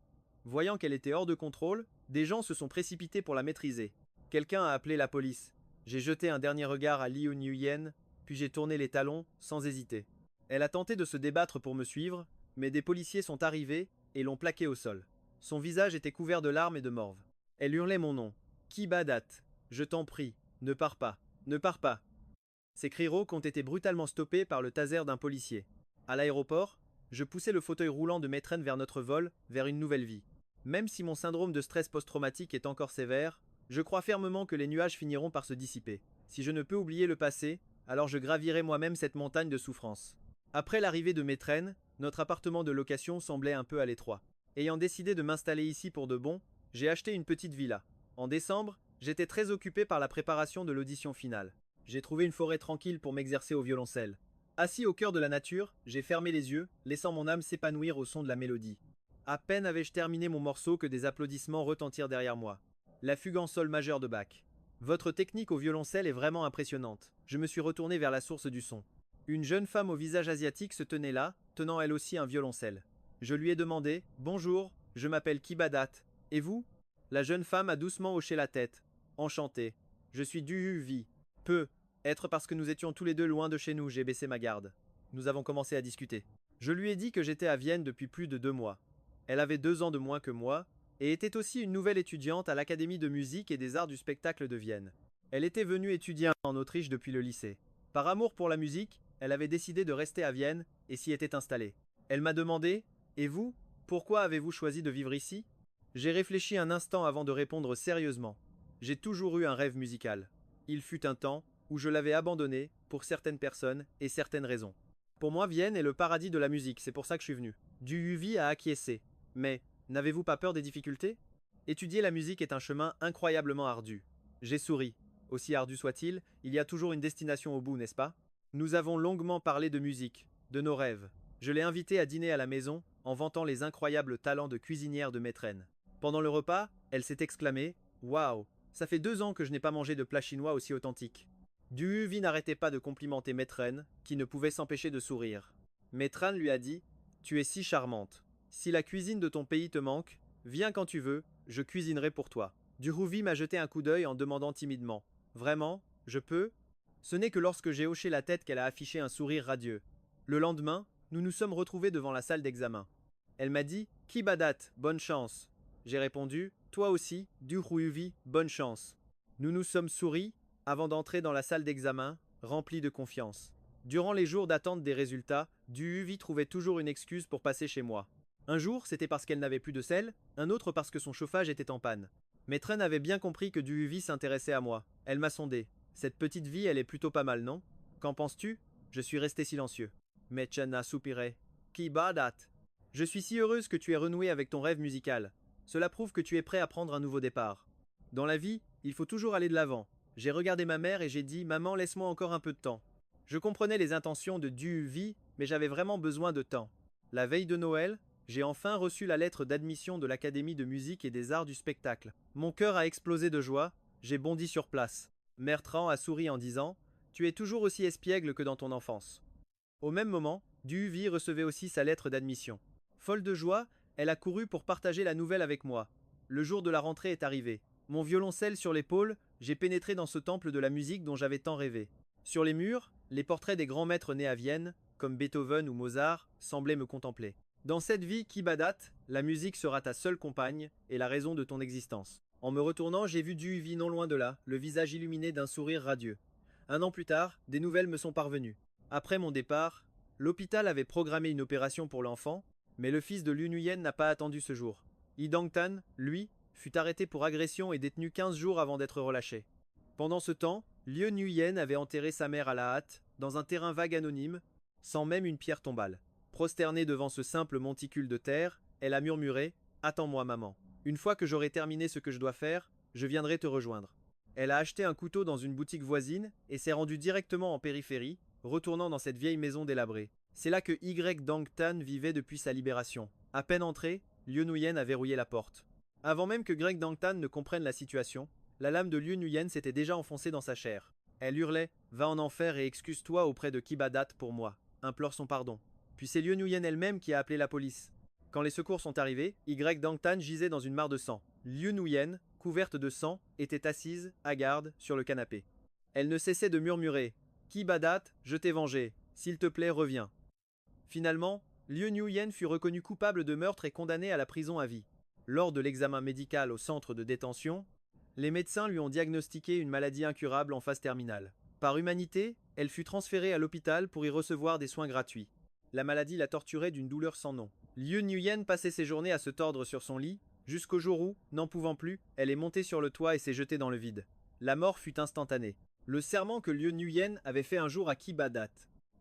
Voyant qu'elle était hors de contrôle, des gens se sont précipités pour la maîtriser. Quelqu'un a appelé la police. J'ai jeté un dernier regard à Liu Nuyen, puis j'ai tourné les talons, sans hésiter. Elle a tenté de se débattre pour me suivre, mais des policiers sont arrivés et l'ont plaquée au sol. Son visage était couvert de larmes et de morve. Elle hurlait mon nom. Kibadat, je t'en prie, ne pars pas, ne pars pas. Ces cris rauques ont été brutalement stoppés par le taser d'un policier. À l'aéroport, je poussais le fauteuil roulant de Maitreine vers notre vol, vers une nouvelle vie. Même si mon syndrome de stress post-traumatique est encore sévère, je crois fermement que les nuages finiront par se dissiper. Si je ne peux oublier le passé, alors je gravirai moi-même cette montagne de souffrance. Après l'arrivée de Maitreine, notre appartement de location semblait un peu à l'étroit. Ayant décidé de m'installer ici pour de bon, j'ai acheté une petite villa. En décembre, j'étais très occupé par la préparation de l'audition finale. J'ai trouvé une forêt tranquille pour m'exercer au violoncelle. Assis au cœur de la nature, j'ai fermé les yeux, laissant mon âme s'épanouir au son de la mélodie. À peine avais-je terminé mon morceau que des applaudissements retentirent derrière moi. La fugue en sol majeur de Bach. Votre technique au violoncelle est vraiment impressionnante. Je me suis retourné vers la source du son. Une jeune femme au visage asiatique se tenait là, tenant elle aussi un violoncelle. Je lui ai demandé « Bonjour, je m'appelle Kibadat. Et vous ?» La jeune femme a doucement hoché la tête. Enchantée. Je suis du Vie. Peu. Être parce que nous étions tous les deux loin de chez nous, j'ai baissé ma garde. Nous avons commencé à discuter. Je lui ai dit que j'étais à Vienne depuis plus de 2 mois. Elle avait 2 ans de moins que moi, et était aussi une nouvelle étudiante à l'Académie de musique et des arts du spectacle de Vienne. Elle était venue étudier en Autriche depuis le lycée. Par amour pour la musique, elle avait décidé de rester à Vienne et s'y était installée. Elle m'a demandé: Et vous, pourquoi avez-vous choisi de vivre ici? J'ai réfléchi un instant avant de répondre sérieusement. J'ai toujours eu un rêve musical. Il fut un temps où je l'avais abandonné pour certaines personnes et certaines raisons. Pour moi, Vienne est le paradis de la musique, c'est pour ça que je suis venu. Du UV a acquiescé. Mais, n'avez-vous pas peur des difficultés? Étudier la musique est un chemin incroyablement ardu. J'ai souri. Aussi ardu soit-il, il y a toujours une destination au bout, n'est-ce pas? Nous avons longuement parlé de musique, de nos rêves. Je l'ai invitée à dîner à la maison, en vantant les incroyables talents de cuisinière de Maîtrenne. Pendant le repas, elle s'est exclamée: Waouh, ça fait 2 ans que je n'ai pas mangé de plat chinois aussi authentique. Du Huvi n'arrêtait pas de complimenter Maîtrenne, qui ne pouvait s'empêcher de sourire. Maîtrenne lui a dit: Tu es si charmante. Si la cuisine de ton pays te manque, viens quand tu veux, je cuisinerai pour toi. Du Huvi m'a jeté un coup d'œil en demandant timidement: Vraiment, je peux? Ce n'est que lorsque j'ai hoché la tête qu'elle a affiché un sourire radieux. Le lendemain, nous nous sommes retrouvés devant la salle d'examen. Elle m'a dit: Qui badat, bonne chance. J'ai répondu: Toi aussi, du Huvi, bonne chance. Nous nous sommes souris avant d'entrer dans la salle d'examen, remplis de confiance. Durant les jours d'attente des résultats, du Huvi trouvait toujours une excuse pour passer chez moi. Un jour, c'était parce qu'elle n'avait plus de sel, un autre parce que son chauffage était en panne. Maîtrenne avait bien compris que du Huvi s'intéressait à moi. Elle m'a sondé. Cette petite vie, elle est plutôt pas mal, non? Qu'en penses-tu? Je suis resté silencieux. Maîtrenne a soupiré. Qui badat? Je suis si heureuse que tu aies renoué avec ton rêve musical. Cela prouve que tu es prêt à prendre un nouveau départ. Dans la vie, il faut toujours aller de l'avant. J'ai regardé ma mère et j'ai dit: Maman, laisse-moi encore un peu de temps. Je comprenais les intentions de Duvi, mais j'avais vraiment besoin de temps. La veille de Noël, j'ai enfin reçu la lettre d'admission de l'Académie de musique et des arts du spectacle. Mon cœur a explosé de joie, j'ai bondi sur place. Bertrand a souri en disant: Tu es toujours aussi espiègle que dans ton enfance. Au même moment, Duvi recevait aussi sa lettre d'admission. Folle de joie, elle a couru pour partager la nouvelle avec moi. Le jour de la rentrée est arrivé. Mon violoncelle sur l'épaule, j'ai pénétré dans ce temple de la musique dont j'avais tant rêvé. Sur les murs, les portraits des grands maîtres nés à Vienne, comme Beethoven ou Mozart, semblaient me contempler. Dans cette vie qui badat, la musique sera ta seule compagne et la raison de ton existence. En me retournant, j'ai vu Duvi non loin de là, le visage illuminé d'un sourire radieux. 1 an plus tard, des nouvelles me sont parvenues. Après mon départ, l'hôpital avait programmé une opération pour l'enfant, mais le fils de Liu Nuyen n'a pas attendu ce jour. Yi Dongtan, lui, fut arrêté pour agression et détenu 15 jours avant d'être relâché. Pendant ce temps, Liu Nuyen avait enterré sa mère à la hâte, dans un terrain vague anonyme, sans même une pierre tombale. Prosternée devant ce simple monticule de terre, elle a murmuré: Attends-moi, maman. Une fois que j'aurai terminé ce que je dois faire, je viendrai te rejoindre. Elle a acheté un couteau dans une boutique voisine et s'est rendue directement en périphérie, retournant dans cette vieille maison délabrée. C'est là que Y Dongtan vivait depuis sa libération. À peine entré, Liu Nuyen a verrouillé la porte. Avant même que Greg Dongtan ne comprenne la situation, la lame de Liu Nuyen s'était déjà enfoncée dans sa chair. Elle hurlait: Va en enfer et excuse-toi auprès de Kibadat pour moi. Implore son pardon. Puis c'est Liu Nuyen elle-même qui a appelé la police. Quand les secours sont arrivés, Y Dongtan gisait dans une mare de sang. Liu Nuyen, couverte de sang, était assise, à garde, sur le canapé. Elle ne cessait de murmurer: Kibadat, je t'ai vengé. S'il te plaît, reviens. Finalement, Liu Nuyen fut reconnu coupable de meurtre et condamné à la prison à vie. Lors de l'examen médical au centre de détention, les médecins lui ont diagnostiqué une maladie incurable en phase terminale. Par humanité, elle fut transférée à l'hôpital pour y recevoir des soins gratuits. La maladie la torturait d'une douleur sans nom. Liu Nuyen passait ses journées à se tordre sur son lit, jusqu'au jour où, n'en pouvant plus, elle est montée sur le toit et s'est jetée dans le vide. La mort fut instantanée. Le serment que Liu Nuyen avait fait un jour à Kibadat.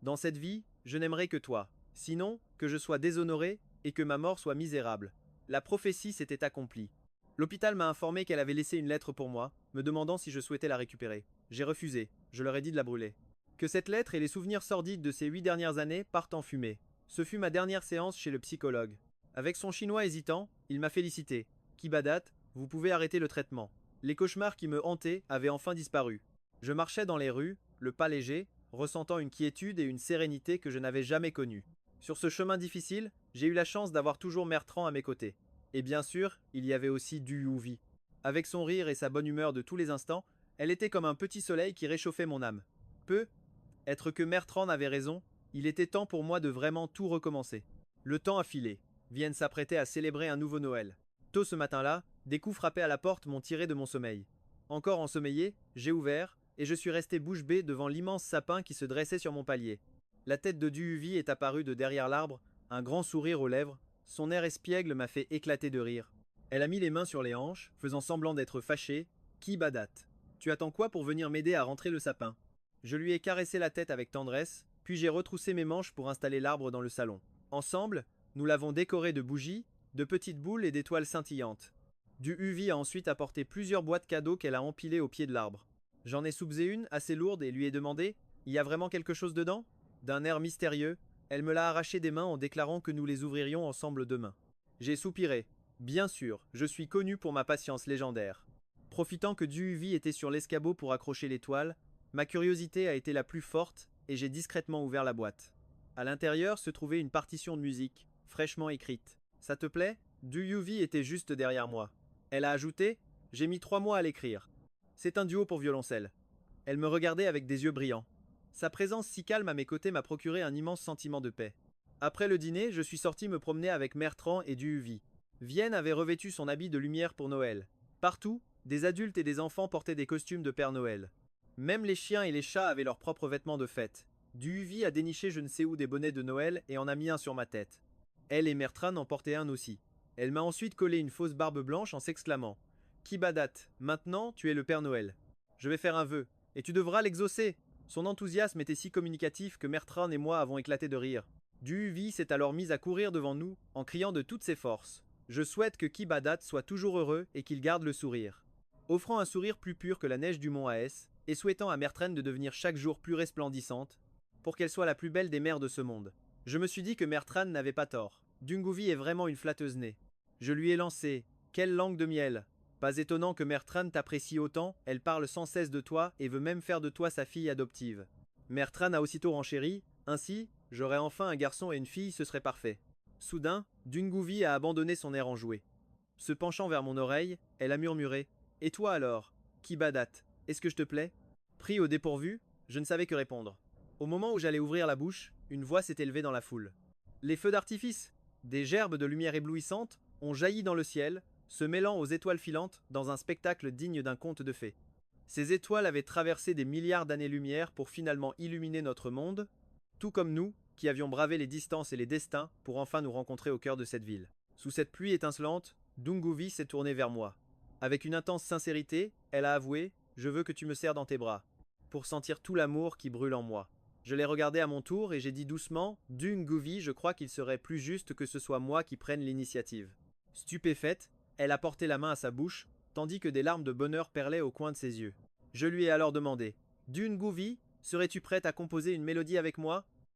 Dans cette vie, je n'aimerai que toi. Sinon, que je sois déshonoré et que ma mort soit misérable. La prophétie s'était accomplie. L'hôpital m'a informé qu'elle avait laissé une lettre pour moi, me demandant si je souhaitais la récupérer. J'ai refusé, je leur ai dit de la brûler. Que cette lettre et les souvenirs sordides de ces 8 dernières années partent en fumée. Ce fut ma dernière séance chez le psychologue. Avec son chinois hésitant, il m'a félicité. Kibadat, vous pouvez arrêter le traitement. Les cauchemars qui me hantaient avaient enfin disparu. Je marchais dans les rues, le pas léger, ressentant une quiétude et une sérénité que je n'avais jamais connues. Sur ce chemin difficile, j'ai eu la chance d'avoir toujours Bertrand à mes côtés. Et bien sûr, il y avait aussi Du Huvi. Avec son rire et sa bonne humeur de tous les instants, elle était comme un petit soleil qui réchauffait mon âme. Être que Mère Tran avait raison, il était temps pour moi de vraiment tout recommencer. Le temps a filé. Vienne s'apprêter à célébrer un nouveau Noël. Tôt ce matin-là, des coups frappés à la porte m'ont tiré de mon sommeil. Encore ensommeillé, j'ai ouvert, et je suis resté bouche bée devant l'immense sapin qui se dressait sur mon palier. La tête de Duhuvi est apparue de derrière l'arbre, un grand sourire aux lèvres, son air espiègle m'a fait éclater de rire. Elle a mis les mains sur les hanches, faisant semblant d'être fâchée. Qui badate? Tu attends quoi pour venir m'aider à rentrer le sapin? Je lui ai caressé la tête avec tendresse, puis j'ai retroussé mes manches pour installer l'arbre dans le salon. Ensemble, nous l'avons décoré de bougies, de petites boules et d'étoiles scintillantes. Duhuvi a ensuite apporté plusieurs boîtes cadeaux qu'elle a empilées au pied de l'arbre. J'en ai soupesé une, assez lourde, et lui ai demandé: y a vraiment quelque chose dedans? D'un air mystérieux, elle me l'a arraché des mains en déclarant que nous les ouvririons ensemble demain. J'ai soupiré. Bien sûr, je suis connu pour ma patience légendaire. Profitant que Duhuvi était sur l'escabeau pour accrocher l'étoile, ma curiosité a été la plus forte et j'ai discrètement ouvert la boîte. À l'intérieur se trouvait une partition de musique, fraîchement écrite. Ça te plaît? Duhuvi était juste derrière moi. Elle a ajouté: j'ai mis 3 mois à l'écrire. C'est un duo pour violoncelle. Elle me regardait avec des yeux brillants. Sa présence si calme à mes côtés m'a procuré un immense sentiment de paix. Après le dîner, je suis sorti me promener avec Mère Tran et Duhuvi. Vienne avait revêtu son habit de lumière pour Noël. Partout, des adultes et des enfants portaient des costumes de Père Noël. Même les chiens et les chats avaient leurs propres vêtements de fête. Duhuvi a déniché je ne sais où des bonnets de Noël et en a mis un sur ma tête. Elle et Mère Tran en portaient un aussi. Elle m'a ensuite collé une fausse barbe blanche en s'exclamant: Kibadat, maintenant tu es le Père Noël. Je vais faire un vœu, et tu devras l'exaucer. Son enthousiasme était si communicatif que Mère Tran et moi avons éclaté de rire. Duhuvi s'est alors mise à courir devant nous, en criant de toutes ses forces: je souhaite que Kibadat soit toujours heureux et qu'il garde le sourire. Offrant un sourire plus pur que la neige du mont Aès, et souhaitant à Mère Tran de devenir chaque jour plus resplendissante, pour qu'elle soit la plus belle des mères de ce monde. Je me suis dit que Mère Tran n'avait pas tort. Dunguvi est vraiment une flatteuse née. Je lui ai lancé: quelle langue de miel! Pas étonnant que Mère Tran t'apprécie autant, elle parle sans cesse de toi et veut même faire de toi sa fille adoptive. Mère Tran a aussitôt renchéri: ainsi, j'aurais enfin un garçon et une fille, ce serait parfait. Soudain, Dunguvi a abandonné son air enjoué. Se penchant vers mon oreille, elle a murmuré: et toi alors, Kibadat, est-ce que je te plais? Pris au dépourvu, je ne savais que répondre. Au moment où j'allais ouvrir la bouche, une voix s'est élevée dans la foule. Les feux d'artifice, des gerbes de lumière éblouissante, ont jailli dans le ciel, se mêlant aux étoiles filantes dans un spectacle digne d'un conte de fées. Ces étoiles avaient traversé des milliards d'années-lumière pour finalement illuminer notre monde, tout comme nous, qui avions bravé les distances et les destins pour enfin nous rencontrer au cœur de cette ville. Sous cette pluie étincelante, Dunguvi s'est tournée vers moi. Avec une intense sincérité, elle a avoué: je veux que tu me serres dans tes bras, pour sentir tout l'amour qui brûle en moi. Je l'ai regardé à mon tour et j'ai dit doucement: Dunguvi, je crois qu'il serait plus juste que ce soit moi qui prenne l'initiative. Stupéfaite, elle a porté la main à sa bouche, tandis que des larmes de bonheur perlaient au coin de ses yeux. Je lui ai alors demandé: Dunguvi, serais-tu prête à composer une mélodie avec moi?